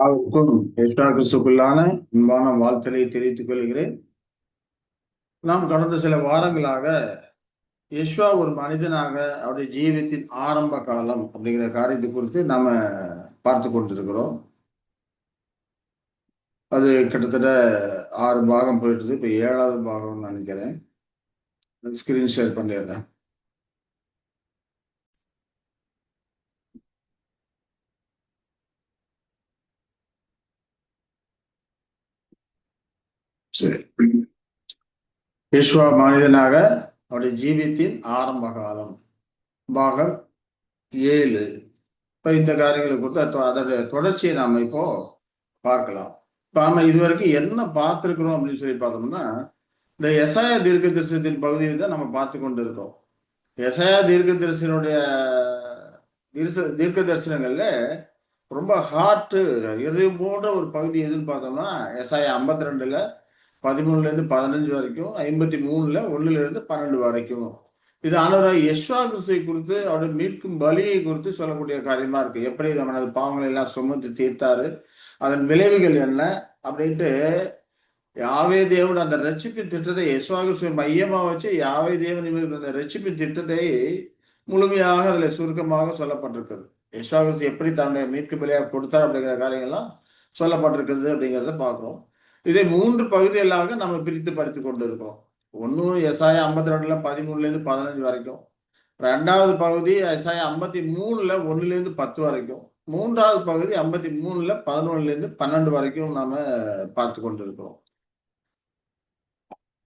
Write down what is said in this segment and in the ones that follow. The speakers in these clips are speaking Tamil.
அவருக்கும் கிறிஸ்துக்குள்ளான அன்பான வாழ்த்தலை தெரிவித்துக் கொள்கிறேன். நாம் கடந்த சில வாரங்களாக யெஷுவா ஒரு மனிதனாக அவருடைய ஜீவியத்தின் ஆரம்ப காலம் அப்படிங்கிற காரியத்தை குறித்து நாம பார்த்து கொண்டிருக்கிறோம். அது கிட்டத்தட்ட 6 பாகம் போயிட்டு இப்ப 7வது பாகம் நினைக்கிறேன். ஸ்கிரீன் ஷேர் பண்ணிடுறேன். சரி, யெஷுவா மனிதனாக அவருடைய ஜீவியத்தின் ஆரம்ப காலம் பாகம் 7. இப்ப இந்த காரியங்களை குறித்து அதோடைய தொடர்ச்சியை நாம இப்போ பார்க்கலாம். இப்ப நாம இதுவரைக்கும் என்ன பார்த்திருக்கிறோம் அப்படின்னு சொல்லி பார்த்தோம்னா, இந்த எசாயா தீர்க்க தரிசனத்தின் பகுதியை தான் நம்ம பார்த்து கொண்டு இருக்கோம். எசாயா தீர்க்க தரிசனுடைய தீர்க்க தரிசனங்கள்ல ரொம்ப ஹார்ட் இருதயம் போன்ற ஒரு பகுதி எதுன்னு பார்த்தோம்னா, எசாயா 52ல 13ல இருந்து 15 வரைக்கும், 53ல 1ல இருந்து 12 வரைக்கும். இது ஆண்டவராகிய யெஷுவா கிறிஸ்துவை குறித்து அவருடைய மீட்கும் பலியை குறித்து சொல்லக்கூடிய காரியமா இருக்கு. எப்படி நமது பாவங்களை எல்லாம் சுமந்து தீர்த்தாரு, அதன் விளைவுகள் என்ன அப்படின்ட்டு யாவே தேவன் அந்த ரட்சிப்பின் திட்டத்தை யெஷுவா கிறிஸ்துவை மையமா வச்சு யாவே தேவன் நிமித்த அந்த ரட்சிப்பின் திட்டத்தை முழுமையாக அதுல சுருக்கமாக சொல்லப்பட்டிருக்கிறது. யெஷுவா கிறிஸ்து எப்படி தன்னுடைய மீட்பு பலியாக கொடுத்தார் அப்படிங்கிற காரியங்கள்லாம் சொல்லப்பட்டிருக்கிறது அப்படிங்கிறத பார்க்கிறோம். இதை 3 பகுதிகளாக நம்ம பிரித்து படித்துக் கொண்டு இருக்கோம். ஒன்னு எசாயா 52ல 13ல இருந்து 15 வரைக்கும், 2வது பகுதி எசாயா 53ல 1ல இருந்து 10 வரைக்கும், 3வது பகுதி 53ல 11ல இருந்து 12 வரைக்கும் நாம பார்த்து கொண்டு இருக்கிறோம்.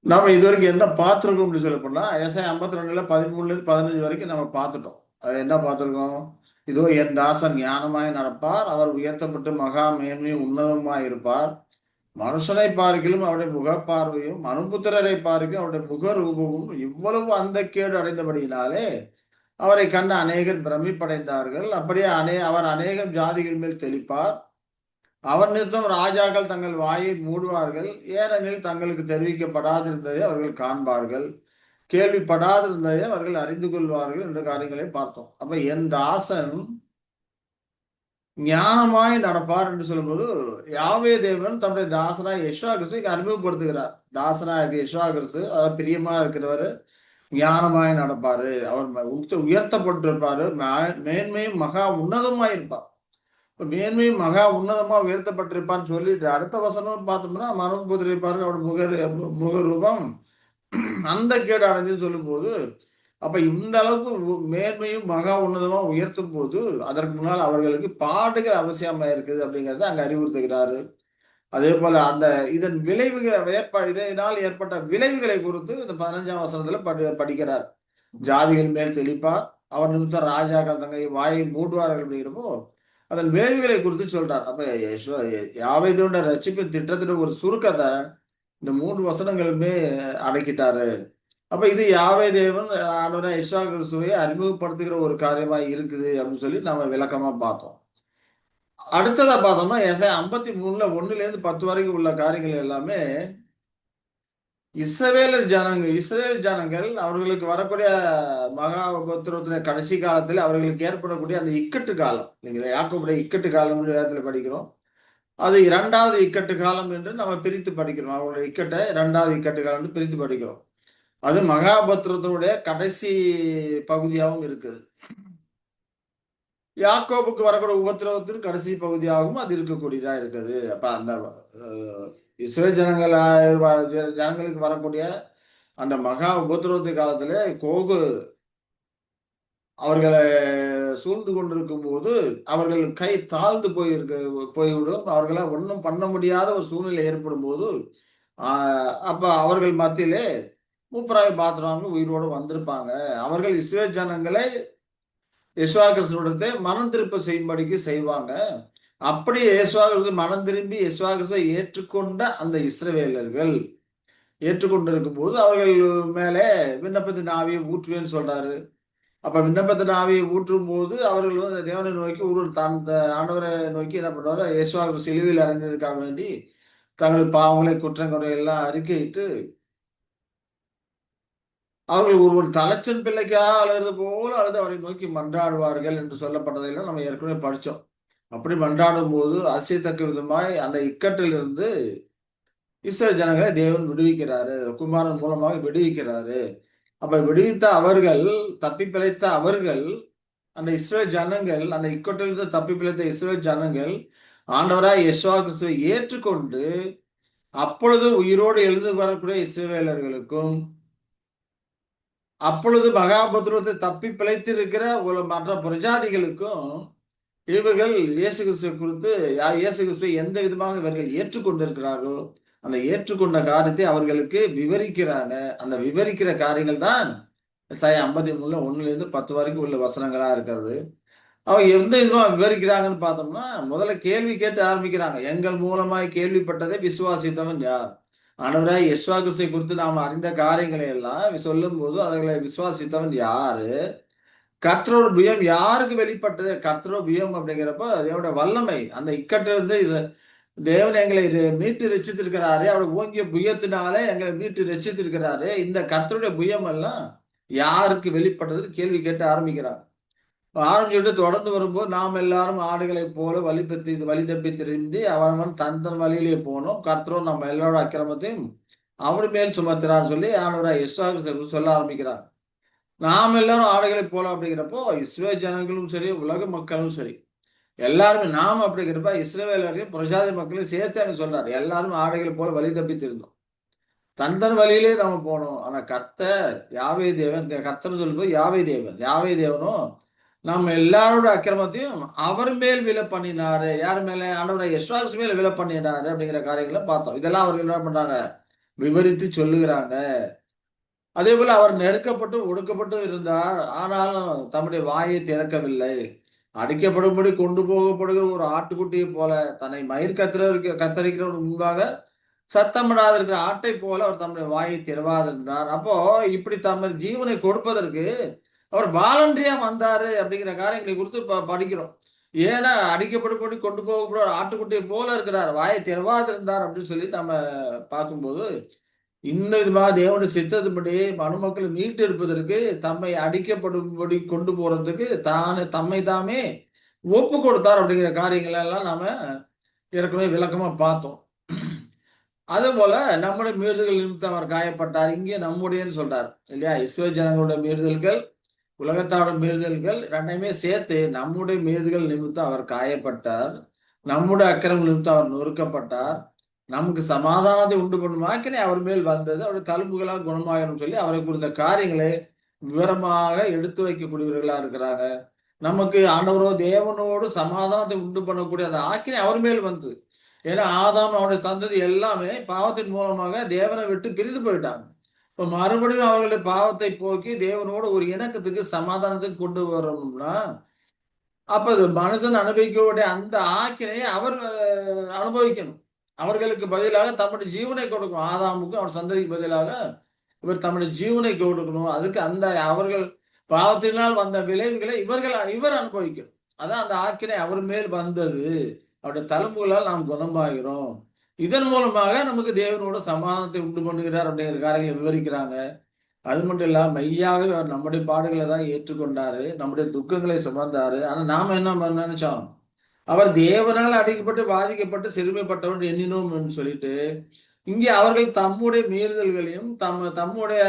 நாம இது வரைக்கும் என்ன பார்த்திருக்கோம் அப்படின்னு சொல்ல போனா, எசாயா 52ல 13ல இருந்து 15 வரைக்கும் நம்ம பார்த்துட்டோம். அது என்ன பார்த்திருக்கோம்? இதோ என் தாசன் ஞானமாய் நடப்பார், அவர் உயர்த்தப்பட்டு மகா மேன்மையும் உன்னதமாய் இருப்பார். மனுஷனை பார்க்கிலும் அவருடைய முகப்பார்வையும் மனுபுத்திரரை பார்க்க அவருடைய முக ரூபமும் இவ்வளவு அந்த கேடு அடைந்தபடியினாலே அவரை கண்ட அநேகர் பிரமிப்படைந்தார்கள். அப்படியே அவர் அநேகம் ஜாதிகள் மேல் தெளிப்பார். அவர் நிறுத்தம் ராஜாக்கள் தங்கள் வாயை மூடுவார்கள், ஏனெனில் தங்களுக்கு தெரிவிக்கப்படாதிருந்ததை அவர்கள் காண்பார்கள், கேள்விப்படாதிருந்ததை அவர்கள் அறிந்து கொள்வார்கள் என்ற காரியங்களை பார்த்தோம். அப்ப என் தாசன் ஞானமாய் நடப்பார் என்று சொல்லும்போது, யாவே தேவன் தன்னுடைய தாசனாய் யெஷுவா கிறிஸ்துவை அறிமுகப்படுத்துகிறார். தாசனாக யெஷுவா கிறிஸ்து அவர் பிரியமா இருக்கிறவர், ஞானமாய் நடப்பாரு, அவர் உயர்த்தப்பட்டிருப்பாரு, மேன்மையும் மகா உன்னதமாய் இருப்பார். மேன்மையும் மகா உன்னதமா உயர்த்தப்பட்டிருப்பான்னு சொல்லிட்டு அடுத்த வசனம் பார்த்தோம்னா, மனுபுத்திரிப்பாரு அவருடைய முகரூபம் அந்த கேடு அடைஞ்சுன்னு சொல்லும் போது, அப்ப இந்த அளவுக்கு மேன்மையும் மகா உன்னதமா உயர்த்தும் போது அதற்கு முன்னால் அவர்களுக்கு பாடுகள் அவசியமா இருக்குது அப்படிங்கறத அங்க அறிவுறுத்துகிறாரு. அதே போல அந்த இதன் விளைவுகள் இதனால் ஏற்பட்ட விளைவுகளை குறித்து இந்த 15ஆம் வசனத்துல படிக்கிறார். ஜாதிகள் மேல் தெளிப்பார், அவர் நிமித்தம் ராஜாக்கள் தங்கை வாயை மூடுவார்கள் அப்படிங்கிறப்போ அதன் விளைவுகளை குறித்து சொல்றார். அப்ப யாவைதோட ரட்சிப்பின் திட்டத்தின் ஒரு சுருக்கத்தை இந்த 3 வசனங்களுமே அடக்கிட்டாரு. அப்ப இது யாவே தேவன் ஆண்டவராகிய யெஷுவா கிறிஸ்துவை அறிமுகப்படுத்துகிற ஒரு காரியமா இருக்குது அப்படின்னு சொல்லி நம்ம விளக்கமா பார்த்தோம். அடுத்ததா பார்த்தோம்னா எசாயா 53ல 1ல இருந்து 10 வரைக்கும் உள்ள காரியங்கள் எல்லாமே இஸ்ரவேல் ஜனங்கள் அவர்களுக்கு வரக்கூடிய மகா உபத்திரவத்தின கடைசி காலத்தில் அவர்களுக்கு ஏற்படக்கூடிய அந்த இக்கட்டு காலம், இல்லைங்களா? யாக்கோபுடைய இக்கட்டு காலம் வேதத்துல படிக்கிறோம். அது 2வது இக்கட்டு காலம் என்று நம்ம பிரித்து படிக்கிறோம். அவங்களுடைய இக்கட்டை 2வது இக்கட்டு காலம் என்று பிரித்து படிக்கிறோம். அது மகாபத்திரத்தினுடைய கடைசி பகுதியாகவும் இருக்குது. யாக்கோபுக்கு வரக்கூடிய உபத்திரவத்தின் கடைசி பகுதியாகவும் அது இருக்கக்கூடியதா இருக்குது. அப்ப அந்த இஸ்ரேல் ஜனங்களுக்கு வரக்கூடிய அந்த மகா உபத்திரவத்து காலத்துல கோகு அவர்களை சூழ்ந்து கொண்டிருக்கும் போது அவர்கள் கை தாழ்ந்து போய்விடும். அவர்களால் ஒன்றும் பண்ண முடியாத ஒரு சூழ்நிலை ஏற்படும் போது அப்ப அவர்கள் மத்தியிலே மூப்பராய் பாத்திரவங்க உயிரோடு வந்திருப்பாங்க. அவர்கள் இஸ்ரேல் ஜனங்களை யெஷுவா கிறிஸ்துவிடத்தை மனம் திருப்ப செய்யும்படிக்கு செய்வாங்க. அப்படி யெஷுவா கிறிஸ்து மனம் திரும்பி யெஷுவா கிறிஸ்துவை ஏற்றுக்கொண்ட அந்த இஸ்ரவேலர்கள் ஏற்றுக்கொண்டிருக்கும் போது அவர்கள் மேலே விண்ணப்பத்தின் ஆவியை ஊற்றுவேன்னு சொல்றாரு. அப்ப விண்ணப்பத்தின் ஆவியை ஊற்றும் போது அவர்கள் வந்து தேவனை நோக்கி ஆண்டவரை நோக்கி என்ன பண்ணுவாரு, யெஷுவா கிறிஸ்து சிலுவையில் அறைந்ததுக்காக வேண்டி தங்கள் பாவங்களை குற்றங்களை எல்லாம் அறிக்கையிட்டு அவர்கள் ஒரு தலைச்சன் பிள்ளைக்காக அழுது போல அழுது அவரை நோக்கி மன்றாடுவார்கள் என்று சொல்லப்பட்டதையெல்லாம் நம்ம ஏற்கனவே படிச்சோம். அப்படி மன்றாடும் போது அதிசயத்தக்க விதமாய் அந்த இக்கட்டிலிருந்து இஸ்ரவேல் ஜனங்களை தேவன் விடுவிக்கிறாரு. குமாரன் மூலமாக விடுவிக்கிறாரு. அப்ப விடுவித்த அவர்கள், தப்பி பிழைத்த அவர்கள், அந்த இஸ்ரவேல் ஜனங்கள், அந்த இக்கட்டிலிருந்து தப்பி பிழைத்த இஸ்ரவேல் ஜனங்கள் ஆண்டவராய் யெகோவா கிறிஸ்துவை ஏற்றுக்கொண்டு, அப்பொழுது உயிரோடு எழுந்து வரக்கூடிய இஸ்ரவேலர்களுக்கும், அப்பொழுது மகாபத்திரத்தை தப்பி பிழைத்திருக்கிற மற்ற பிரஜாதிகளுக்கும் இவர்கள் இயேசு கிறிஸ்துவை குறித்து இயேசு கிறிஸ்துவை எந்த விதமாக இவர்கள் ஏற்றுக்கொண்டிருக்கிறார்களோ அந்த ஏற்றுக்கொண்ட காரியத்தை அவர்களுக்கு விவரிக்கிறாங்க. அந்த விவரிக்கிற காரியங்கள் தான் எசாயா 53 1லேருந்து 10 வரைக்கும் உள்ள வசனங்களா இருக்கிறது. அவங்க எந்த விதமா விவரிக்கிறாங்கன்னு பார்த்தோம்னா, முதல்ல கேள்வி கேட்டு ஆரம்பிக்கிறாங்க. எங்கள் மூலமாய் கேள்விப்பட்டதை விசுவாசித்தவன் யார்? ஆண்டவராய் யெகோவா கிறிஸ்துவை குறித்து நாம் அறிந்த காரியங்களை எல்லாம் சொல்லும்போது அதுகளை விசுவாசித்தவன் யாரு? கர்த்தரோட புயம் யாருக்கு வெளிப்பட்டது? கர்த்தரோட புயம் அப்படிங்கிறப்ப தேவனுடைய வல்லமை அந்த இக்கட்டிலிருந்து தேவன் எங்களை மீட்டு ரட்சித்திருக்கிறாரு. அவருடைய ஓங்கிய புயத்தினாலே எங்களை மீட்டு ரட்சித்திருக்கிறாரு. இந்த கர்த்தருடைய புயம் எல்லாம் யாருக்கு வெளிப்பட்டதுன்னு கேள்வி கேட்டு ஆரம்பிக்கிறாங்க. ஆரம்பிச்சுட்டு தொடர்ந்து வரும்போது நாம் எல்லாரும் ஆடுகளைப் போல வழி தப்பி திரும்பி அவன் தன் வழியிலே போனோம். கர்த்தரோ நம்ம எல்லாரோட அக்கிரமத்தையும் அவர் மேல் சுமத்துறான்னு சொல்லி ஆண்டவராய் யெகோவா கிறிஸ்துவை சொல்ல ஆரம்பிக்கிறார். நாம் எல்லாரும் ஆடைகளை போல அப்படிங்கிறப்போ இஸ்ரவேல் ஜனங்களும் சரி, உலக மக்களும் சரி, எல்லாருமே நாம் அப்படிங்கிறப்ப இஸ்ரவேலரையும் பிரஜாதி மக்களையும் சேர்த்து அங்க சொல்றாரு. எல்லாரும் ஆடைகளை போல வழி தப்பித்திருந்தோம். தன் வழியிலே நாம போனோம். ஆனா கர்த்தர் யாவே தேவன், கர்த்தர்னு சொல்லும்போது யாவே தேவனும் நம்ம எல்லாரோட அக்கிரமத்தையும் அவர் மேல் விழ பண்ணினாரு. யார் மேல? ஆண்டவராகிய யெகோவா மேல் விழ பண்ணினாரு அப்படிங்கிற காரியங்களை பார்த்தோம். இதெல்லாம் அவர்கள் என்ன பண்றாங்க? விவரித்து சொல்லுகிறாங்க. அதே போல அவர் நெருக்கப்பட்டு ஒடுக்கப்பட்டு இருந்தார். ஆனாலும் தம்முடைய வாயை திறக்கவில்லை. அடிக்கப்படும்படி கொண்டு போகப்படுகிற ஒரு ஆட்டுக்குட்டியை போல தன்னை மயிர் கத்தரிக்கிறவனுக்கு முன்பாக சத்தமிடாத இருக்கிற ஆட்டை போல அவர் தம்முடைய வாயை திறவாதிருந்தார். அப்போ இப்படி தம்முடைய ஜீவனை கொடுப்பதற்கு அவர் வாலண்டரியா வந்தாரு அப்படிங்கிற காரியங்களை குறித்து படிக்கிறோம். ஏன்னா அடிக்கப்படும்படி கொண்டு போகக்கூடிய ஒரு ஆட்டுக்குட்டியை போல இருக்கிறார், வாயை திறவாதிருந்தார் அப்படின்னு சொல்லி நம்ம பார்க்கும்போது இந்த விதமாக தேவனுடைய சித்தத்தின்படி மனுமக்களை மீட்டு எடுப்பதற்கு தம்மை அடிக்கப்படும்படி கொண்டு போறதுக்கு தம்மை தாமே ஒப்பு கொடுத்தார் அப்படிங்கிற காரியங்கள் எல்லாம் நாம ஏற்கனவே விளக்கமா பார்த்தோம். அது போல நம்முடைய மீறுதல்கள் நிமித்தம் அவர் காயப்பட்டார். இங்கே நம்முடையன்னு சொல்றார் இல்லையா? இஸ்ரவேல் ஜனங்களுடைய மீறுதல்கள், உலகத்தாரோட மீறுதல்கள் ரெண்டையுமே சேர்த்து நம்முடைய மீறுதல்கள் நிமித்தம் அவர் காயப்பட்டார். நம்முடைய அக்கிரமங்கள் நிமித்தம் அவர் நொறுக்கப்பட்டார். நமக்கு சமாதானத்தை உண்டு பண்ணும் ஆக்கினை அவர் மேல் வந்தது. அவருடைய தழும்புகளால் குணமாகணும் சொல்லி அவரை குறித்த காரியங்களை விவரமாக எடுத்து வைக்கக்கூடியவர்களா இருக்கிறாங்க. நமக்கு ஆண்டவரோ தேவனோடு சமாதானத்தை உண்டு பண்ணக்கூடிய அந்த ஆக்கினை அவர் மேல் வந்தது. ஏன்னா ஆதாம் அவருடைய சந்ததி எல்லாமே பாவத்தின் மூலமாக தேவனை விட்டு பிரிந்து போயிட்டாங்க. இப்ப மறுபடியும் அவர்களுடைய பாவத்தை போக்கி தேவனோடு ஒரு இணக்கத்துக்கு சமாதானத்துக்கு கொண்டு வரணும்னா அப்ப மனுஷன் அனுபவிக்கக்கூடிய அந்த ஆக்கினையை அவர் அனுபவிக்கணும். அவர்களுக்கு பதிலாக தம்முடைய ஜீவனை கொடுக்கணும். ஆதாமுக்கும் அவர் சந்ததிக்கு பதிலாக இவர் தம்முடைய ஜீவனை கொடுக்கணும். அதுக்கு அந்த அவர்கள் பாவத்தினால் வந்த விளைவுகளை இவர் அனுபவிக்கணும். அதான் அந்த ஆக்கினை அவர் மேல் வந்தது. அவருடைய தழும்புகளால் நாம் குணமாகிறோம். இதன் மூலமாக நமக்கு தேவனோட சமாதானத்தை உண்டு பண்ணுகிறார் அப்படிங்கிற காரியங்களை விவரிக்கிறாங்க. அது மட்டும் இல்லாம மெய்யாகவே அவர் நம்முடைய பாடுகளை தான் ஏற்றுக்கொண்டாரு, நம்முடைய துக்கங்களை சுமந்தாரு. ஆனா நாம என்ன நினைச்சோம்? அவர் தேவனால் அடிக்கப்பட்டு பாதிக்கப்பட்டு சிறுமைப்பட்டவன் எண்ணினோம் என்று சொல்லிட்டு இங்கே அவர்கள் தம்முடைய மீறுதல்களையும் தம்முடைய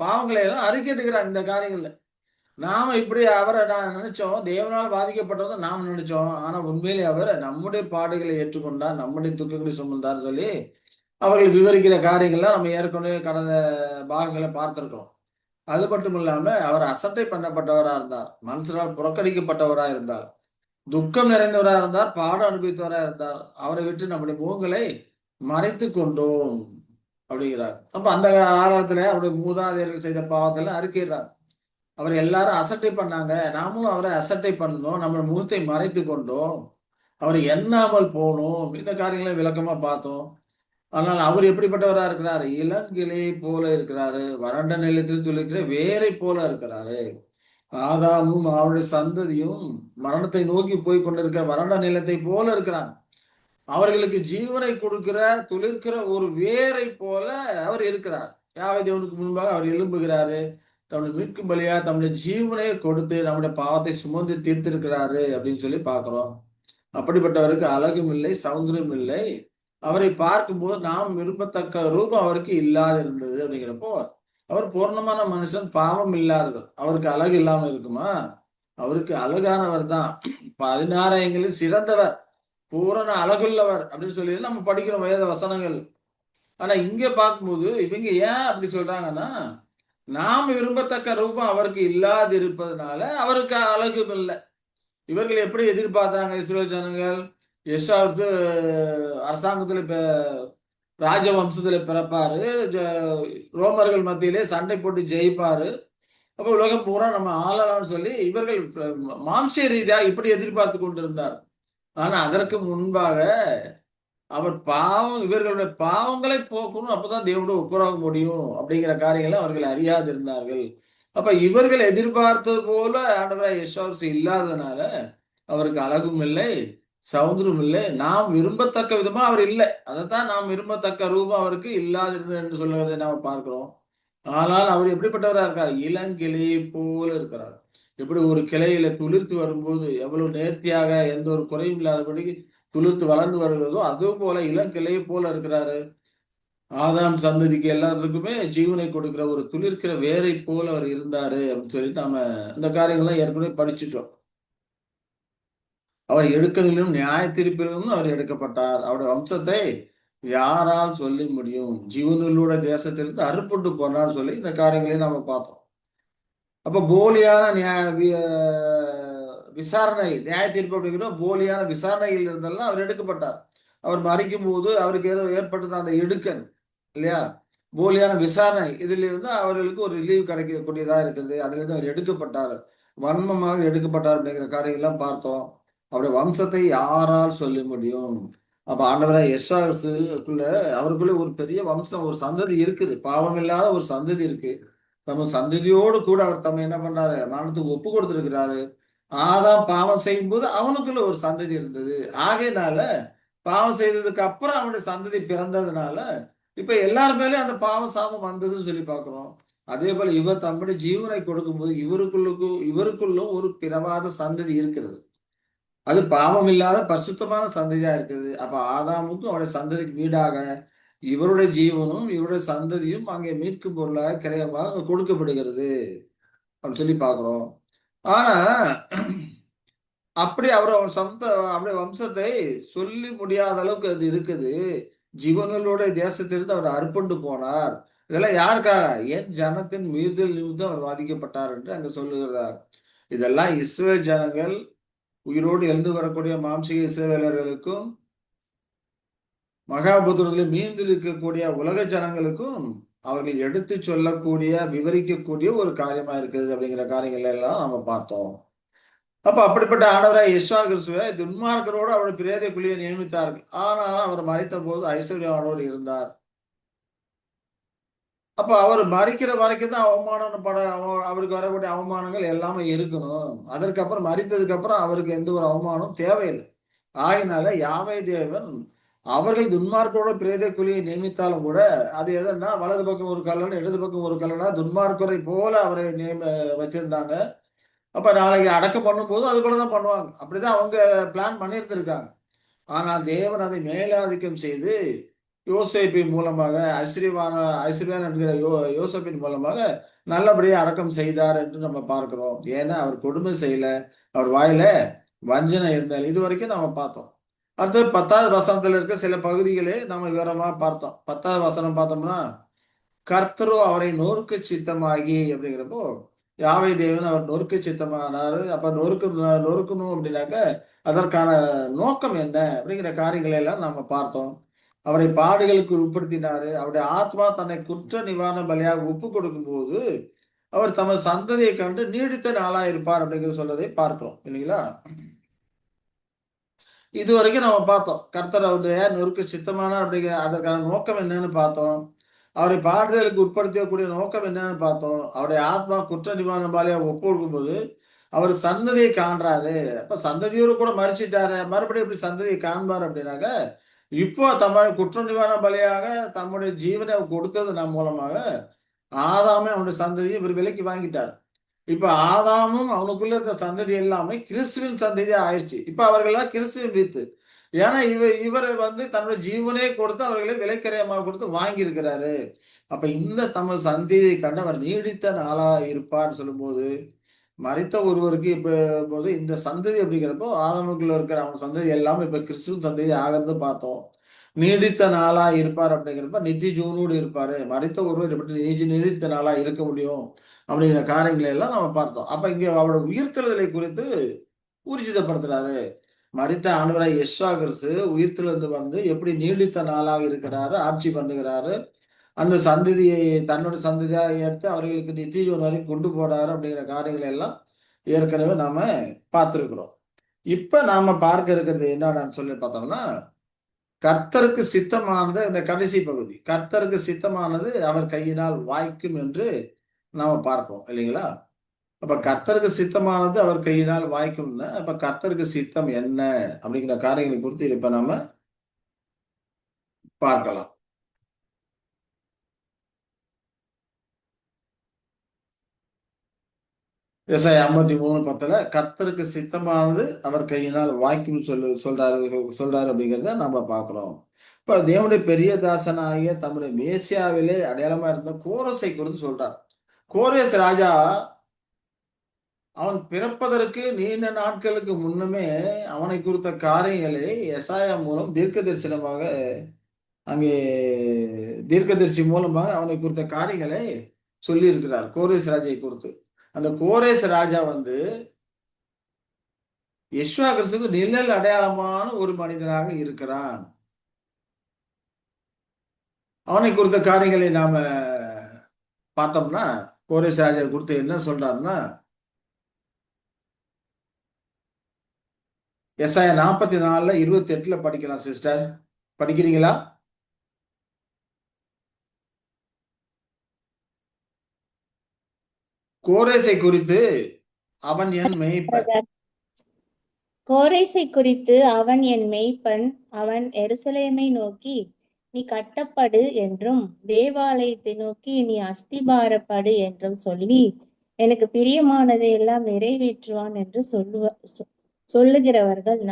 பாவங்களை எல்லாம் அறிக்கையிடுகிறாங்க இந்த காரியங்கள்ல. நாம இப்படி அவரை நான் நினைச்சோம், தேவனால் பாதிக்கப்பட்டவங்க நாம நினைச்சோம். ஆனா உண்மையிலே அவர் நம்முடைய பாடுகளை ஏற்றுக்கொண்டார், நம்முடைய துக்கங்களை சுமந்தார் சொல்லி அவர்கள் விவரிக்கிற காரியங்கள்லாம் நம்ம ஏற்கனவே கடந்த பாகங்களை பார்த்திருக்கிறோம். அது மட்டும் இல்லாம அவர் அசட்டை பண்ணப்பட்டவரா இருந்தார், மனுஷரால் புறக்கணிக்கப்பட்டவரா இருந்தார், துக்கம் நிறைந்தவராக இருந்தார், பாடம் அனுபவித்தவராக இருந்தார். அவரை விட்டு நம்முடைய முகங்களை மறைத்து கொண்டோம் அப்படிங்கிறார். அப்ப அந்த காலத்துல அவருடைய மூதாதையர்கள் செய்த பாவத்தெல்லாம் அறிக்கைறார். அவர் எல்லாரும் அசட்டை பண்ணாங்க, நாமும் அவரை அசட்டை பண்ணணும், நம்ம முகத்தை மறைத்து கொண்டோம், அவரை எண்ணாமல் போனோம். இந்த காரியங்களை விளக்கமா பார்த்தோம். ஆனால் அவர் எப்படிப்பட்டவரா இருக்கிறாரு? இளங்கிளை போல இருக்கிறாரு, வறண்ட நிலத்தில் துளிக்கிற வேரை போல இருக்கிறாரு. ஆதாமும் அவருடைய சந்ததியும் மரணத்தை நோக்கி போய் கொண்டிருக்கிற வறண்ட நிலத்தை போல இருக்கிறாங்க. அவர்களுக்கு ஜீவனை கொடுக்கிற துளிர்க்கிற ஒரு வேரை போல அவர் இருக்கிறார். யாவை தேவனுக்கு முன்பாக அவர் எழும்புகிறாரு. தம்முடைய மீட்கும் பலியா தம்முடைய ஜீவனையே கொடுத்து நம்முடைய பாவத்தை சுமந்து தீர்த்திருக்கிறாரு அப்படின்னு சொல்லி பார்க்கிறோம். அப்படிப்பட்டவருக்கு அழகும் இல்லை, சௌந்தரியம் இல்லை. அவரை பார்க்கும்போது நாம் விரும்பத்தக்க ரூபம் அவருக்கு இல்லாது இருந்தது அப்படிங்கிறப்போ, அவர் பூர்ணமான மனுஷன், பாவம் இல்லாதவர். அவருக்கு அழகு இல்லாம இருக்குமா? அவருக்கு அழகானவர் தான். 16 சிறந்தவர், பூரண அழகுள்ளவர் அப்படின்னு சொல்லி நம்ம படிக்கிறோம் வேத வசனங்கள். ஆனா இங்க பார்க்கும்போது இவங்க ஏன் அப்படி சொல்றாங்கன்னா, நாம் விரும்பத்தக்க ரூபம் அவருக்கு இல்லாது இருப்பதனால அவருக்கு அழகும் இல்லை. இவர்கள் எப்படி எதிர்பார்த்தாங்க இஸ்ரேல் ஜனங்கள்? எஸ்ஸா வந்து அரசாங்கத்துல ராஜவம்சத்துல பிறப்பாரு, ரோமர்கள் மத்தியிலே சண்டை போட்டு ஜெயிப்பாரு, அப்ப உலகம் பூரா நம்ம ஆளலாம்னு சொல்லி இவர்கள் மாம்ச ரீதியா இப்படி எதிர்பார்த்து கொண்டிருந்தார். ஆனா அதற்கு முன்பாக அவர் பாவம், இவர்களுடைய பாவங்களை போக்கணும், அப்பதான் தேவனோட ஒப்புரவாக முடியும் அப்படிங்கிற காரியங்களை அவர்கள் அறியாது இருந்தார்கள். அப்ப இவர்கள் எதிர்பார்த்தது போல ஆண்டவராய் யெஷுவா இல்லாததுனால அவருக்கு அழகும் இல்லை, சவுந்தரும் இல்லை, நாம் விரும்பத்தக்க விதமா அவர் இல்லை. அதைத்தான் நாம் விரும்பத்தக்க ரூபம் அவருக்கு இல்லாதிருந்தது என்று சொல்லுவதை நாம் பார்க்கிறோம். ஆனால் அவர் எப்படிப்பட்டவரா இருக்கார்? இளங்கிளையை போல இருக்கிறார். எப்படி ஒரு கிளையில துளிர்த்து வரும்போது எவ்வளவு நேர்த்தியாக எந்த ஒரு குறையும் இல்லாதபடி துளிர்த்து வளர்ந்து வருகிறதோ, அதே போல இளங்கிளையை போல இருக்கிறாரு. ஆதாம் சந்ததிக்கு எல்லாத்துக்குமே ஜீவனை கொடுக்கிற ஒரு துளிர்க்கிற வேரை போல அவர் இருந்தாரு அப்படின்னு சொல்லிட்டு நாம இந்த காரியங்கள்லாம் ஏற்கனவே படிச்சுட்டோம். அவர் எடுக்கலிலும் நியாய தீர்ப்பிலும் அவர் எடுக்கப்பட்டார். அவருடைய வம்சத்தை யாரால் சொல்லி முடியும்? ஜீவனுள்ள தேசத்திலிருந்து அறுப்புண்டு போனார் சொல்லி இந்த காரியங்களையும் நாம பார்த்தோம். அப்ப போலியான விசாரணை, நியாய தீர்ப்பு அப்படிங்கிற போலியான விசாரணையில் இருந்தெல்லாம் அவர் எடுக்கப்பட்டார். அவர் மறிக்கும் போது அவருக்கு ஏதோ ஏற்பட்டது அந்த எடுக்கன் இல்லையா, போலியான விசாரணை, இதில் இருந்து அவர்களுக்கு ஒரு ரிலீவ் கிடைக்கக்கூடியதா இருக்கிறது. அதுல இருந்து அவர் எடுக்கப்பட்டார், வன்மமாக எடுக்கப்பட்டார் அப்படிங்கிற காரியங்கள்லாம் பார்த்தோம். அவருடைய வம்சத்தை யாரால் சொல்ல முடியும்? அப்ப ஆண்டவராய் யெஷாயாவுக்குள்ள அவருக்குள்ள ஒரு பெரிய வம்சம், ஒரு சந்ததி இருக்குது, பாவம் இல்லாத ஒரு சந்ததி இருக்கு. நம்ம சந்ததியோடு கூட அவர் தம்மை என்ன பண்றாரு? மரணத்துக்கு ஒப்பு கொடுத்திருக்கிறாரு. ஆதாம் பாவம் செய்யும் போது அவனுக்குள்ள ஒரு சந்ததி இருந்தது. ஆகையினால பாவம் செய்ததுக்கு அப்புறம் அவனுடைய சந்ததி பிறந்ததுனால இப்ப எல்லார் மேலயும் அந்த பாவ சாபம் வந்ததுன்னு சொல்லி பார்க்கிறோம். அதே போல இவர் தம்முடைய ஜீவனை கொடுக்கும்போது இவருக்குள்ளும் ஒரு பிறவாத சந்ததி இருக்கிறது. அது பாவம் இல்லாத பரிசுத்தமான சந்ததியா இருக்குது. அப்ப ஆதாமுக்கும் அவருடைய சந்ததிக்கு வீடாக இவருடைய ஜீவனும் இவருடைய சந்ததியும் அங்கே மீட்கும் பொருளாக கிரயமாக கொடுக்கப்படுகிறது அப்படின்னு சொல்லி பார்க்கிறோம். ஆனா அப்படி அவர் அவருடைய வம்சத்தை சொல்லி முடியாத அளவுக்கு அது இருக்குது. ஜீவனுடைய தேசத்திலிருந்து அவர் அறுப்புண்டு போனார். இதெல்லாம் யாருக்காக? என் ஜனத்தின் மீறுதல் நிமித்தம் அவர் பாதிக்கப்பட்டார் என்று அங்க சொல்லுகிறார். இதெல்லாம் இஸ்ரவேல் ஜனங்கள், உயிரோடு எழுந்து வரக்கூடிய மாம்சீக இஸ்ரவேலர்களுக்கும் மகாபுத்திரத்தில் மீண்டு இருக்கக்கூடிய உலக ஜனங்களுக்கும் அவர்கள் எடுத்து சொல்லக்கூடிய, விவரிக்கக்கூடிய ஒரு காரியமா இருக்குது அப்படிங்கிற காரியங்கள் எல்லாம் நம்ம பார்த்தோம். அப்ப அப்படிப்பட்ட ஆண்டவராய் யெஷுவா கிறிஸ்துவை துன்மார்க்கரோடு அவருடைய பிரேத குழியை நியமித்தார்கள். ஆனால் அவர் மரித்த போது ஐஸ்வர்யவானோடு இருந்தார். அப்ப அவர் மறிக்கிற வரைக்கும் தான் அவருக்கு வரக்கூடிய அவமானங்கள் எல்லாமே இருக்கணும். அதற்கப்புறம் மறித்ததுக்கு அப்புறம் அவருக்கு எந்த ஒரு அவமானம் தேவையில்லை. ஆகினால யாவே தேவன் அவர்கள் துன்மார்க்கரோட பிரேத குழியை நியமித்தாலும் கூட அது எதுன்னா வலது பக்கம் ஒரு கல்லன், இடது பக்கம் ஒரு கல்லனா துன்மார்க்கரை போல அவரை வச்சிருந்தாங்க. அப்ப நாளைக்கு அடக்கம் பண்ணும்போது அது போலதான் பண்ணுவாங்க. அப்படிதான் அவங்க பிளான் பண்ணியிருந்திருக்காங்க. ஆனால் தேவன் அதை மேலாதிக்கம் செய்து யோசேப்பின் மூலமாக ஐஸ்வர்யான் என்கிற யோசேப்பின் மூலமாக நல்லபடியாக அடக்கம் செய்தார் என்று நம்ம பார்க்கிறோம். ஏன்னா அவர் கொடுமை செய்யல, அவர் வாயில வஞ்சனை இருந்தால். இது வரைக்கும் நம்ம பார்த்தோம். அடுத்தது 10வது வசனத்துல இருக்க சில பகுதிகளே நம்ம விவரமா பார்த்தோம். 10வது வசனம் பார்த்தோம்னா, கர்த்தரோ அவரை நொறுக்கு சித்தமாகி அப்படிங்கிறப்போ யாவை தேவன் அவர் நொறுக்கு சித்தமானாரு. அப்ப நொறுக்கணும் அப்படின்னாக்க அதற்கான நோக்கம் என்ன அப்படிங்கிற காரியங்களை எல்லாம் நம்ம பார்த்தோம். அவரை பாடுகளுக்கு உட்படுத்தினாரு. அவருடைய ஆத்மா தன்னை குற்ற நிவாரண பலியாக ஒப்பு கொடுக்கும் போது அவர் தமது சந்ததியை கண்டு நீடித்த நாளா இருப்பார் அப்படிங்கிற சொல்லதை பார்க்கிறோம் இல்லைங்களா. இது வரைக்கும் நம்ம பார்த்தோம் கர்த்தர் அவருடைய நொறுக்கு சித்தமானார் அப்படிங்கிற அதற்கான நோக்கம் என்னன்னு பார்த்தோம். அவரை பாடுதலுக்கு உட்படுத்தக்கூடிய நோக்கம் என்னன்னு பார்த்தோம். அவருடைய ஆத்மா குற்ற நிவாரண பலியா ஒப்பு கொடுக்கும்போது அவர் சந்ததியை காண்றாரு. அப்ப சந்ததியோடு கூட மறிச்சிட்டாரு, மறுபடியும் எப்படி சந்ததியை காண்பார் அப்படின்னாக்க இப்போ தம்முடைய குற்ற நிவாரண பலியாக தம்முடைய ஜீவனை கொடுத்தது நம் மூலமாக ஆதாமே அவனுடைய சந்ததியை இவர் விலைக்கு வாங்கிட்டார். இப்ப ஆதாமும் அவனுக்குள்ள இருக்க சந்ததி எல்லாமே கிறிஸ்துவின் சந்ததியா ஆயிடுச்சு. இப்ப அவர்கள்லாம் கிறிஸ்துவின் வித்து. ஏன்னா இவரை தன்னுடைய ஜீவனே கொடுத்து அவர்களை விலைக்கரையமாக கொடுத்து வாங்கி இருக்கிறாரு. அப்ப இந்த தமது சந்ததியை கண்டு அவர் நீடித்த நாளா இருப்பார்னு சொல்லும்போது, மரித்த ஒருவருக்கு இப்ப போது இந்த சந்ததி அப்படிங்கிறப்போ ஆதாமுக்குள்ள இருக்கிற அவன் சந்ததி எல்லாமே இப்ப கிறிஸ்துவின் சந்ததி ஆகிறது பார்த்தோம். நீடித்த நாளா இருப்பார் அப்படிங்கிறப்ப நித்திய ஜீவனோடு இருப்பாரு. மரித்த ஒருவர் எப்படி நீடித்த நாளா இருக்க முடியும் அப்படிங்கிற காரியங்களை எல்லாம் நம்ம பார்த்தோம். அப்ப இங்க அவரோட உயிர்த்தெழுதலை குறித்து ஊர்ஜிதப்படுத்துறாரு. மரித்த ஆண்டவராய் யெஷுவா கிறிஸ்து உயிர்த்தெழுந்து எப்படி நீடித்த நாளாக இருக்கிறாரு, ஆட்சி பண்ணுகிறாரு. அந்த சந்ததியை தன்னுடைய சந்ததியா எடுத்து அவர்களுக்கு நித்திய ஜீவன் வரைக்கும் கொண்டு போறாரு அப்படிங்கிற காரியங்களை எல்லாம் ஏற்கனவே நாம பார்த்திருக்கிறோம். இப்ப நாம பார்க்க இருக்கிறது என்னன்னு சொல்லி பார்த்தோம்னா, கர்த்தருக்கு சித்தமானது இந்த கடைசி பகுதி. கர்த்தருக்கு சித்தமானது அவர் கையினால் வாய்க்கும் என்று நாம பார்ப்போம் இல்லைங்களா? அப்ப கர்த்தருக்கு சித்தமானது அவர் கையினால் வாய்க்கும்னா, அப்ப கர்த்தருக்கு சித்தம் என்ன அப்படிங்கிற காரியங்களை குறித்து இப்ப நாம பார்க்கலாம். ஏசாயா 53:10 கர்த்தருக்கு சித்தமானது அவர் கையினால் வாய்க்கும் சொல்றாரு அப்படிங்கிறத நம்ம பார்க்கிறோம். இப்ப தேவனுடைய பெரிய தாசனாகிய தம்முடைய மேசியாவிலே அடையாளமா இருந்த கோரஸை குறித்து சொல்றார். கோரேஸ் ராஜா அவன் பிறப்பதற்கு நீண்ட நாட்களுக்கு முன்னமே அவனை குறித்த காரியங்களை எசாயா மூலம் தீர்க்க தரிசனமாக அங்கே தீர்க்கதரிசி மூலமாக அவனை குறித்த காரியங்களை சொல்லி இருக்கிறார் கோரேஸ் ராஜை குறித்து. அந்த கோரேஸ் ராஜா யெஷுவா கிறிஸ்துவுக்கு நிழல் அடையாளமான ஒரு மனிதனாக இருக்கிறான். அவனை குறித்த காரியங்களை நாம பார்த்தோம்னா கோரேஸ் ராஜா குறித்து என்ன சொல்றாருன்னா, எசாயா 44:28 படிக்கலாம் சிஸ்டர். படிக்கிறீங்களா? கோரேசை குறித்து அவன் என் மேய்ப்பன். கோரேசை குறித்து அவன் என் மேய்ப்பன், அவன் எருசலேமை நோக்கி நீ கட்டப்படு என்றும் தேவாலயத்தை நோக்கி நீ அஸ்திபாரப்படு என்றும் சொல்லி எனக்கு பிரியமானதை எல்லாம் நிறைவேற்றுவான் என்று சொல்லுகிறவர்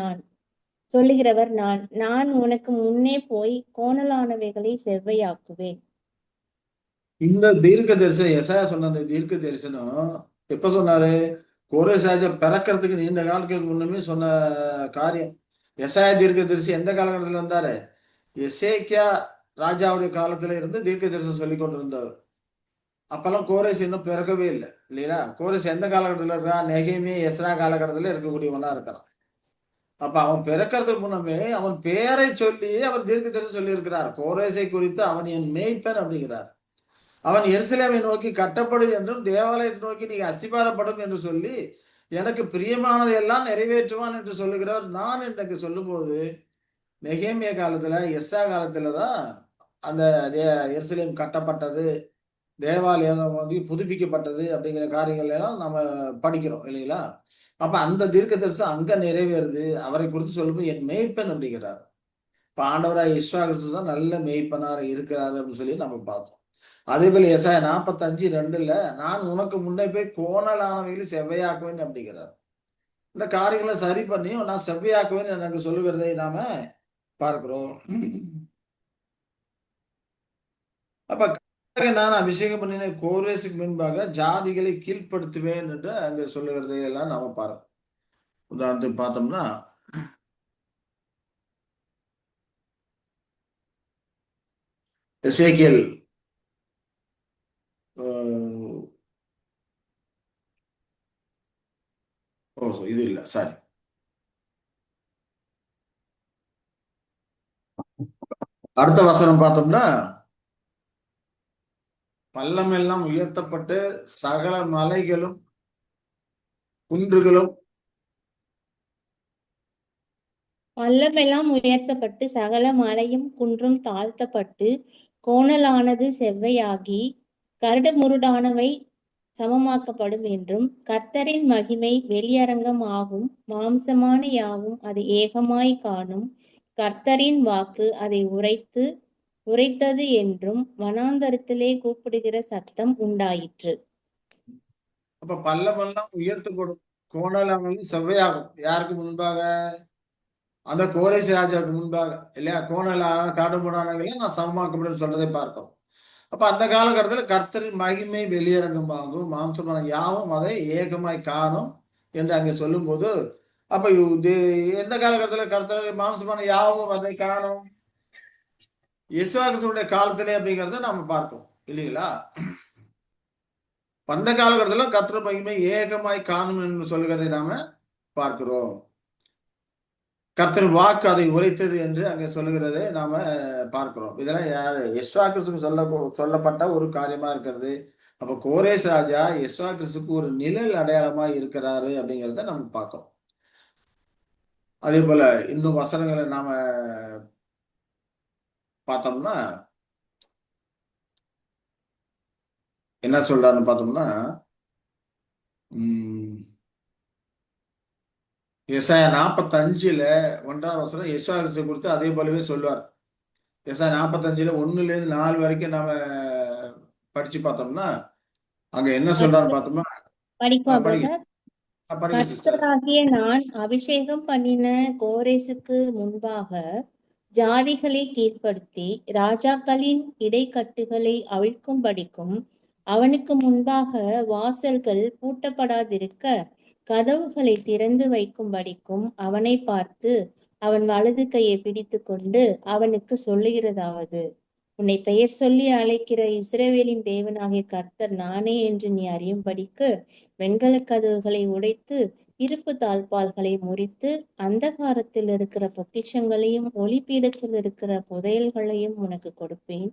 நான். நான் உனக்கு முன்னே போய் கோணலானவைகளை செவ்வையாக்குவேன். இந்த தீர்க்க தரிசனம் எசாயா சொன்ன அந்த தீர்க்க தரிசனம் எப்ப சொன்னாரு? கோரேஸ் ராஜா பிறக்கிறதுக்கு நீண்ட காலத்துக்கு முன்னமே சொன்ன காரியம். எசாயா தீர்க்க தரிசி எந்த காலகட்டத்தில் இருந்தாரு? எசேக்கியா ராஜாவுடைய காலத்துல இருந்து தீர்க்க தரிசனம் சொல்லி கொண்டிருந்தவர். அப்பெல்லாம் கோரேஸ் இன்னும் பிறக்கவே இல்லை இல்லையா? கோரேஸ் எந்த காலகட்டத்தில் இருக்கான்? நெகேமியா எஸ்ரா காலகட்டத்தில் இருக்கக்கூடியவனா இருக்கிறான். அப்ப அவன் பிறக்கிறதுக்கு முன்னமே அவன் பேரை சொல்லி அவர் தீர்க்க தரிசனம் சொல்லி இருக்கிறார். கோரேசை குறித்து அவன் என் மேய்ப்பன் அப்படிங்கிறார். அவன் எருசலேமை நோக்கி கட்டப்படும் என்றும் தேவாலயத்தை நோக்கி நீ அஸ்திபாரப்படும் என்று சொல்லி எனக்கு பிரியமானதை எல்லாம் நிறைவேற்றுவான் என்று சொல்லுகிறவர் நான் எனக்கு சொல்லும்போது, நெகேமியா காலத்துல எஸ்ரா காலத்துலதான் அந்த எருசலேம் கட்டப்பட்டது, தேவாலயம் புதுப்பிக்கப்பட்டது அப்படிங்கிற காரியங்கள் எல்லாம் நம்ம படிக்கிறோம் இல்லைங்களா? அப்ப அந்த தீர்க்க தரிசனம் அங்க நிறைவேறுது. அவரை குறித்து சொல்லும்போது என் மேய்ப்பன் அப்படிங்கிறார். இப்ப ஆண்டவராய் யெஷுவா கிறிஸ்து தான் நல்ல மேய்ப்பனாக இருக்கிறாரு அப்படின்னு சொல்லி நம்ம பார்த்தோம். அதே போல எசாயா 45:2 நான் உனக்கு முன்னே போய் கோணலானவைகளை செவ்வையாக்குவேன் அப்படிங்கிறார். இந்த காரியங்களை சரி பண்ணி நான் செவ்வையாக்குவேன் எனக்கு சொல்லுகிறதை நாம பார்க்கிறோம். அப்ப நான் அபிஷேகம் பண்ணின கோரேசுக்கு முன்பாக ஜாதிகளை கீழ்ப்படுத்துவேன் என்று அங்க சொல்லுகிறதை எல்லாம் நாம பார்க்கிறோம். உதாரணத்துக்கு பார்த்தோம்னா எசேக்கியேல் இது இல்ல சாரி, அடுத்த வசனம் பார்த்தோம்னா பள்ளம் எல்லாம் உயர்த்தப்பட்டு சகல மலைகளும் குன்றுகளும் பள்ளமெல்லாம் உயர்த்தப்பட்டு சகல மலையும் குன்றும் தாழ்த்தப்பட்டு கோணலானது செவ்வையாகி கரடு முருடானவை சமமாக்கப்படும் என்றும் கர்த்தரின் மகிமை வெளியரங்கம் ஆகும் மாம்சமான யாவும் அது ஏகமாய் காணும் கர்த்தரின் வாக்கு அதை உரைத்தது என்றும் வனாந்தரத்திலே கூப்பிடுகிற சத்தம் உண்டாயிற்று. அப்ப பள்ளமெல்லாம் உயர்த்தப்படும், கோணலானது செவ்வையாகும். யாருக்கு முன்பாக? அந்த கோரேஸ் ராஜாவுக்கு முன்பாக இல்லையா? கோணலான காடுமுடானங்களை நான் சமமாக்கப்படும் சொல்றதை பார்க்கிறோம். அப்ப அந்த காலகட்டத்தில் கர்த்தரின் மகிமை வெளியரங்கமாகும், மாம்சமான யாவும் அதை ஏகமாய் காணும் என்று அங்கே சொல்லும் போது, அப்ப எந்த காலகட்டத்தில் கர்த்தர் மாம்சமான யாவும் அதை காணும்? இயேசுவினுடைய காலத்திலே அப்படிங்கிறத நாம பார்ப்போம் இல்லைங்களா? அந்த காலகட்டத்தில் கர்த்தர் மகிமை ஏகமாய் காணும் என்று சொல்லுகிறதை நாம பார்க்கிறோம். கர்த்தர் வாக்கு அதை உரைத்தது என்று அங்கே சொல்லுகிறதை நாம பார்க்கிறோம். இதெல்லாம் யாரு? எஸ்வா கிறிஸ்துக்கு சொல்லப்பட்ட ஒரு காரியமா இருக்கிறது. அப்ப கோரேஸ் ராஜா எஸ்வா கிறிஸ்துக்கு ஒரு நிழல் அடையாளமா இருக்கிறாரு அப்படிங்கிறத நம்ம பார்க்கிறோம். அதே போல இன்னும் வசனங்களை நாம பார்த்தோம்னா என்ன சொல்றாருன்னு பார்த்தோம்னா, எசாயா 45 1ஆம் வசனம் எஸ்வா கிறிஸ்து குறித்து அதே போலவே சொல்லுவார். எசாயா 45 1லேருந்து 4 வரைக்கும் நாம படிச்சு பார்த்தோம்னா அங்க என்ன சொல்றான்னு பார்த்தோம்னா, கர்த்தராகிய நான் அபிஷேகம் பண்ணின கோரேசுக்கு முன்பாக ஜாதிகளை கீழ்ப்படுத்தி ராஜாக்களின் இடைக்கட்டுகளை அவிழ்க்கும்படிக்கும் அவனுக்கு முன்பாக வாசல்கள் பூட்டப்படாதிருக்க கதவுகளை திறந்து வைக்கும்படிக்கும் அவனை பார்த்து அவன் வலது கையை பிடித்து கொண்டு அவனுக்கு சொல்லுகிறதாவது, உன்னை பெயர் சொல்லி அழைக்கிற இஸ்ரவேலின் தேவனாகிய கர்த்தர் நானே என்று நீ அறியும்படிக்கு வெண்கல கதவுகளை உடைத்து இருப்பு தாழ்பால்களை முறித்து அந்தகாரத்தில் இருக்கிற பொக்கிஷங்களையும் ஒளிப்பீடத்தில் இருக்கிற புதையல்களையும் உனக்கு கொடுப்பேன்.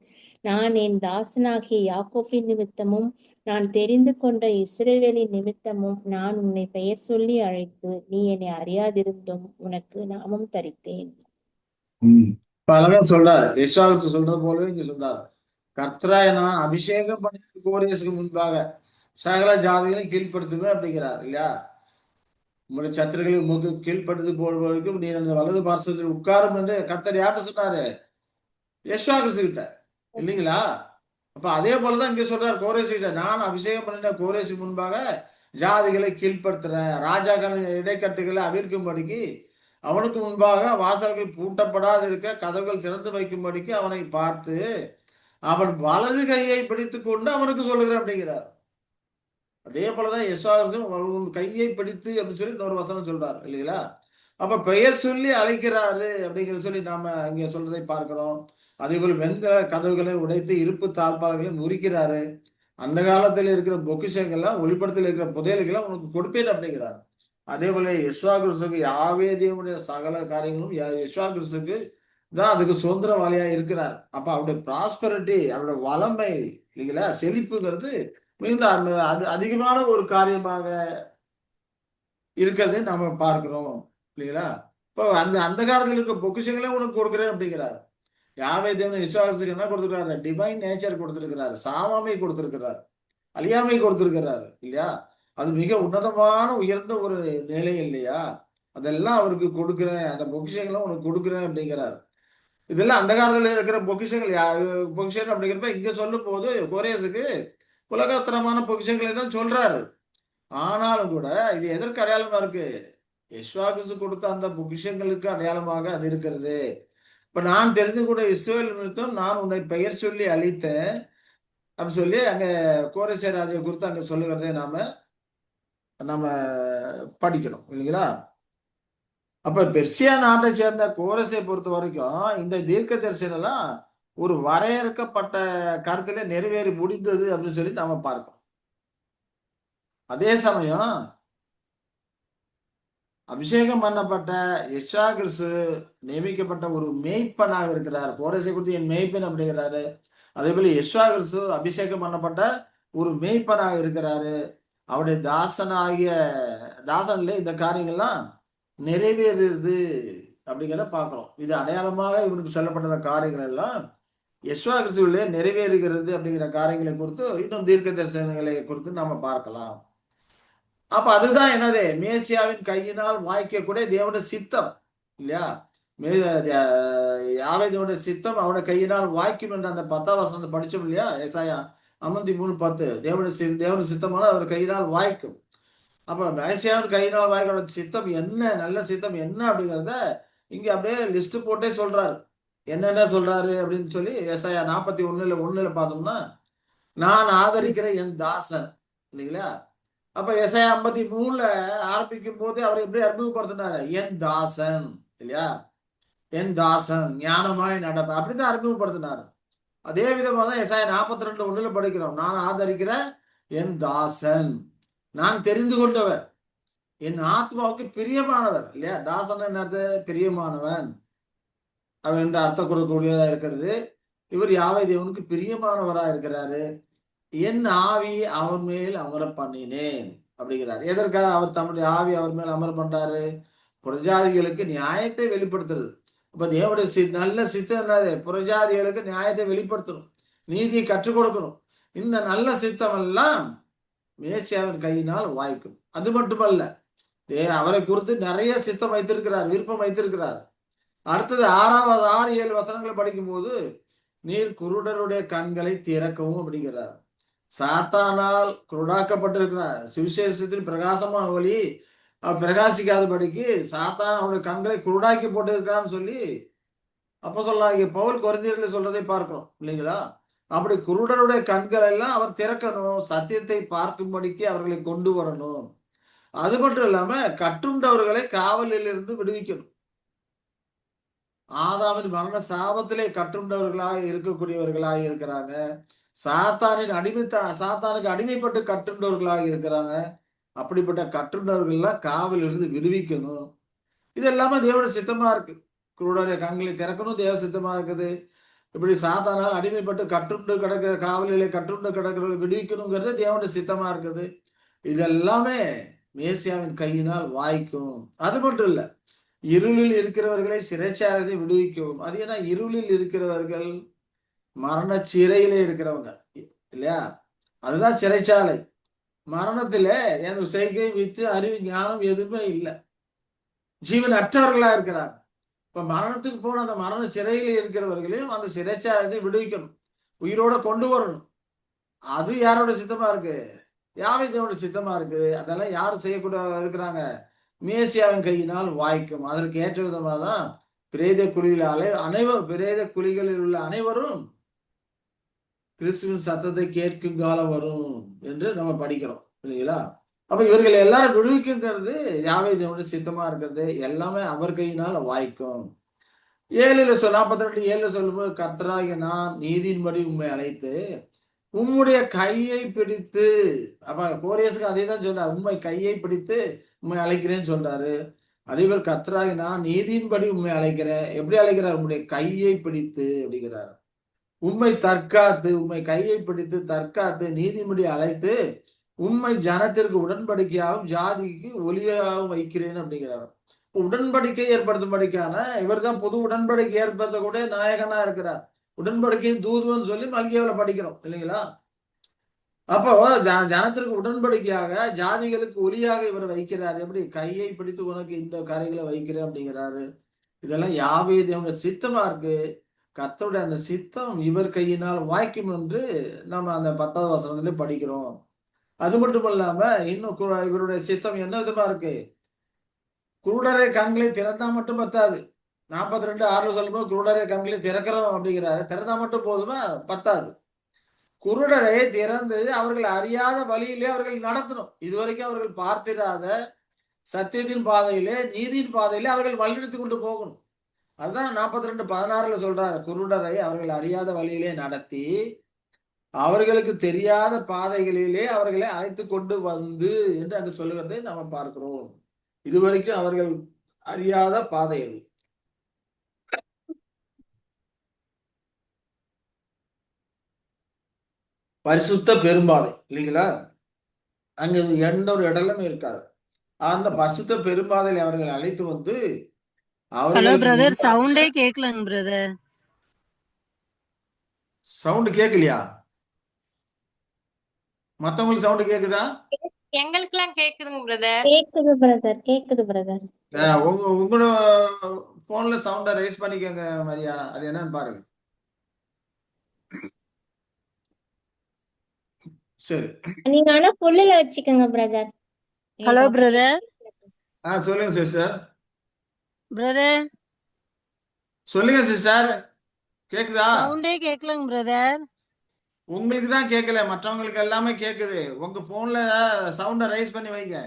நான் என் தாசனாகிய யாக்கோப்பின் நிமித்தமும் நான் தெரிந்து கொண்ட இஸ்ரவேலின் நிமித்தமும் நான் உன்னை பெயர் சொல்லி அழைத்து நீ என்னை அறியாதிருந்தும் உனக்கு நாமம் தரித்தேன். அழகா சொல்றாரு. எஸ்ஆவுக்கு சொல்றது போலவே இங்க சொல்றாரு. கர்த்தராய நான் அபிஷேகம் பண்ணி கோரேசுக்கு முன்பாக சகல ஜாதிகளையும் கீழ்ப்படுத்துவேன் அப்படிங்கிறார் இல்லையா? உங்களுடைய சத்துருகளை உமக்கு கீழ்ப்படுத்தி போடுவதற்கும் நீ அந்த வலது பார்சத்தில் உட்காரும் என்று கர்த்தர் யார்கிட்ட சொன்னாரு? எஸ்வா கிறிஸ்து கிட்ட இல்லைங்களா? அப்ப அதே போலதான் இங்க சொல்றாரு கோரேசு கிட்ட, நான் அபிஷேகம் பண்ணின கோரேசுக்கு முன்பாக ஜாதிகளை கீழ்ப்படுத்துறேன், ராஜாக்கள் இடைக்கட்டுகளை அவிழ்க்கும்படிக்கு அவனுக்கு முன்பாக வாசல்கள் பூட்டப்படாது இருக்க கதவுகள் திறந்து வைக்கும்படிக்கு அவனை பார்த்து அவன் வலது கையை பிடித்து கொண்டு அவனுக்கு சொல்லுகிறேன் அப்படிங்கிறார். அதே போலதான் எஸ்வாசும் கையை பிடித்து அப்படின்னு சொல்லி இன்னொரு வசனம் சொல்றாரு இல்லைங்களா? அப்ப பெயர் சொல்லி அழைக்கிறாரு அப்படிங்கிற சொல்லி நாம இங்க சொல்றதை பார்க்கிறோம். அதே போல வெண்கல கதவுகளை உடைத்து இருப்பு தாழ்பால்களை முறிக்கிறாரு. அந்த காலத்துல இருக்கிற பொக்கிஷங்கள்லாம் ஒளிப்படத்தில் இருக்கிற புதையல்கள்லாம் உனக்கு கொடுப்பேன் அப்படிங்கிறார். அதே போல எஸ்வா கிறிஸ்துக்கு யாவே தேவனுடைய சகல காரியங்களும் எஸ்வா கிறிஸ்துக்கு தான் அதுக்கு சுதந்திரவாளியா இருக்கிறார். அப்ப அவருடைய ப்ராஸ்பரிட்டி, அவருடைய வளமை இல்லைங்களா, செழிப்புங்கிறது மிகுந்த அதிகமான ஒரு காரியமாக இருக்கிறது நம்ம பார்க்கிறோம் இல்லைங்களா? இப்போ அந்த காலத்தில் இருக்க பொக்கிஷங்களே உனக்கு கொடுக்குறேன் அப்படிங்கிறார். யாவே தேவன் விசுவாசத்துக்கு என்ன கொடுத்துருக்காரு? டிவைன் நேச்சர் கொடுத்துருக்கிறாரு, சாவாமை கொடுத்துருக்கிறார், அழியாமை கொடுத்துருக்கிறாரு இல்லையா? அது மிக உன்னதமான உயர்ந்த ஒரு நிலை இல்லையா? அதெல்லாம் அவருக்கு கொடுக்குறேன், அந்த பொக்கிஷங்களும் உனக்கு கொடுக்குறேன் அப்படிங்கிறார். இதெல்லாம் அந்த காலத்துல இருக்கிற பொக்கிஷங்கள். பொக்கிஷன் அப்படிங்கிறப்ப இங்க சொல்லும் போது கோரேசுக்கு உலகத்தரமான பொக்கிஷங்களை தான் சொல்றாரு. ஆனாலும் கூட இது எதற்கு அடையாளமா இருக்கு? எஸ்வாகிசு கொடுத்த அந்த பொக்கிஷங்களுக்கு அடையாளமாக அது இருக்கிறது. இப்ப நான் தெரிந்து கூட இஸ்ரவேல் நிமித்தம் நான் உன்னை பெயர் சொல்லி அழித்தேன் அப்படின்னு சொல்லி அங்க கோரேச ராஜா குறித்து அங்க சொல்லுகிறதே நம்ம படிக்கணும் இல்லைங்களா? அப்ப பெர்சியா நாட்டை சேர்ந்த கோரஸை பொறுத்த வரைக்கும் இந்த தீர்க்க தரிசனம் ஒரு வரையறுக்கப்பட்ட கருத்துல நிறைவேறி முடிந்தது அப்படின்னு சொல்லி நாம பார்க்கிறோம். அதே சமயம் அபிஷேகம் பண்ணப்பட்ட எஸ்வா கிறிஸ்து நியமிக்கப்பட்ட ஒரு மேய்ப்பனாக இருக்கிறார். கோரஸை குறித்து என் மேய்ப்பன் அப்படிங்கிறாரு. அதே போல எஸ்வா கிறிஸ்து அபிஷேகம் பண்ணப்பட்ட ஒரு மேய்ப்பனாக இருக்கிறாரு. அவருடைய தாசன்ல இந்த காரியங்கள்லாம் நிறைவேறுது அப்படிங்கிறத பார்க்கிறோம். இது அடையாளமாக இவனுக்கு சொல்லப்பட்ட காரியங்கள் எல்லாம் எஸ்வா கிறிஸ்துவிலே நிறைவேறுகிறது அப்படிங்கிற காரியங்களை குறித்து இன்னும் தீர்க்க தரிசனங்களை குறித்து நாம பார்க்கலாம். அப்ப அதுதான் என்னது? மேசியாவின் கையினால் வாய்க்கக்கூடிய தேவனுடைய சித்தம் இல்லையா? யாவேதனுடைய சித்தம் அவனுடைய கையினால் வாய்க்கும் என்று அந்த 10ஆம் வசனத்தை படிச்சோம் இல்லையா? ஏசாயா 53:10. தேவனுடைய சித்தமான அவர் கையினால் வாய்க்கும். அப்ப மேசியாவின் கையினால் வாய்க்கும் அவருடைய சித்தம் என்ன, நல்ல சித்தம் என்ன அப்படிங்கிறத இங்க அப்படியே லிஸ்ட் போட்டே சொல்றாரு. என்னென்ன சொல்றாரு அப்படின்னு சொல்லி ஏசாயா 41:1 பார்த்தோம்னா, நான் ஆதரிக்கிற என் தாசன் இல்லைங்களா? அப்ப ஏசாயா 53 ஆரம்பிக்கும் போது அவர் எப்படி அறிமுகப்படுத்தினாரு? என் தாசன் இல்லையா? என் தாசன் ஞானமாய் நடப்ப அப்படிதான் அறிமுகப்படுத்தினார். அதே விதமா தான் ஏசாயா 42:1 படிக்கிறோம். நான் ஆதரிக்கிற என் தாசன், நான் தெரிந்து கொண்டவர், என் ஆத்மாவுக்கு பிரியமானவர் இல்லையா? தாசன் என்ன பிரியமானவன் அவன் என்ற அர்த்தம் கொடுக்கக்கூடியதா இருக்கிறது. இவர் யாவை தேவனுக்கு பிரியமானவரா இருக்கிறாரு. என் ஆவி அவன் மேல் அமர பண்ணினேன் அப்படிங்கிறார். எதற்காக அவர் தம்முடைய ஆவி அவர் மேல் அமர பண்றாரு? புறஜாதிகளுக்கு நியாயத்தை வெளிப்படுத்துறது. அப்ப தேவனுடைய நல்ல சித்தம் என்னது? புறஜாதிகளுக்கு நியாயத்தை வெளிப்படுத்தணும், நீதியை கற்றுக் கொடுக்கணும். இந்த நல்ல சித்தம் எல்லாம் மேசியாவின் கையினால் வாய்க்கும். அது மட்டுமல்ல, அவரை குறித்து நிறைய சித்தம் வைத்திருக்கிறார், விருப்பம் வைத்திருக்கிறார். அடுத்தது 6-7 வசனங்களை படிக்கும் போது, நீர் குருடருடைய கண்களை திறக்கவும் அப்படிங்கிறார். சாத்தானால் குருடாக்கப்பட்டிருக்கிறார். சுவிசேஷத்தின் பிரகாசமான ஒளி பிரகாசிக்காதபடிக்கு சாத்தான் அவனுடைய கண்களை குருடாக்கி போட்டிருக்கிறான்னு சொல்லி அப்போஸ்தலனாகிய பவுல் கொரிந்தியர்களில் சொல்றதை பார்க்கிறோம் இல்லைங்களா? அப்படி குருடருடைய கண்கள் எல்லாம் அவர் திறக்கணும், சத்தியத்தை பார்க்கும்படிக்கு அவர்களை கொண்டு வரணும். அது மட்டும் இல்லாம கட்டுண்டவர்களை காவலில் இருந்து விடுவிக்கணும். ஆதாமின் மரண சாபத்திலே கட்டுண்டவர்களாக இருக்கக்கூடியவர்களாக இருக்கிறாங்க. சாத்தானுக்கு அடிமைப்பட்டு கட்டுண்டவர்களாக இருக்கிறாங்க. அப்படிப்பட்ட கட்டுண்டவர்கள்லாம் காவலில் இருந்து விடுவிக்கணும். இது எல்லாமே தேவனுடைய சித்தமா இருக்கு. குருடருடைய கண்களை திறக்கணும், தேவ சித்தமா இருக்குது. இப்படி சாத்தானால் அடிமைப்பட்டு கட்டுண்டு கிடக்கிற காவலிலே கட்டுண்டு கிடக்கிறவர்களை விடுவிக்கணுங்கிறது தேவனுடைய சித்தமா இருக்குது. இதெல்லாமே மேசியாவின் கையினால் வாய்க்கும். அது மட்டும் இல்ல, இருளில் இருக்கிறவர்களை சிறைச்சாலையை விடுவிக்கவும். அது ஏன்னா இருளில் இருக்கிறவர்கள் மரண சிறையிலே இருக்கிறவங்க இல்லையா? அதுதான் சிறைச்சாலை. மரணத்துல எனக்கு செய்கை வித்து அறிவு ஞானம் எதுவுமே இல்லை, ஜீவன் அற்றவர்களா இருக்கிறாங்க. இப்ப மரணத்துக்கு போன அந்த மரண சிறையில் இருக்கிறவர்களையும் அந்த சிறைச்சாலையை விடுவிக்கணும், உயிரோட கொண்டு வரணும். அது யாரோட சித்தமா இருக்கு? யாவை தேவனுடைய சித்தமா இருக்கு. அதெல்லாம் யாரும் செய்யக்கூடிய இருக்கிறாங்க? மேசியாவின் கையினால் வாய்க்கும். அதற்கு ஏற்ற விதமாக தான் பிரேத குழிகளில் உள்ள அனைவரும் கிறிஸ்துவின் சத்தத்தை கேட்கும் காலம் வரும் என்று நம்ம படிக்கிறோம் இல்லைங்களா? அப்ப இவர்கள் எல்லாரும் விடுவிக்குங்கிறது யாவை தேவனுடைய சித்தமா இருக்கிறது. எல்லாமே அவர் கையினால் வாய்க்கும். 42:7 சொல்லும்போது, கர்த்தராகிய நான் நீதியின்படி உண்மை அழைத்து உம்முடைய கையை பிடித்து, அப்ப கோரேசுக்கு அதே தான் சொல்றாரு, உண்மை கையை பிடித்து உண்மை அழைக்கிறேன்னு சொல்றாரு. அதே போல் கர்த்தராகிய நான் நீதியின்படி உண்மை அழைக்கிறேன். எப்படி அழைக்கிறார்? உம்முடைய கையை பிடித்து அப்படிங்கிறார். உண்மை தற்காத்து, உண்மை கையை பிடித்து தற்காத்து நீதியின்படி அழைத்து உண்மை ஜனத்திற்கு உடன்படிக்கையாகவும் ஜாதிக்கு ஒளியாகவும் வைக்கிறேன் அப்படிங்கிறார். உடன்படிக்கை ஏற்படுத்தும்படிக்கான இவர் தான் புது உடன்படிக்கை ஏற்படுத்தக்கூடிய நாயகனா இருக்கிறார். உடன்படிக்கையின் தூதுவன்னு சொல்லி மல்கியாவில் படிக்கிறோம் இல்லைங்களா? அப்போ ஜனத்திற்கு உடன்படிக்கையாக ஜாதிகளுக்கு ஒளியாக இவர் வைக்கிறார். எப்படி? கையை பிடித்து உனக்கு இந்த காரியங்களை வைக்கிறேன் அப்படிங்கிறாரு. இதெல்லாம் யாவே தேவனுடைய சித்தமா இருக்கு. கர்த்தருடைய அந்த சித்தம் இவர் கையினால் வாய்க்கும் என்று நம்ம அந்த 10ஆவது வசனத்திலே படிக்கிறோம். அது மட்டும் இல்லாம இன்னும் இவருடைய சித்தம் என்ன விதமா இருக்கு? குருடரை கண்களை திறந்தா மட்டும் பத்தாது. 42:6 சொல்லும்போது குருடரை கண்களை திறக்கிறோம் அப்படிங்கிறாரு. திறந்தா மட்டும் போதுமா? பத்தாது. குருடரை திறந்து அவர்கள் அறியாத வழியிலே அவர்கள் நடத்தணும். இதுவரைக்கும் அவர்கள் பார்த்திராத சத்தியத்தின் பாதையிலே, நீதியின் பாதையிலே அவர்கள் வழிநடத்தி கொண்டு போகணும். அதுதான் 42:16 சொல்றாரு. குருடரை அவர்கள் அறியாத வழியிலே நடத்தி அவர்களுக்கு தெரியாத பாதைகளிலே அவர்களை அழைத்து கொண்டு வந்து என்று அங்கு சொல்லுகிறதை நாம பார்க்கிறோம். இதுவரைக்கும் அவர்கள் அறியாத பாதை அது. பரிசுத்த பெரும்பாதை இல்லைங்களா? அங்க எந்த ஒரு இடமும் இருக்காது. அந்த பரிசுத்த பெரும்பாதையில் அவர்கள் அழைத்து வந்து ஹலோ பிரதர், சவுண்டே கேட்கலங்க பிரதர். சவுண்ட் கேட்கலையா? மத்தவங்களுக்கு சவுண்ட் கேக்குதா? எங்களுக்கெல்லாம் கேக்குதுங்க பிரதர். கேக்குது பிரதர், கேக்குது பிரதர். உங்களோட போன்ல சவுண்டை ரைஸ் பண்ணிக்கோங்க மரியா, அது என்னன்னு பாருங்க. சரி. நீங்க ஆனா புள்ளைய வச்சுக்கோங்க பிரதர். Hello brother. சொல்லுங்க சிஸ்டர். பிரதர் சொல்லுங்க சிஸ்டர், கேக்குதா? சவுண்டே கேட்கலங்க பிரதர். உங்களுக்கு தான் கேட்கல, மற்றவங்களுக்கு எல்லாமே கேக்குது. உங்க போன்ல சவுண்டை ரைஸ் பண்ணி வைங்க.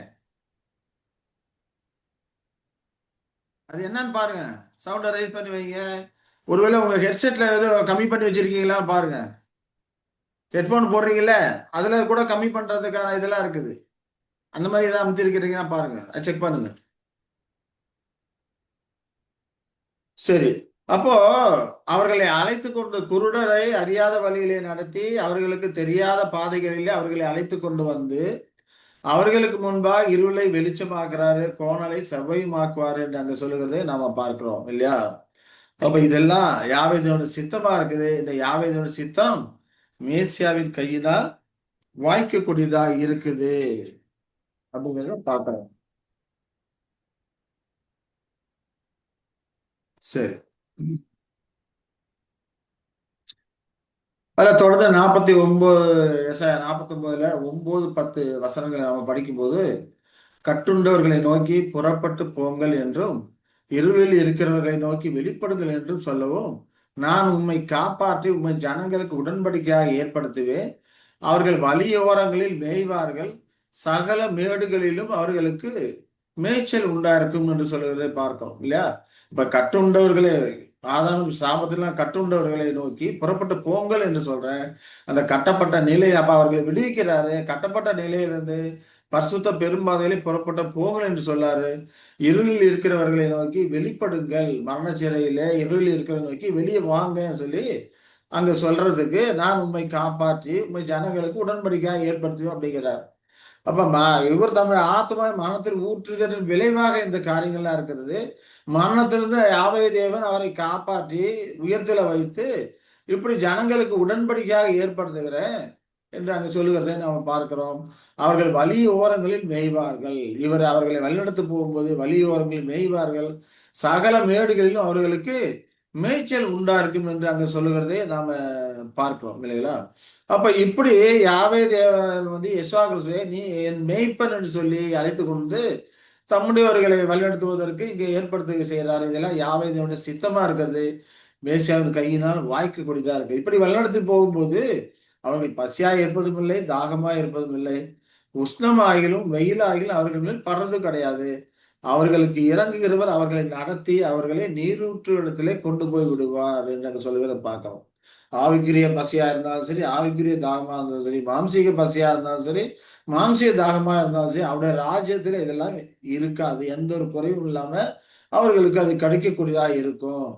அது என்னன்னு பாருங்க, சவுண்டை ரைஸ் பண்ணி வைங்க. ஒருவேளை உங்க ஹெட்செட்ல ஏதோ கம்மி பண்ணி வச்சிருக்கீங்களா பாருங்க. ஹெட்போன் போடுறீங்கல்ல, அதுல கூட கம்மி பண்றதுக்கான இதெல்லாம் இருக்குது. அந்த மாதிரி ஏதாவது அமைத்திருக்கிறீங்கன்னா பாருங்க, செக் பண்ணுங்க. சரி. அப்போ அவர்களை அழைத்து கொண்டு, குருடரை அறியாத வழியிலே நடத்தி, அவர்களுக்கு தெரியாத பாதைகளிலே அவர்களை அழைத்து கொண்டு வந்து, அவர்களுக்கு முன்பாக இருளை வெளிச்சமாக்குறாரு, கோணலை செவ்வையுமாக்குவாரு என்று அங்க சொல்லுகிறதை நாம பார்க்கிறோம் இல்லையா? அப்ப இதெல்லாம் யாவேதோட சித்தமா இருக்குது. இந்த யாவேதோட சித்தம் மேசியாவின் கையினால் வாய்க்கக்கூடியதா இருக்குது அப்படிங்கிறத பார்க்கிறோம். சரி. அதில் தொடர்ந்து 49 9-10 வசனங்களை நாம படிக்கும்போது, கட்டுண்டவர்களை நோக்கி புறப்பட்டு போங்கள் என்றும், இருளில் இருக்கிறவர்களை நோக்கி வெளிப்படுங்கள் என்றும் சொல்லவும், நான் உம்மை காப்பாற்றி உம்மை ஜனங்களுக்கு உடன்படிக்கையாக ஏற்படுத்துவேன். அவர்கள் வழியோரங்களில் மேய்வார்கள், சகல மேடுகளிலும் அவர்களுக்கு மேய்ச்சல் உண்டாயிருக்கும் என்று சொல்லுவதை பார்க்கிறோம் இல்லையா? இப்ப கட்டுண்டவர்களே, ஆதாம் சாபத்திலாம் கட்டுண்டவர்களை நோக்கி புறப்பட்டு போங்கள் என்று சொல்றேன். அந்த கட்டப்பட்ட நிலை, அப்ப அவர்களை விடுவிக்கிறாரு. கட்டப்பட்ட நிலையிலிருந்து பரிசுத்த பெரும்பாதையிலே புறப்பட்ட போங்கள் என்று சொல்லாரு. இருளில் இருக்கிறவர்களை நோக்கி வெளிப்படுங்கள், மரண சிறையில இருளில் இருக்கிறவர்களை நோக்கி வெளியே வாங்க சொல்லி அங்க சொல்றதுக்கு, நான் உம்மை காப்பாற்றி உம்மை ஜனங்களுக்கு உடன்படிக்கையாக ஏற்படுத்துவேன் அப்படிங்கிறார். அப்ப இவர் தமிழ் ஆத்மா மரணத்தில் ஊற்றுதலின் விளைவாக இந்த காரியங்கள்லாம் இருக்கிறது. மரணத்திலிருந்து யாவே தேவன் அவரை காப்பாற்றி உயர்த்தல வைத்து இப்படி ஜனங்களுக்கு உடன்படிக்கையாக ஏற்படுத்துகிறேன் என்று அங்கு சொல்லுகிறதை நாம் பார்க்கிறோம். அவர்கள் வழி ஓரங்களில் மேய்வார்கள். இவர் அவர்களை வழிநடத்து போகும்போது வழி ஓரங்களில் மேய்வார்கள், சகல மேடுகளிலும் அவர்களுக்கு மேய்ச்சல் உண்டா இருக்கும் என்று அங்க சொல்லுகிறதை நாம பார்க்கிறோம் இல்லைங்களா? அப்ப இப்படி யாவே தேவன் வந்து யெஷுவா கிறிஸ்துவை நீ என் மேய்ப்பன் என்று சொல்லி அழைத்து கொண்டு தம்முடையவர்களை வழிநடத்துவதற்கு இங்கே ஏற்படுத்த செய்கிறார். இதெல்லாம் யாவே தேவனுடைய சித்தமா இருக்கிறது. மேசியாவின் கையினால் வாய்க்கக்கூடியதா இருக்கு. இப்படி வழிநடத்தி போகும்போது அவர்கள் பசியாய் இருப்பதும் இல்லை, தாகமாய் இருப்பதும் இல்லை, உஷ்ணமாகிலும் வெயிலாகிலும் அவர்கள் மேல் படுறது கிடையாது. அவர்களுக்கு இறங்குகிறவர் அவர்களை நடத்தி அவர்களை நீரூற்று இடத்திலே கொண்டு போய் விடுவார் என்று சொல்லுகிறத பார்க்கிறோம். ஆவிக்குரிய பசியா இருந்தாலும் சரி, ஆவிக்குரிய தாகமா இருந்தாலும் சரி, மாம்சீக பசியா இருந்தாலும் சரி, மாம்சீக தாகமா இருந்தாலும் சரி, அவருடைய ராஜ்யத்துல இதெல்லாம் இருக்காது. எந்த ஒரு குறைவும் இல்லாம அவர்களுக்கு அது கிடைக்கக்கூடியதா இருக்கும்.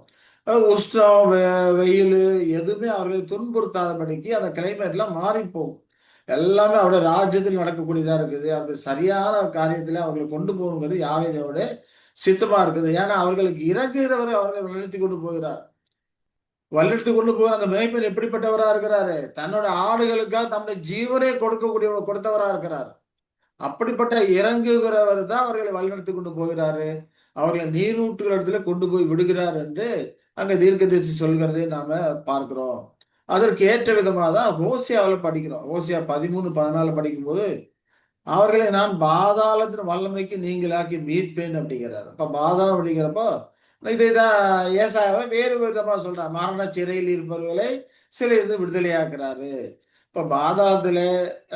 உஷ்ணம், வெயில் எதுவுமே அவர்களை துன்புறுத்தாதபடிக்கு அந்த கிளைமேட்லாம் மாறி போகும். எல்லாமே அவருடைய ராஜ்யத்தில் நடக்கக்கூடியதா இருக்குது. அப்படி சரியான காரியத்துல அவர்களை கொண்டு போகணுங்கிறது யாவேதோட சித்தமா இருக்குது. ஏன்னா அவர்களுக்கு இறங்குகிறவரை அவர்களை வழிநடத்தி கொண்டு போகிறார். வழிநடத்தி கொண்டு போகிற அந்த மேய்ப்பன் எப்படிப்பட்டவரா இருக்கிறாரு? தன்னோட ஆடுகளுக்காக தன்னுடைய ஜீவனை கொடுத்தவரா இருக்கிறார். அப்படிப்பட்ட இறங்குகிறவர் தான் அவர்களை வழிநடத்தி கொண்டு போகிறாரு. அவர்களை நீரூற்றுகள் இடத்துல கொண்டு போய் விடுகிறார் என்று அங்க தீர்க்கதரிசி சொல்கிறதை நாம பார்க்கிறோம். அதற்கு ஏற்ற விதமாக தான் ஹோசியாவில் படிக்கிறோம். ஹோசியா 13-14 படிக்கும்போது, அவர்களை நான் பாதாளத்தின் வல்லமைக்கு நீங்களாக்கி மீட்பேன் அப்படிங்கிறார். அப்ப பாதாளம் அப்படிங்கிறப்போ இதைதான் ஏசாயாவை வேறு விதமா சொல்றார். மரண சிறையில் இருப்பவர்களை சிறையிலிருந்து விடுதலையாக்குறாரு. இப்ப பாதாளத்துல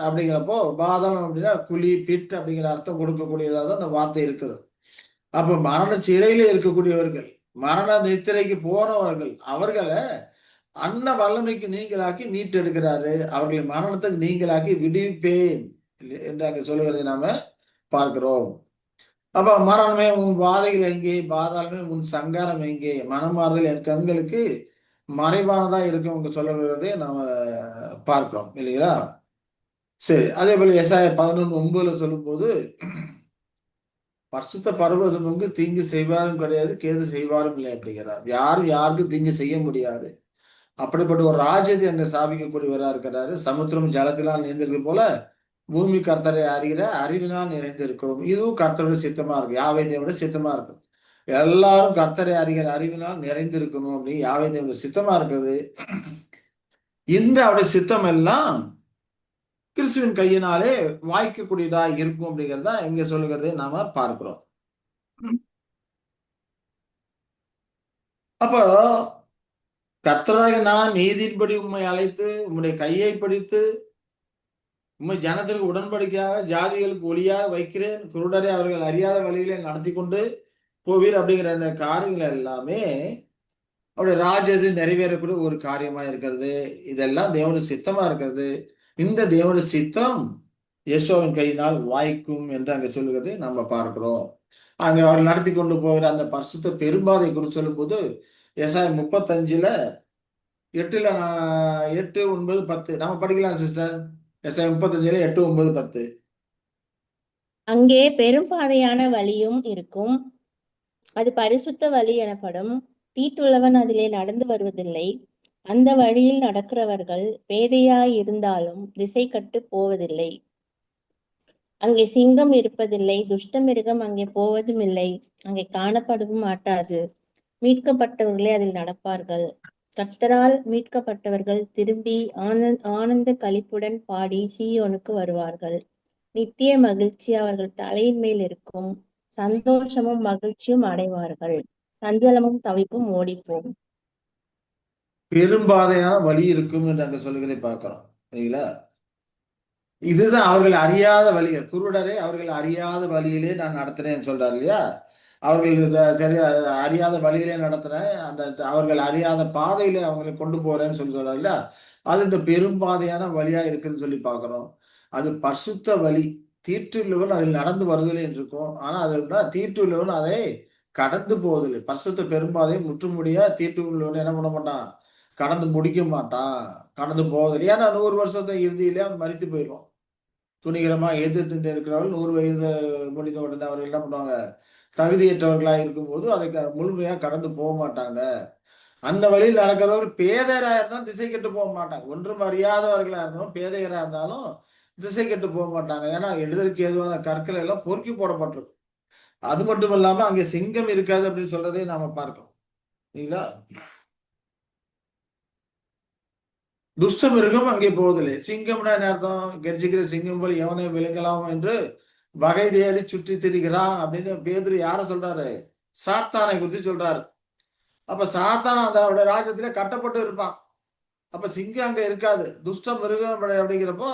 அப்படிங்கிறப்போ, பாதாளம் அப்படின்னா குழி, பிட் அப்படிங்கிற அர்த்தம் கொடுக்கக்கூடியதாக தான் அந்த வார்த்தை இருக்குது. அப்ப மரண சிறையில இருக்கக்கூடியவர்கள், மரண நித்திரைக்கு போனவர்கள், அவர்களை அந்த வல்லமைக்கு நீங்களாக்கி மீட்டெடுக்கிறாரு. அவர்களை மரணத்துக்கு நீங்களாக்கி விடுவிப்பேன் என்று அங்க சொல்லுகிறதை நாம பார்க்கிறோம். அப்ப மரணமே உன் வாதைகள் எங்கே, பாதாளமே உன் சங்காரம் எங்கே, மனமாறுதல் என் கண்களுக்கு மறைவானதா இருக்கும் என்று சொல்லுகிறதை நாம பார்க்கிறோம் இல்லைங்களா? சரி. அதே போல எசாயா 11:9 சொல்லும் போது, பரிசுத்த பர்வதமுக்கு தீங்கு செய்வாரும் கிடையாது, கேது செய்வாரும் இல்லை அப்படிங்கிறார். யாரும் யாருக்கும் தீங்கு செய்ய முடியாது. அப்படிப்பட்ட ஒரு ராஜ்யத்தை அங்க ஸ்தாபிக்கக்கூடியவரா இருக்கிறாரு. சமுத்திரம் ஜலத்தினால் நிறைந்திருக்கு போல பூமி கர்த்தரை அறிகிற அறிவினால் நிறைந்திருக்கிறோம். இதுவும் கர்த்தருடைய சித்தமா இருக்கு. யாவே தேவனுடைய சித்தமா இருக்கு. எல்லாரும் கர்த்தரை அறிகிற அறிவினால் நிறைந்திருக்கணும் அப்படின்னு யாவே தேவனுடைய சித்தமா இருக்குது. இந்த அவருடைய சித்தம் எல்லாம் கிறிஸ்துவின் கையினாலே வாய்க்கக்கூடியதா இருக்கும் அப்படிங்கிறத இங்க சொல்லுகிறதை நாம பார்க்கிறோம். அப்போ கர்த்தராக நான் நீதியின்படி உம்மை அழைத்து உம்முடைய கையை பிடித்து உம்மை ஜனத்திற்கு உடன்படிக்கையாக ஜாதிகளுக்கு ஒளியாக வைக்கிறேன், குருடரை அவர்கள் அறியாத வழியிலே நடத்தி கொண்டு போவீர் அப்படிங்கிற அந்த காரியங்கள் எல்லாமே அவருடைய ராஜ்யத்து நிறைவேறக்கூடிய ஒரு காரியமா இருக்கிறது. இதெல்லாம் தேவனுடைய சித்தமா இருக்கிறது. இந்த தேவனுடைய சித்தம் யெகோவாவின் கையினால் வாய்க்கும் என்று அங்க சொல்லுகிறதை நம்ம பார்க்கிறோம். அங்க அவர் நடத்தி கொண்டு போகிற அந்த பரிசுத்த பெரும்பாதை குறித்து சொல்லும்போது ஏசாயா 35 8 8 9 10 நம்ம படிக்கலாம் சிஸ்டர். ஏசாயா 35 8 9 10. அங்கே பெரும்பாதையான வழியும் இருக்கும், அது பரிசுத்த வழி எனப்படும். தீட்டுள்ளவன் அதிலே நடந்து வருவதில்லை. அந்த வழியில் நடக்கிறவர்கள் பேதையாய் இருந்தாலும் திசை கட்டு போவதில்லை. அங்கே சிங்கம் இருப்பதில்லை, துஷ்ட மிருகம் அங்கே போவதும் இல்லை, அங்கே காணப்படவும் மாட்டாது. மீட்கப்பட்டவர்களே அதில் நடப்பார்கள். கர்த்தரால் மீட்கப்பட்டவர்கள் திரும்பி ஆனந்த களிப்புடன் பாடி சீயோனுக்கு வருவார்கள். நித்திய மகிழ்ச்சி அவர்கள் தலையின் மேல் இருக்கும். சந்தோஷமும் மகிழ்ச்சியும் அடைவார்கள். சஞ்சலமும் தவிப்பும் ஓடிப்போம். பெரும்பாதையான வழி இருக்கும் என்று அங்க சொல்லுகிறதை பார்க்கிறோம். சரிங்களா? இதுதான் அவர்கள் அறியாத வழி. குருடரை அவர்கள் அறியாத வழியிலே நான் நடத்துறேன்னு சொல்றாரு இல்லையா? அவர்கள் சரியா அறியாத வழியிலே நடத்துறேன், அந்த அவர்கள் அறியாத பாதையிலே அவங்களை கொண்டு போறேன்னு சொல்லி சொல்றாரு இல்லையா? அது இந்த பெரும்பாதையான வழியா இருக்குன்னு சொல்லி பார்க்கிறோம். அது பரிசுத்த வழி. தீட்டுள்ளவன் அதில் நடந்து வருதலை இருக்கும். ஆனா அது தீட்டுள்ளவன் அதை கடந்து போவதில்லை. பரிசுத்த பெரும்பாதை முற்றுமுடிய தீட்டுள்ளவன் என்ன பண்ண மாட்டான், கடந்து முடிக்க மாட்டான், கடந்து போவதில்லை. ஏன்னா 100 வருஷத்தை இறுதியிலே அவன் மரித்து போயிடுவான். துணிகரமா எதிர்த்து இருக்கிறவர்கள் 100 வயது முடிந்த உடனே அவர்கள் என்ன பண்ணுவாங்க, தகுதியற்றவர்களா இருக்கும்போது அதை முழுமையா கடந்து போக மாட்டாங்க. அந்த வழியில் நடக்கிறவர்கள் பேதையரா இருந்தாலும் திசை கெட்டு போக மாட்டாங்க. ஒன்றும் அறியாதவர்களா இருந்தாலும் பேதையரா இருந்தாலும் திசை கெட்டு போக மாட்டாங்க. ஏன்னா எழுதலுக்கு ஏதுவான கற்கள் எல்லாம் பொறுக்கி போடப்பட்டிருக்கும். அது மட்டும் இல்லாம அங்கே சிங்கம் இருக்காது அப்படின்னு சொல்றதை நாம பார்க்கிறோம். இல்லைங்களா? துஷ்ட மிருகம் அங்கே போவதில்லை. சிங்கம்னா என்ன அர்த்தம்? கர்ஜிக்கிற சிங்கம் போல் எவனை விலகலாம் என்று வகை தேடி சுற்றி திரிகிறான் அப்படின்னு பேதுரு யார சொல்றாரு? சாத்தானை குறித்து சொல்றாரு. அப்ப சாத்தான் அந்த அவருடைய ராஜ்யத்திலே கட்டப்பட்டு இருப்பான். அப்ப சிங்கம் அங்க இருக்காது. துஷ்ட மிருகம் அப்படிங்கிறப்போ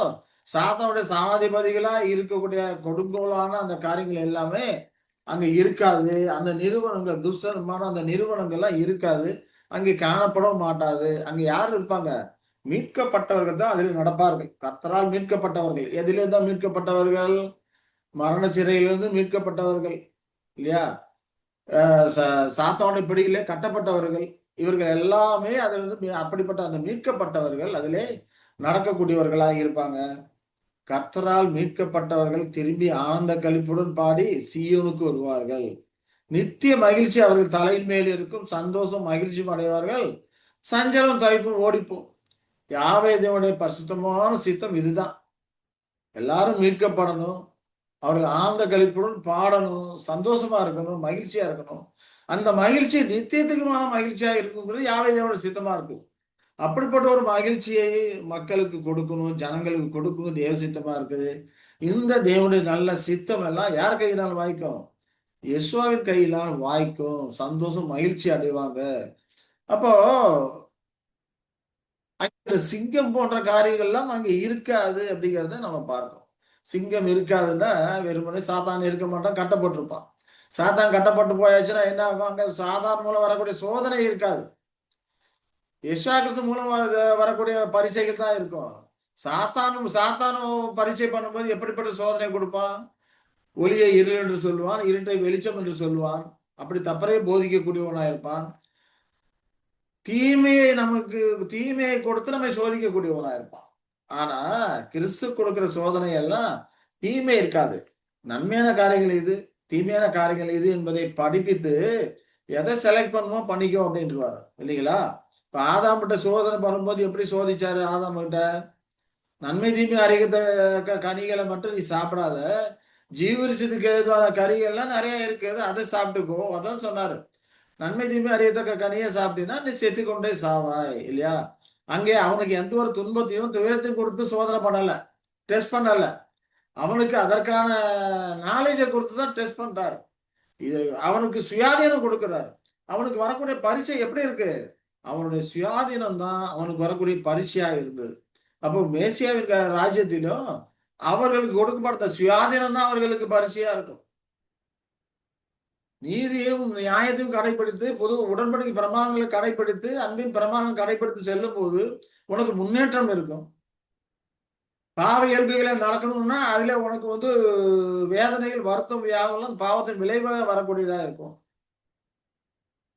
சாத்தானுடைய சமாதிபதிகளா இருக்கக்கூடிய கொடுங்கோலான அந்த காரியங்கள் எல்லாமே அங்க இருக்காது. அந்த நிறுவனங்கள் துஷ்டமான அந்த நிறுவனங்கள்லாம் இருக்காது, அங்கே காணப்படவும் மாட்டாது. அங்க யார் இருப்பாங்க? மீட்கப்பட்டவர்கள் தான் அதில் நடப்பார்கள். கர்த்தரால் மீட்கப்பட்டவர்கள். எதிலிருந்து தான் மீட்கப்பட்டவர்கள்? மரண சிறையிலிருந்து மீட்கப்பட்டவர்கள் இல்லையா? சாத்தானுடைய பிடியிலே கட்டப்பட்டவர்கள். இவர்கள் எல்லாமே அதிலிருந்து அப்படிப்பட்ட அந்த மீட்கப்பட்டவர்கள் அதிலே நடக்கக்கூடியவர்களாக இருப்பாங்க. கர்த்தரால் மீட்கப்பட்டவர்கள் திரும்பி ஆனந்த களிப்புடன் பாடி சீயோனுக்கு வருவார்கள். நித்திய மகிழ்ச்சி அவர்கள் தலையின் மேல் இருக்கும். சந்தோஷம் மகிழ்ச்சியும் அடைவார்கள். சஞ்சலம் தவிப்பும் ஓடிப்போம். யாவே தேவனுடைய பரிசுத்தமான சித்தம் இதுதான். எல்லாரும் மீட்கப்படணும், அவர்கள் ஆனந்த களிப்புடன் பாடணும், சந்தோஷமா இருக்கணும், மகிழ்ச்சியா இருக்கணும். அந்த மகிழ்ச்சி நித்தியத்துக்குமான மகிழ்ச்சியா இருக்குங்கிறது யாவே தேவனுடைய சித்தமா இருக்கும். அப்படிப்பட்ட ஒரு மகிழ்ச்சியை மக்களுக்கு கொடுக்கணும், ஜனங்களுக்கு கொடுக்கணும் தேவ சித்தமா இருக்குது. இந்த தேவனுடைய நல்ல சித்தம் எல்லாம் யார் கையினால் வாய்க்கும்? யெகோவாவின் கையினால் வாய்க்கும். சந்தோஷம் மகிழ்ச்சி அடைவாங்க. அப்போ அந்த சிங்கம் போன்ற காரியங்கள்லாம் அங்க இருக்காது அப்படிங்கிறத நம்ம பார்க்கிறோம். சிங்கம் இருக்காதுன்னா வெறுமனே சாத்தான் இருக்க மாட்டான், கட்டப்பட்டிருப்பான். சாத்தான் கட்டப்பட்டு போயாச்சுன்னா என்ன ஆகும்? அங்க சாத்தான் மூலம் வரக்கூடிய சோதனை இருக்காது. யெகோவா கிறிஸ்து மூலம் வரக்கூடிய பரீட்சைகள் தான் இருக்கும். சாத்தானும் பரீட்சை பண்ணும்போது எப்படிப்பட்ட சோதனை கொடுப்பான்? ஒளியை இருள் என்று சொல்லுவான், இருட்டை வெளிச்சம் என்று சொல்லுவான். அப்படி தப்பறையே போதிக்கக்கூடியவனா இருப்பான். தீமையை கொடுத்து நம்மை சோதிக்கக்கூடியவனா இருப்பான். ஆனா கிறிஸ்து கொடுக்கிற சோதனை எல்லாம் தீமை இருக்காது. நன்மையான காரியங்கள் இது, தீமையான காரியங்கள் இது என்பதை படிப்பித்து எதை செலக்ட் பண்ணுமோ பண்ணிக்கோ அப்படின்ட்டுருவாரு இல்லைங்களா? இப்ப ஆதாம் கிட்ட சோதனை பண்ணும்போது எப்படி சோதிச்சாரு? ஆதாம் கிட்ட நன்மை தீமை அறிகிற கனிகளை மட்டும் நீ சாப்பிடாத, ஜீவரிச்சதுக்கு ஏதுவான கறிகள்லாம் நிறைய இருக்குது, அதை சாப்பிட்டுக்கோ. அதான் சொன்னாரு, நன்மை தீமை அறியத்தக்க கனியை சாப்பிட்டீங்கன்னா நீ செத்து கொண்டே சாவாய் இல்லையா. அங்கே அவனுக்கு எந்த ஒரு துன்பத்தையும் துயரத்தையும் கொடுத்து சோதனை பண்ணல, டெஸ்ட் பண்ணல. அவனுக்கு அதற்கான நாலேஜை கொடுத்து தான் டெஸ்ட் பண்றாரு. இது அவனுக்கு சுயாதீனம் கொடுக்கிறாரு. அவனுக்கு வரக்கூடிய பரீட்சை எப்படி இருக்கு? அவனுடைய சுயாதீனம் தான் அவனுக்கு வரக்கூடிய பரீட்சையா இருந்தது. அப்போ மேசியாவின் ராஜ்யத்திலும் அவர்களுக்கு கொடுக்கப்பட்ட சுயாதீனம் தான் அவர்களுக்கு பரீட்சையா இருக்கும். நீதியும் நியாயத்தையும் கடைபிடித்து பொது உடன்படிக்கை பிரமாணங்களை கடைபிடித்து அன்பின் பிரமாணம் கடைபிடித்து செல்லும் போது உனக்கு முன்னேற்றம் இருக்கும். பாவ இயல்புகளை நடக்கணும்னா அதுல உனக்கு வேதனைகள், வருத்தம், வியாகுலம் பாவத்தின் விளைவாக வரக்கூடியதா இருக்கும்.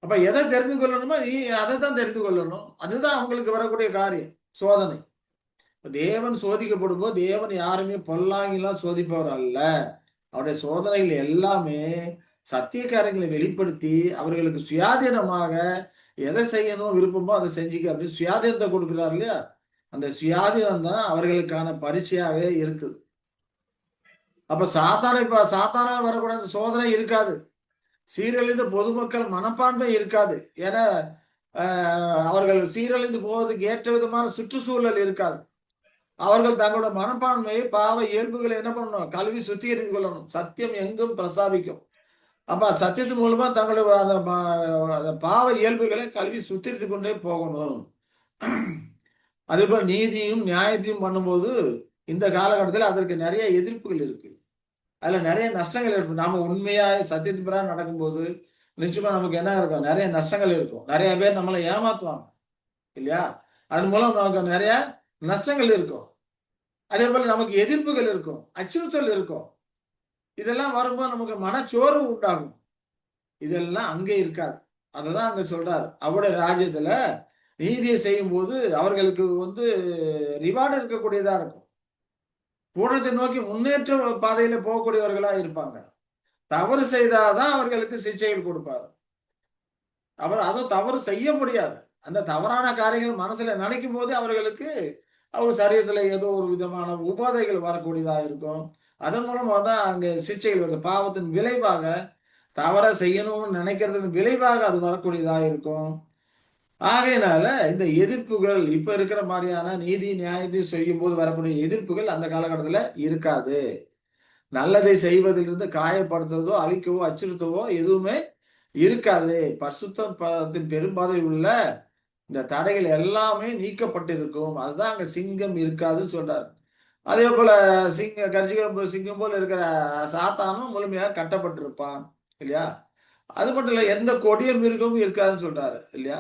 அப்ப எதை தெரிந்து கொள்ளணுமோ நீ அதை தான் தெரிந்து கொள்ளணும். அதுதான் அவங்களுக்கு வரக்கூடிய காரியம், சோதனை. தேவன் சோதிக்கப்படும் போது தேவன் யாருமே பொல்லாங்கெல்லாம் சோதிப்பவர் அல்ல. அவருடைய சோதனைகள் எல்லாமே சத்திய காரியங்களை வெளிப்படுத்தி அவர்களுக்கு சுயாதீனமாக எதை செய்யணும் விருப்பமோ அதை செஞ்சுக்க அப்படின்னு சுயாதீனத்தை கொடுக்கிறார் இல்லையா. அந்த சுயாதீனம் தான் அவர்களுக்கான பரீட்சையாவே இருக்குது. அப்ப சாத்தானா வரக்கூடிய அந்த சோதனை இருக்காது. சீரழிந்த பொதுமக்கள் மனப்பான்மை இருக்காது. ஏன்னா அவர்கள் சீரழிந்து போவதுக்கு ஏற்ற விதமான சுற்றுச்சூழல் இருக்காது. அவர்கள் தங்களோட மனப்பான்மையை, பாவ இயல்புகளை என்ன பண்ணணும்? கல்வி சுத்திகரித்து கொள்ளணும். சத்தியம் எங்கும் பிரசாபிக்கும். அப்ப சத்தியத்தின் மூலமா தங்களுடைய அந்த பாவ இயல்புகளை கல்வி சுத்திரித்து கொண்டே போகணும். அதே போல நீதியும் நியாயத்தையும் பண்ணும்போது இந்த காலகட்டத்தில் அதற்கு நிறைய எதிர்ப்புகள் இருக்கு. அதுல நிறைய நஷ்டங்கள் இருக்கும். நாம உண்மையா சத்தியத்தின் பிரகாரம் நடக்கும்போது நிச்சயமா நமக்கு என்ன இருக்கும்? நிறைய நஷ்டங்கள் இருக்கும். நிறைய பேர் நம்மளை ஏமாத்துவாங்க இல்லையா. அதன் மூலம் நமக்கு நிறைய நஷ்டங்கள் இருக்கும். அதே போல நமக்கு எதிர்ப்புகள் இருக்கும், அச்சுறுத்தல் இருக்கும். இதெல்லாம் வரும்போது நமக்கு மனச்சோர்வு உண்டாகும். இதெல்லாம் அங்கே இருக்காது. அததான் அங்க சொல்றாரு. அவருடைய ராஜ்யத்துல நீதியை செய்யும் போது அவர்களுக்கு ரிவார்டு இருக்கக்கூடியதா இருக்கும். பூரணத்தை நோக்கி முன்னேற்ற பாதையில போகக்கூடியவர்களா இருப்பாங்க. தவறு செய்தாதான் அவர்களுக்கு சிகிச்சைகள் கொடுப்பாரு. அதுவும் தவறு செய்ய முடியாது. அந்த தவறான காரியங்கள் மனசுல நினைக்கும் போது அவர்களுக்கு அவங்க சரீரத்துல ஏதோ ஒரு விதமான உபாதைகள் வரக்கூடியதா இருக்கும். அதன் மூலமா தான் அங்க சிகிச்சைகள் வருது. பாவத்தின் விளைவாக, தவற செய்யணும்னு நினைக்கிறதுக்கு விளைவாக அது வரக்கூடியதா இருக்கும். ஆகையினால இந்த எதிர்ப்புகள் இப்ப இருக்கிற மாதிரியான நீதி நியாயத்தை செய்யும் போது வரக்கூடிய எதிர்ப்புகள் அந்த காலகட்டத்துல இருக்காது. நல்லதை செய்வதிலிருந்து காயப்படுத்துவதோ, அழிக்கவோ, அச்சுறுத்தவோ எதுவுமே இருக்காது. பரிசுத்தத்தின் பெரும்பாதை உள்ள இந்த தடைகள் எல்லாமே நீக்கப்பட்டிருக்கும். அதுதான் அங்க சிங்கம் இருக்காதுன்னு சொல்றாரு. அதே போல சிங்கம் போல இருக்கிற சாத்தானும் முழுமையாக கட்டப்பட்டிருப்பான் இல்லையா. அது மட்டும் இல்ல, எந்த கொடிய மிருகமும் இருக்காதுன்னு சொல்றாரு இல்லையா.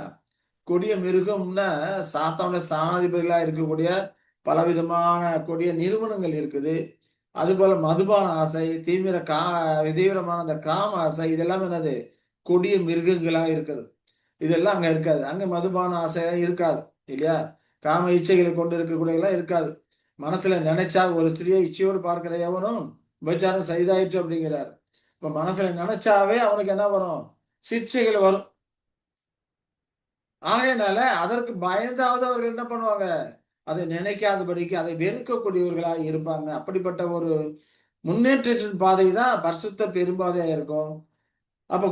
கொடிய மிருகம்னா சாத்தான ஸ்தானாதிபதிகளா இருக்கக்கூடிய பலவிதமான கொடிய நிறுவனங்கள் இருக்குது. அது போல மதுபான ஆசை, தீவிரமான அந்த காம ஆசை, இதெல்லாம் என்னது? கொடிய மிருகங்களா இருக்கிறது. இதெல்லாம் அங்க இருக்காது. அங்க மதுபான ஆசை இருக்காது இல்லையா. காம இச்சைகளை கொண்டு இருக்கக்கூடியதெல்லாம் இருக்காது. மனசுல நினைச்சா ஒரு ஸ்திரியை இச்சையோடு பார்க்கிற எவனும் விபச்சாரம் செய்தாயிற்று அப்படிங்கிறார். இப்ப மனசுல நினைச்சாவே அவனுக்கு என்ன வரும்? சிக்ஷைகள் வரும். ஆகையினால அதற்கு பயந்தாவது அவர்கள் என்ன பண்ணுவாங்க? அதை நினைக்காதபடிக்கு அதை வெறுக்கக்கூடியவர்களா இருப்பாங்க. அப்படிப்பட்ட ஒரு முன்னேற்றத்தின் பாதை தான் பரிசுத்த பெரும்பாதையா இருக்கும். அப்ப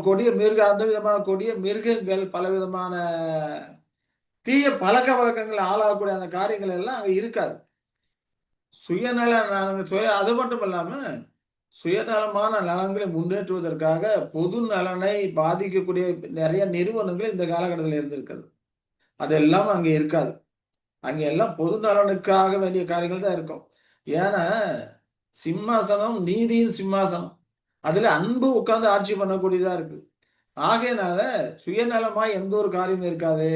அந்த விதமான கொடிய மிருகங்கள், பலவிதமான தீய பழக்க வழக்கங்கள் ஆளாகக்கூடிய அந்த காரியங்கள் எல்லாம் அங்க இருக்காது. அது மட்டும் இல்லாம சுயநலமான நலன்களை முன்னேற்றுவதற்காக பொது நலனை பாதிக்கக்கூடிய நிறைய நிறுவனங்கள் இந்த காலகட்டத்தில் இருந்திருக்கிறது. அதெல்லாம் அங்க இருக்காது. அங்க எல்லாம் பொது நலனுக்காக வேண்டிய காரியங்கள் தான் இருக்கும். ஏன்னா சிம்மாசனம் நீதியின் சிம்மாசனம். அதுல அன்பு உட்கார்ந்து ஆட்சி பண்ணக்கூடியதா இருக்கு. ஆகையினால சுயநலமாய் எந்த ஒரு காரியமும் இருக்காது.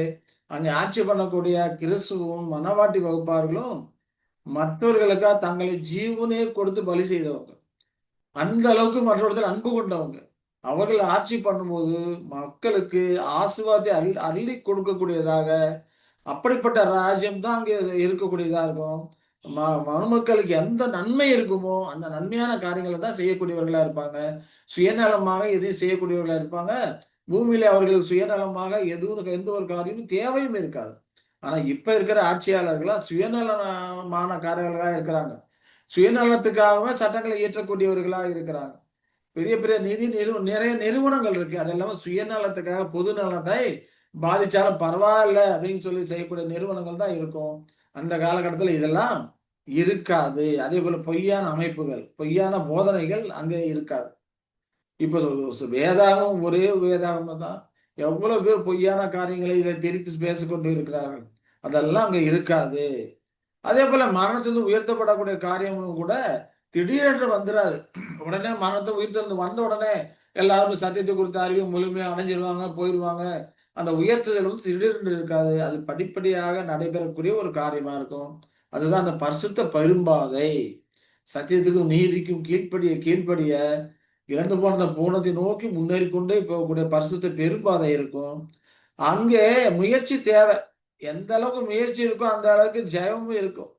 அங்க ஆட்சி பண்ணக்கூடிய கிறிஸ்துவும் மனவாட்டி வகுப்பார்களும் மற்றவர்களுக்காக தங்களை ஜீவனே கொடுத்து பலி செய்தவங்க. அந்த அளவுக்கு மற்றவர்கள் அன்பு கொண்டவங்க. அவர்கள் ஆட்சி பண்ணும்போது மக்களுக்கு ஆசீர்வாதத்தை அள்ளி கொடுக்கக்கூடியதாக, அப்படிப்பட்ட ராஜ்யம் தான் அங்கே இருக்கக்கூடியதா இருக்கும். மனுமக்களுக்கு எந்த நன்மை இருக்குமோ அந்த நன்மையான காரியங்களை தான் செய்யக்கூடியவர்களா இருப்பாங்க. சுயநலமாக எதையும் செய்யக்கூடியவர்களா இருப்பாங்க. பூமியில அவர்களுக்கு சுயநலமாக எந்த ஒரு காரியமும் தேவையும் இருக்காது. ஆனா இப்ப இருக்கிற ஆட்சியாளர்களா சுயநலமான காரியங்களா இருக்கிறாங்க. சுயநலத்துக்காகவே சட்டங்களை இயற்றக்கூடியவர்களாக இருக்கிறாங்க. பெரிய பெரிய நிறைய நிறுவனங்கள் இருக்கு. அது எல்லாமே சுயநலத்துக்காக பொது நலத்தை பாதிச்சாலும் பரவாயில்ல அப்படின்னு சொல்லி செய்யக்கூடிய நிறுவனங்கள் தான் இருக்கும். அந்த காலகட்டத்தில் இதெல்லாம் இருக்காது. அதே போல பொய்யான அமைப்புகள், பொய்யான போதனைகள் அங்கே இருக்காது. இப்போ வேதாகம் ஒரே வேதாகம் தான். எவ்வளவு பேர் பொய்யான காரியங்களை இதை திரித்து பேசிக்கொண்டு இருக்கிறார்கள். அதெல்லாம் அங்க இருக்காது. அதே போல மரணத்திலிருந்து உயர்த்தப்படக்கூடிய காரியங்களும் கூட திடீரென்று வந்துடாது. உடனே மரணத்தை உயிர்த்தெழுந்து வந்த உடனே எல்லாரும் சத்தியத்தை குறித்த அறிவை முழுமையா அடைஞ்சிருவாங்க, போயிடுவாங்க. அந்த உயர்த்துதல் வந்து திடீரென்று இருக்காது. அது படிப்படியாக நடைபெறக்கூடிய ஒரு காரியமா இருக்கும். அதுதான் அந்த பரிசுத்த பெரும்பாதை. சத்தியத்துக்கும் நீதிக்கும் கீழ்ப்படிய இழந்து போன அந்த பூரணத்தை நோக்கி முன்னேறி கொண்டே போகக்கூடிய பரிசுத்த பெரும்பாதை இருக்கும். அங்கே முயற்சி தேவை. எந்த அளவுக்கு முயற்சி இருக்கோ அந்த அளவுக்கு ஜெயமும் இருக்கும்.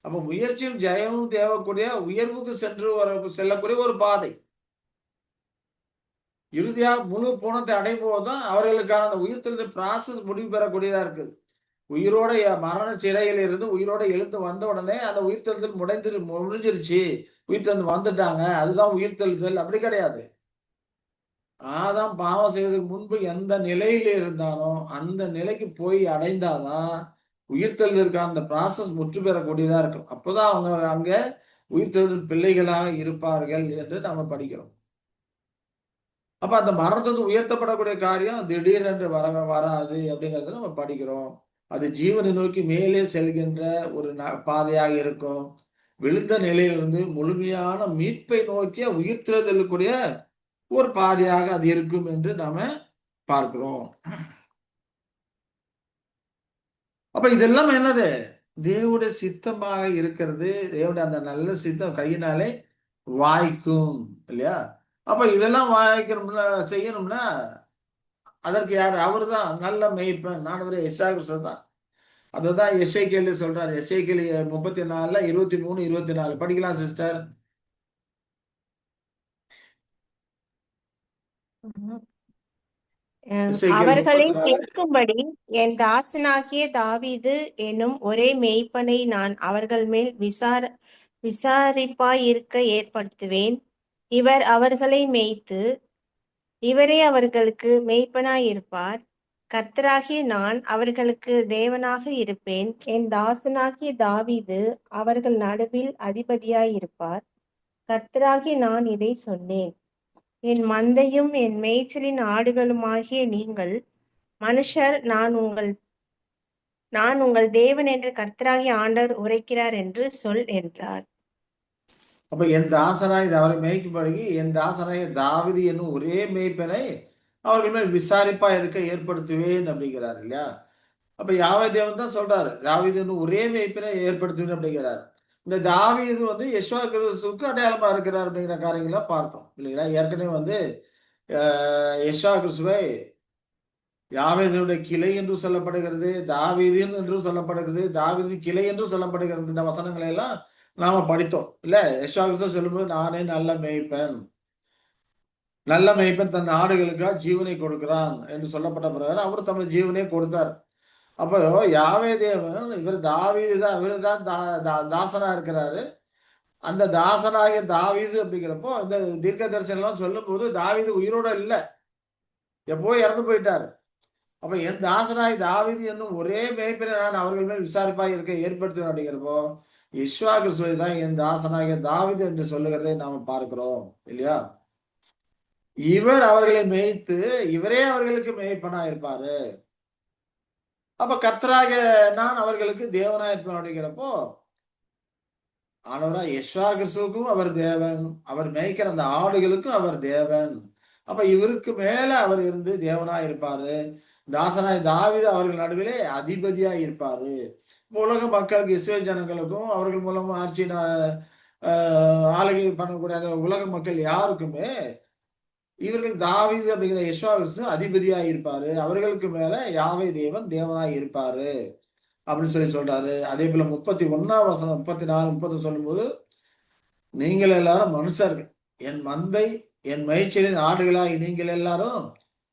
அப்ப முயற்சியும் ஜெயமும் தேவைக்கூடிய உயர்வுக்கு செல்லக்கூடிய ஒரு பாதை. இறுதியா முழு பூரணத்தை அடையும் போதுதான் அவர்களுக்கான அந்த உயிர்த்தெழுதல் ப்ராசஸ் முடிவு பெறக்கூடியதா இருக்குது. உயிரோட மரண சிறையில இருந்து உயிரோட எழுந்து வந்த உடனே அந்த உயிர்த்தெழுதல் முடிஞ்சிருச்சு, உயிர்த்தெழுந்து வந்துட்டாங்க, அதுதான் உயிர்த்தெழுதல். அப்படி கிடையாது. ஆதாம் பாவம் செய்வதற்கு முன்பு எந்த நிலையில இருந்தானோ அந்த நிலைக்கு போய் அடைந்தாதான் உயிர்த்தெழுதலுக்கான அந்த ப்ராசஸ் முற்று பெறக்கூடியதா இருக்கும். அப்போதான் அவங்க அங்க உயிர்த்தெழுதல் பிள்ளைகளாக இருப்பார்கள் என்று நாம படிக்கிறோம். அப்ப அந்த மரணத்திலிருந்து உயர்த்தப்படக்கூடிய காரியம் திடீரென்று வராது அப்படிங்கறத நம்ம படிக்கிறோம். அது ஜீவனை நோக்கி மேலே செல்கின்ற ஒரு பாதையாக இருக்கும். விழுந்த நிலையிலிருந்து முழுமையான மீட்பை நோக்கிய உயிர்த்தெழுதலுக்குரிய ஒரு பாதையாக அது இருக்கும் என்று நாம பார்க்கிறோம். அப்ப இதெல்லாம் என்னது? தேவனுடைய சித்தமாக இருக்கிறது. தேவனுடைய அந்த நல்ல சித்தம் கையினாலே வாய்க்கும் இல்லையா? அப்ப இதெல்லாம் வாய்க்கணும்னா செய்யணும்னா அதற்கு யார்? அவரு தான் நல்ல மேய்ப்பன். ஆண்டவரே எஸ்ஐயா கிறிஸ்து தான். அதுதான் எசேக்கியேல் சொல்றாரு. எசேக்கியேல் 34 23 24 படிக்கலாம் சிஸ்டர். எசேக்கியேல் அவர்களை 34. கேட்கும்படி என் தாசனாகிய தாவீது என்னும் ஒரே மேய்ப்பனை நான் அவர்கள் மேல் விசாரிப்பாயிருக்க ஏற்படுத்துவேன். இவர் அவர்களை மேய்த்து இவரே அவர்களுக்கு மேய்ப்பனாயிருப்பார். கர்த்தராகிய நான் அவர்களுக்கு தேவனாக இருப்பேன். என் தாசனாகிய தாவீது அவர்கள் நடுவில் அதிபதியாயிருப்பார். கர்த்தராகிய நான் இதை சொன்னேன். என் மந்தையும் என் மேய்ச்சலின் ஆடுகளுமாகிய நீங்கள் மனுஷர், நான் உங்கள் தேவன் என்று கர்த்தராகிய ஆண்டவர் உரைக்கிறார் என்று சொல் என்றார். அப்ப என் தாசனாய் அவரை மேய்க்கும்படி என் தாசனாய் தாவீது என்னும் ஒரே மேய்ப்பனை அவர்கள் மேல் விசாரிப்பா இருக்க ஏற்படுத்துவேன் அப்படிங்கிறார் இல்லையா? அப்ப யாவே தேவன் தான் சொல்றாரு, தாவீது என்னும் ஒரே மேய்ப்பனை ஏற்படுத்துவேன் அப்படிங்கிறார். இந்த தாவீது வந்து யெஷுவா கிறிஸ்துவுக்கு அடையாளமா இருக்கிறார் அப்படிங்கிற காரியங்களை பார்ப்போம் இல்லைங்களா? ஏற்கனவே வந்து யெஷுவா கிறிஸ்துவை யாவேதனுடைய கிளை என்று சொல்லப்படுகிறது, தாவீதின் என்றும் சொல்லப்படுகிறது, தாவீதின் கிளை என்றும் சொல்லப்படுகிறது. இந்த வசனங்களை எல்லாம் நாம படித்தோம் இல்ல? யெஷுவா கிறிஸ்து சொல்லும்போது நானே நல்ல மேய்ப்பன், நல்ல மேய்ப்பன் தன் ஆடுகளுக்காக ஜீவனை கொடுக்கிறான் என்று சொல்லப்பட்ட பிறகு அவர் தம்முடைய ஜீவனை கொடுத்தார். அப்போ யாவே தேவன் இவர் தாவீது தான், இவரு தான் தாசனா இருக்கிறாரு. அந்த தாசனாகிய தாவீது அப்படிங்கிறப்போ இந்த தீர்க்க தரிசனம் எல்லாம் சொல்லும் போது தாவீது உயிரோட இல்லை, எப்போ இறந்து போயிட்டாரு. அப்ப என் தாசனாய் தாவீது என்னும் ஒரே மேய்ப்பனை நான் அவர்கள் மேல் விசாரிப்பாக இருக்க ஏற்படுத்துவேன் அப்படிங்கிறப்போ யெஷுவா கிறிஸ்துவை தான் என் தாசனாகிய தாவீது என்று சொல்லுகிறதை நாம பார்க்கிறோம் இல்லையா? இவர் அவர்களை மேய்த்து இவரே அவர்களுக்கு மேய்ப்பனா இருப்பாரு. அப்ப கர்த்தராக நான் அவர்களுக்கு தேவனா இருப்பேன் அப்படிங்கிறப்போ ஆனவரா யெஷுவா கிறிஸ்துவுக்கும் அவர் தேவன், அவர் மேய்க்கிற அந்த ஆடுகளுக்கும் அவர் தேவன். அப்ப இவருக்கு மேல அவர் இருந்து தேவனா இருப்பாரு. தாசனாய் தாவீது அவர்கள் நடுவிலே அதிபதியா இருப்பாரு. உலக மக்களுக்கு இஸ்ரவேல் ஜனங்களுக்கும் அவர்கள் மூலமா ஆட்சியின் ஆளுகை பண்ணக்கூடிய அந்த உலக மக்கள் யாருக்குமே இவர்கள் தாவீது அப்படிங்கிற யெஷுவா கிறிஸ்து அதிபதியா இருப்பாரு. அவர்களுக்கு மேல யாவே தேவன் தேவனாய் இருப்பாரு அப்படின்னு சொல்லி சொல்றாரு. அதே போல 31 வசனம் 34 30 சொல்லும்போது நீங்கள் எல்லாரும் மனுஷர்கள், என் மந்தை என் மேய்ச்சலின் ஆடுகளாகி நீங்கள் எல்லாரும்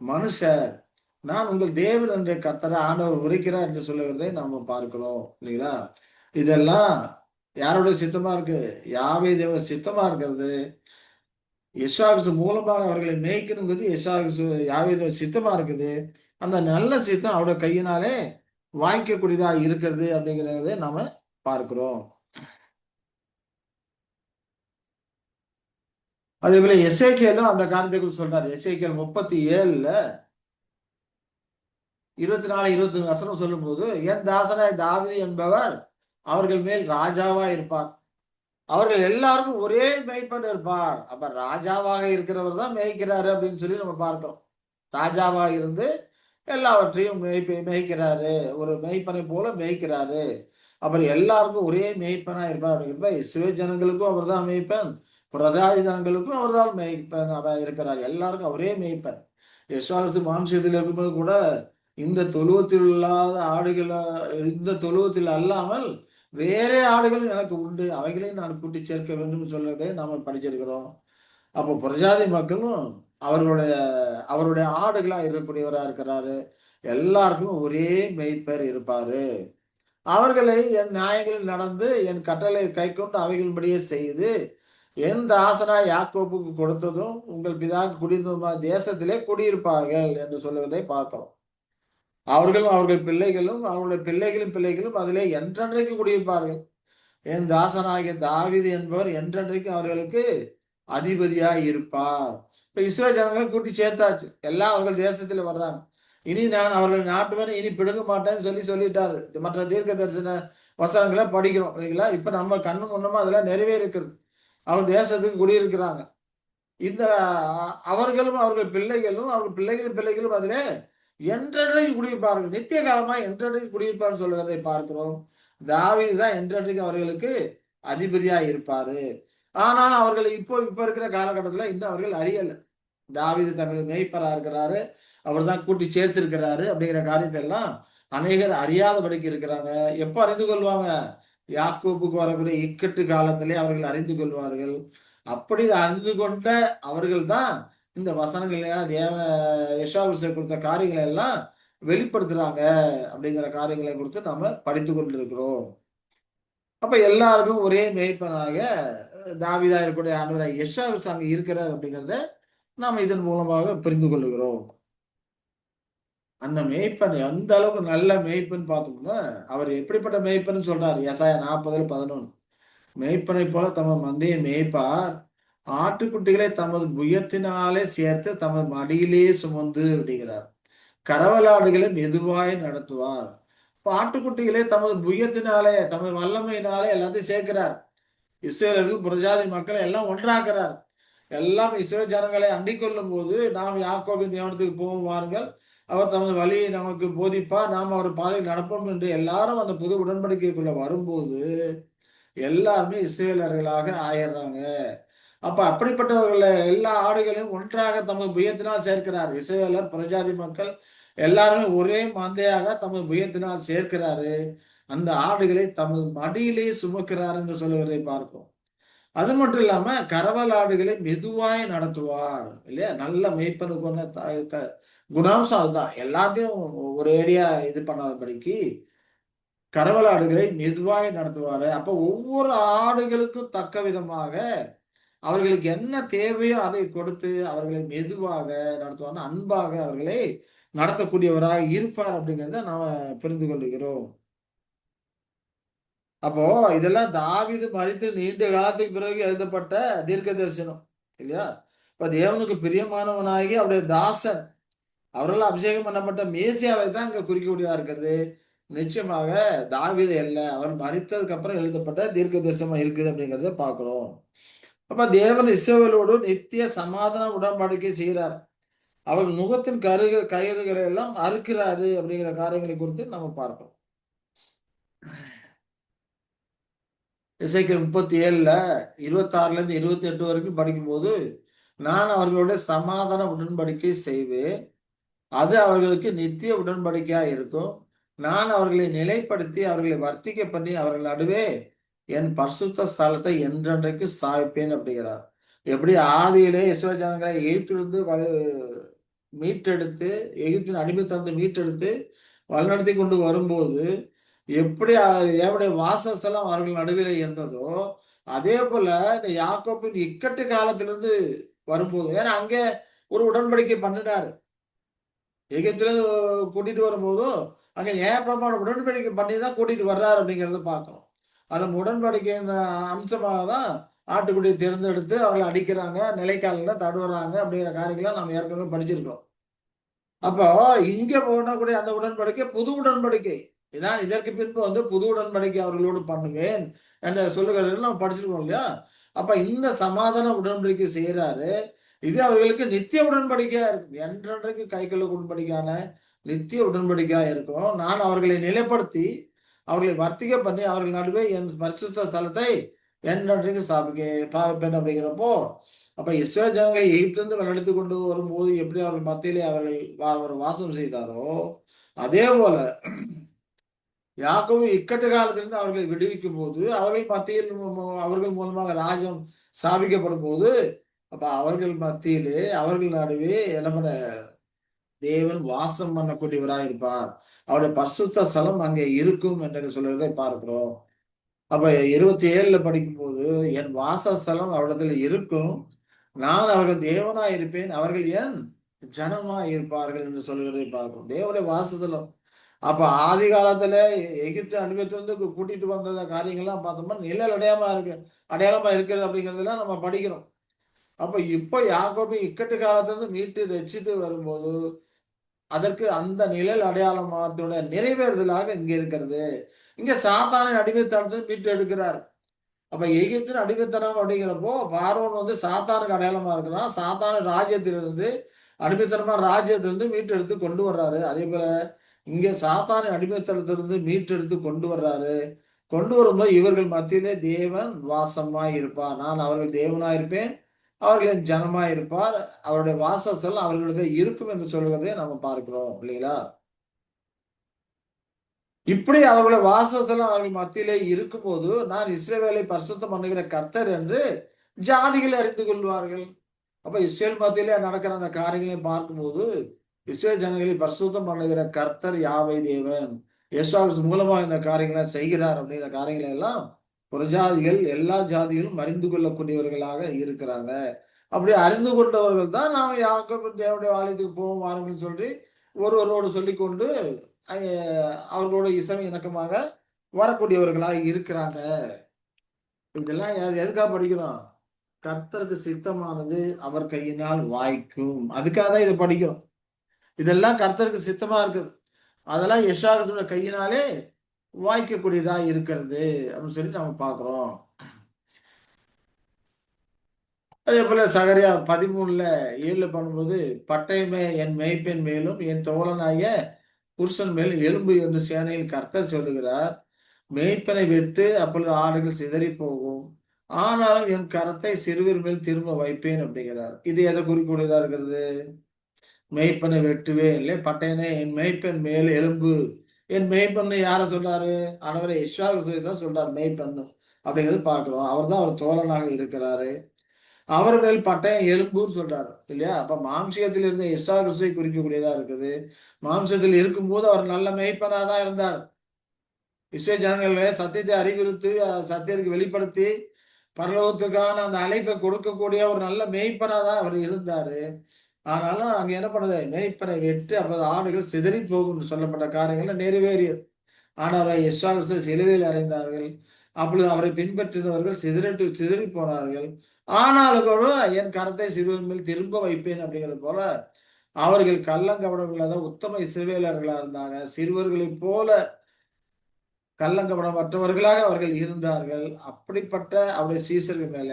மனுஷர், நான் உங்கள் தேவன் என்ற கர்த்தரை ஆண்டவர் உரைக்கிறார் என்று சொல்லுகிறதை நாம பார்க்கிறோம் இல்லைங்களா? இதெல்லாம் யாருடைய சித்தமா இருக்கு? யாவே தேவன் சித்தமா இருக்கிறது. எஸ்ஆர்எஸ் மூலமாக அவர்களை மேய்க்கணுங்கிறது எஸ்ஆர்எஸ் யாவே தேவன் சித்தமா இருக்குது. அந்த நல்ல சித்தம் அவருடைய கையினாலே வாங்கிக்கக்கூடியதா இருக்கிறது அப்படிங்கிறத நாம பார்க்கிறோம். அதே போல எசேக்கியேலும் அந்த காரியத்தை குறித்து சொல்றாரு. எசேக்கியேல் 37ல 24, 25 வசனம் சொல்லும்போது, என் தாசனாய் தாவீது என்பவர் அவர்கள் மேல் ராஜாவா இருப்பார். அவர்கள் எல்லாருக்கும் ஒரே மேய்ப்பன் இருப்பார். அப்ப ராஜாவாக இருக்கிறவர் தான் மேய்க்கிறாரு அப்படின்னு சொல்லி நம்ம பார்க்கிறோம். ராஜாவாக இருந்து எல்லாவற்றையும் மேய்க்கிறாரு. ஒரு மேய்ப்பனை போல மேய்க்கிறாரு. அப்புறம் எல்லாருக்கும் ஒரே மேய்ப்பனா இருப்பார் அப்படிங்கிறப்ப இஸ்ரவேல் ஜனங்களுக்கும் அவர் தான் மேய்ப்பன், பிரஜாதி ஜனங்களுக்கும் அவர் தான் மேய்ப்பன் அவர் இருக்கிறார். எல்லாருக்கும் ஒரே மேய்ப்பன். யெஷுவா மாம்சத்தில் இருக்கும்போது கூட இந்த தொழுவத்தில் இல்லாத ஆடுகள், இந்த தொழுவத்தில் அல்லாமல் வேற ஆடுகள் எனக்கு உண்டு, அவைகளையும் நான் கூட்டி சேர்க்க வேண்டும் சொல்றதை நாம படிச்சிருக்கிறோம். அப்போ பிரஜாதி மக்களும் அவர்களுடைய அவருடைய ஆடுகளா இருக்கக்கூடியவரா இருக்கிறாரு. எல்லாருக்கும் ஒரே மேய்ப்பர் இருப்பாரு. அவர்களை என் நியாயங்களில் நடந்து என் கட்டளை கை கொண்டு அவைகளின்படியே செய்து என் தாசனாய் யாக்கோப்புக்கு கொடுத்ததும் உங்கள் பிதாக்கு குடியிருந்த தேசத்திலே குடியிருப்பார்கள் என்று சொல்லுவதை பார்க்கிறோம். அவர்களும் அவர்கள் பிள்ளைகளும் அவருடைய பிள்ளைகளின் பிள்ளைகளும் அதிலே என்றென்றைக்கு குடியிருப்பார்கள். என் தாசனாகிய தாவீது என்பவர் என்றென்றைக்கு அவர்களுக்கு அதிபதியாய் இருப்பார். இப்ப இஸ்ரவேல் ஜனங்களை கூட்டி சேர்த்தாச்சு. எல்லாம் அவர்கள் தேசத்துல வர்றாங்க. இனி நான் அவர்கள் நாட்டுவன் இனி பிடுங்க மாட்டேன்னு சொல்லிட்டாரு. மற்ற தீர்க்க தரிசன வசனங்களை படிக்கிறோம் இல்லைங்களா? இப்ப நம்ம கண்ணு முன்னமா அதெல்லாம் நிறைவேறி இருக்கிறது. அவங்க தேசத்துக்கு குடியிருக்கிறாங்க. இந்த அவர்களும் அவர்கள் பிள்ளைகளும் அவர்கள் பிள்ளைகளின் பிள்ளைகளும் அதிலே என்றென்றைக்கு குடியிருப்பார்கள். நித்திய காலமா என்றென்றைக்கு குடியிருப்பார்னு சொல்லுகிறதை பார்க்கிறோம். தாவீது தான் என்றென்றைக்கு அவர்களுக்கு அதிபதியா இருப்பாரு. ஆனால் அவர்கள் இப்ப இருக்கிற காலகட்டத்துல இன்னும் அவர்கள் அறியல. தாவீது தங்களுக்கு மேய்ப்பரா இருக்கிறாரு, அவர் தான் கூட்டி சேர்த்திருக்கிறாரு அப்படிங்கிற காரியத்தை எல்லாம் அநேகர் அறியாதபடிக்கு இருக்கிறாங்க. எப்ப அறிந்து கொள்வாங்க? யாக்கோப்புக்கு வரக்கூடிய இக்கட்டு காலத்திலே அவர்கள் அறிந்து கொள்வார்கள். அப்படி அறிந்து கொண்ட அவர்கள் தான் இந்த வசனங்கள் யெஷாயா கொடுத்த காரியங்களை எல்லாம் வெளிப்படுத்துறாங்க அப்படிங்கிற காரியங்களை குறித்து நாம படித்து கொண்டிருக்கிறோம். அப்ப எல்லாருக்கும் ஒரே மேய்ப்பனாக தாவீதா இருக்கக்கூடிய ஆண்டவராக யெஷாயா அங்க இருக்கிறார் அப்படிங்கிறத நாம இதன் மூலமாக புரிந்து கொள்ளுகிறோம். அந்த மேய்ப்பன் எந்த அளவுக்கு நல்ல மேய்ப்பன் பார்த்தோம்னா, அவர் எப்படிப்பட்ட மேய்ப்பன் சொல்றாரு ஏசாயா 40:11. மேய்ப்பனை போல தமது மந்தையை மேய்ப்பார், ஆட்டுக்குட்டிகளை தமது புயத்தினாலே சேர்த்து தமது மடியிலே சுமந்து அப்படிங்கிறார். கரவலாடுகளை மெதுவாய் நடத்துவார். ஆட்டுக்குட்டிகளை தமது புயத்தினாலே தமது வல்லமையினாலே எல்லாத்தையும் சேர்க்கிறார். இஸ்ரவேலர்கள் புரஜாதி மக்களை எல்லாம் ஒன்றாக்குறார். எல்லாம் இஸ்ரவேல் ஜனங்களை அண்டிக் கொள்ளும் போது நாம் யாக்கோபின் தேவனத்துக்கு போவோம் வாருங்கள், அவர் தமது வழியை நமக்கு போதிப்பார், நாம் அவர் பாதையில் நடப்போம் என்று எல்லாரும் அந்த புது உடன்படிக்கைக்குள்ள வரும்போது எல்லாருமே இஸ்ரவேலர்களாக ஆயிடுறாங்க. அப்ப அப்படிப்பட்டவர்களை எல்லா ஆடுகளையும் ஒன்றாக தமது புயத்தினால் சேர்க்கிறார். இஸ்ரவேலர் பிரஜாதி மக்கள் எல்லாருமே ஒரே மந்தையாக தமது புயத்தினால் சேர்க்கிறாரு. அந்த ஆடுகளை தமது மடியிலே சுமக்கிறார் என்று சொல்லுவதை பார்ப்போம். அது மட்டும் இல்லாம கரவல் ஆடுகளை மெதுவாய் நடத்துவார் இல்லையா? நல்ல மேய்ப்பனுக்கு குணாம்சம் அதுதான். எல்லாத்தையும் ஒரு ஏடியா இது பண்ணாதபடிக்கு கரவல் ஆடுகளை மெதுவாய் நடத்துவாரு. அப்ப ஒவ்வொரு ஆடுகளுக்கும் தக்க விதமாக அவர்களுக்கு என்ன தேவையோ அதை கொடுத்து அவர்களை மெதுவாக நடத்துவார், அன்பாக அவர்களை நடத்தக்கூடியவராக இருப்பார் அப்படிங்கிறத நாம புரிந்து கொள்ளுகிறோம். அப்போ இதெல்லாம் தாவீது மரித்து நீண்ட காலத்துக்கு பிறகு எழுதப்பட்ட தீர்க்க தரிசனம் இல்லையா? இப்ப தேவனுக்கு பிரியமானவனாகி அவருடைய தாசன் அவரெல்லாம் அபிஷேகம் பண்ணப்பட்ட மேசியாவை தான் இங்க குறிக்கக்கூடியதா இருக்கிறது. நிச்சயமாக தாவீது அல்ல, அவர் மரித்ததுக்கு அப்புறம் எழுதப்பட்ட தீர்க்க தரிசனமா இருக்குது அப்படிங்கிறத பார்க்கிறோம். அப்ப தேவன் இஸ்ரவேலோடு நித்திய சமாதான உடன்படிக்கை செய்கிறார். அவர் நுகத்தின் கயிறுகளை எல்லாம் அறுக்கிறாரு அப்படிங்கிற காரியங்களை குறித்து நம்ம பார்க்கிறோம். எசேக்கியேல் 37ல 26ல இருந்து 28 வரைக்கும் படிக்கும்போது, நான் அவர்களோட சமாதான உடன்படிக்கை செய்வேன், அது அவர்களுக்கு நித்திய உடன்படிக்கையா இருக்கும். நான் அவர்களை நிலைப்படுத்தி அவர்களை வர்த்திக்க பண்ணி அவர்கள் நடுவே என் பரிசுத்த ஸ்தலத்தை என்றென்றைக்கு சாய்ப்பேன் அப்படிங்கிறார். எப்படி ஆதியிலே இஸ்ரவேல் ஜனங்களை எகிப்திலிருந்து மீட்டெடுத்து எகிப்தின் அடிமைத்தனத்தை மீட்டெடுத்து வழிநடத்தி கொண்டு வரும்போது எப்படி தேவனுடைய வாசஸ்தலம் அவர்கள் நடுவில் இருந்ததோ அதே போல இந்த யாக்கோபின் இக்கட்டு காலத்திலிருந்து வரும்போது, ஏன்னா அங்கே ஒரு உடன்படிக்கை பண்ணினாரு. எகிப்துல கூட்டிட்டு வரும்போதும் அங்க நியாயப்பிரமாண உடன்படிக்கை பண்ணி தான் கூட்டிட்டு வர்றாரு அப்படிங்கிறத பார்க்கணும். அந்த உடன்படிக்கையின் அம்சமாக தான் ஆட்டுக்குட்டியை தேர்ந்தெடுத்து அவங்களை அடிக்கிறாங்க, நிலைக்காலில தடுவுறாங்க அப்படிங்கிற காரியங்களை நம்ம ஏற்கனவே படிச்சிருக்கோம். அப்போ இங்க போனக்கூடிய அந்த உடன்படிக்கை புது உடன்படிக்கை. இதான் இதற்கு பின்பு வந்து புது உடன்படிக்கை அவர்களோடு பண்ணுவேன் என்ற சொல்லுகிறத நம்ம படிச்சிருக்கோம் இல்லையா? அப்ப இந்த சமாதான உடன்படிக்கை செய்யறாரு. இது அவர்களுக்கு நித்திய உடன்படிக்கையா இருக்கும். என்றென்றைக்கு கைக்கொள்ள உடன்படிக்கையான நித்திய உடன்படிக்கையா இருக்கும். நான் அவர்களை நிலைப்படுத்தி அவர்களை வர்த்திக்க பண்ணி அவர்கள் நடுவே என் பரிசுத்த ஸ்தலத்தை என்றென்றைக்கு பாவிப்பேன் அப்படிங்கிறப்போ, அப்ப இஸ்ரவேல் ஜனங்களை எகிப்திலிருந்து வழிநடத்தி கொண்டு வரும்போது எப்படி அவர்கள் மத்தியிலே அவர் வாசம் செய்தாரோ, அதே போல யாக்கோபு இக்கட்டு காலத்திலிருந்து அவர்களை விடுவிக்கும் போது அவர்கள் மத்தியில் அவர்கள் மூலமாக ராஜ்யம் ஸ்தாபிக்கப்படும் போது, அப்ப அவர்கள் மத்தியிலே அவர்கள் நடுவே என்ன பண்ண தேவன் வாசம் பண்ணக்கூடியவராய் இருப்பார். அவருடைய பரிசுத்த ஸ்தலம் அங்கே இருக்கும் என்று சொல்றதை பார்க்கிறோம். அப்ப 27ல படிக்கும்போது என் வாசஸ்தலம் அவரிடத்துல இருக்கும், நான் அவர்கள் தேவனாய் இருப்பேன், அவர்கள் என் ஜனமாய் இருப்பார்கள் என்று சொல்கிறதை பார்க்கிறோம். தேவனுடைய வாசஸ்தலம். அப்ப ஆதி காலத்துல எகிப்து அனுபவத்திலிருந்து கூட்டிட்டு வந்த காரியங்கள்லாம் பார்த்தோம்னா நிழல் அடையாளமா இருக்கிறது அப்படிங்கிறதெல்லாம் நம்ம படிக்கிறோம். அப்ப இப்ப யாக்கோபு இக்கட்டு காலத்திலிருந்து மீட்டு ரட்சித்து வரும்போது அதற்கு அந்த நிழல் அடையாளமாத்தோட நிறைவேறுதலாக இங்க இருக்கிறது. இங்க சாத்தானின் அடிமைத்தனத்தை மீட்டு எடுக்கிறார். அப்ப எகிப்தின் அடிமைத்தனம் அப்படிங்கிறப்போ பார்வோன் வந்து சாத்தானுக்கு அடையாளமா இருக்கிறான். சாத்தான ராஜ்யத்திலிருந்து அடிமைத்தனமா ராஜ்யத்திலிருந்து மீட்டெடுத்து கொண்டு வர்றாரு. அதே போல இங்க சாத்தானின் அடிமைத்தனத்திலிருந்து மீட்டெடுத்து கொண்டு வர்றாரு. கொண்டு வரும்போது இவர்கள் மத்தியிலே தேவன் வாசமாய் இருப்பார். நான் அவர்கள் தேவனாய் இருப்பேன், அவர்கள் என் ஜனமாய் இருப்பார். அவருடைய வாசஸ்தலம் அவர்களிடத்தில் இருக்கும் என்று சொல்கிறதை நம்ம பார்க்கிறோம் இல்லைங்களா? இப்படி அவர்களுடைய வாசஸ்தலம் அவர்கள் மத்தியிலே இருக்கும்போது நான் இஸ்ரவேலை பரிசுத்தம் பண்ணுகிற கர்த்தர் என்று ஜாதிகள் அறிந்து கொள்வார்கள். அப்ப இஸ்ரேல் மத்தியிலே நடக்கிற அந்த காரியங்களை பார்க்கும்போது இஸ்ரேல் ஜனங்களை பரிசுத்தம் பண்ணுகிற கர்த்தர் யாவை தேவன் யெஷுவா மூலமா இந்த காரியங்களை செய்கிறார் அப்படிங்கிற காரியங்களை எல்லாம் ஒரு ஜாதிகள் எல்லா ஜாதிகளும் அறிந்து கொள்ளக்கூடியவர்களாக இருக்கிறாங்க. அப்படி அறிந்து கொண்டவர்கள் தான் நாம் யாக்கோபு தேவனுடைய ஆலயத்துக்கு போவோம் வாருங்கன்னு சொல்லி ஒருவரோடு சொல்லிக்கொண்டு அவர்களோட இசை இணக்கமாக வரக்கூடியவர்களாக இருக்கிறாங்க. இதெல்லாம் எதுக்காக படிக்கிறோம்? கர்த்தருக்கு சித்தமானது அவர் கையினால் வாய்க்கும். அதுக்காக தான் இதை படிக்கிறோம். இதெல்லாம் கர்த்தருக்கு சித்தமா இருக்குது. அதெல்லாம் யெஷுவா கையினாலே வாய்க்கக்கூடியதா இருக்கிறது அப்படின்னு சொல்லி நம்ம பார்க்கிறோம். அதே போல சகரியா 13:7 பண்ணும்போது பட்டயமே என் மேய்ப்பெண் மேலும் என் தோழனாய புருஷன் மேலும் எலும்பு என்று சேனையில் கர்த்தர் சொல்லுகிறார். மேய்ப்பனை விட்டு அப்பொழுது ஆடுகள் சிதறி போகும், ஆனாலும் என் கரத்தை சிறுவர் மேல் திரும்ப வைப்பேன் அப்படிங்கிறார். இது எதை குறிக்கூடியதா இருக்கிறது? மேய்ப்பனை வெட்டுவேன் இல்லை பட்டையனே என் மேய்ப்பன் மேல் எலும்பு. என் மேய்ப்பன்னு யார சொல்றாரு? ஆண்டவரை யெஷுவா தான் சொல்றாரு மேய்ப்பன்னு அப்படிங்கிறது பார்க்கிறோம். அவர் தான் அவர் தோழனாக இருக்கிறாரு. அவர் மேல் பட்டயம் எலும்புன்னு சொல்றாரு இல்லையா? அப்ப மாம்சத்தில் இருந்த யெஷுவா கிறிஸ்துவை குறிக்கக்கூடியதா இருக்குது. மாம்சத்தில் இருக்கும்போது அவர் நல்ல மேய்ப்பனா தான் இருந்தார். இஸ்ரவேல் ஜனங்களை சத்தியத்தை அறிவுறுத்தி சத்தியத்துக்கு வெளிப்படுத்தி பரலோகத்துக்கான அந்த அழைப்பை கொடுக்கக்கூடிய ஒரு நல்ல மேய்ப்பனா தான் அவர் இருந்தாரு. ஆனாலும் அங்க என்ன பண்ணுது? மேய்ப்பனை வெட்டு அப்போது ஆடுகள் சிதறி போகும் சொல்லப்பட்ட காரியங்கள் நிறைவேறியது. ஆனால் யெஷுவா கிறிஸ்து சிலுவையில் அறைந்தார்கள். அப்பொழுது அவரை பின்பற்றினவர்கள் சிதறி போனார்கள். ஆனாலும் கூட என் கரத்தை சிறுவர் மேல் திரும்ப வைப்பேன் அப்படிங்கிறது போல அவர்கள் கள்ளங்கபடம் இல்லாத உத்தம இஸ்ரவேலர்களா இருந்தாங்க. சிறுவர்களைப் போல கள்ளங்கபடமற்றவர்களாக அவர்கள் இருந்தார்கள். அப்படிப்பட்ட அவருடைய சீசர்கள் மேல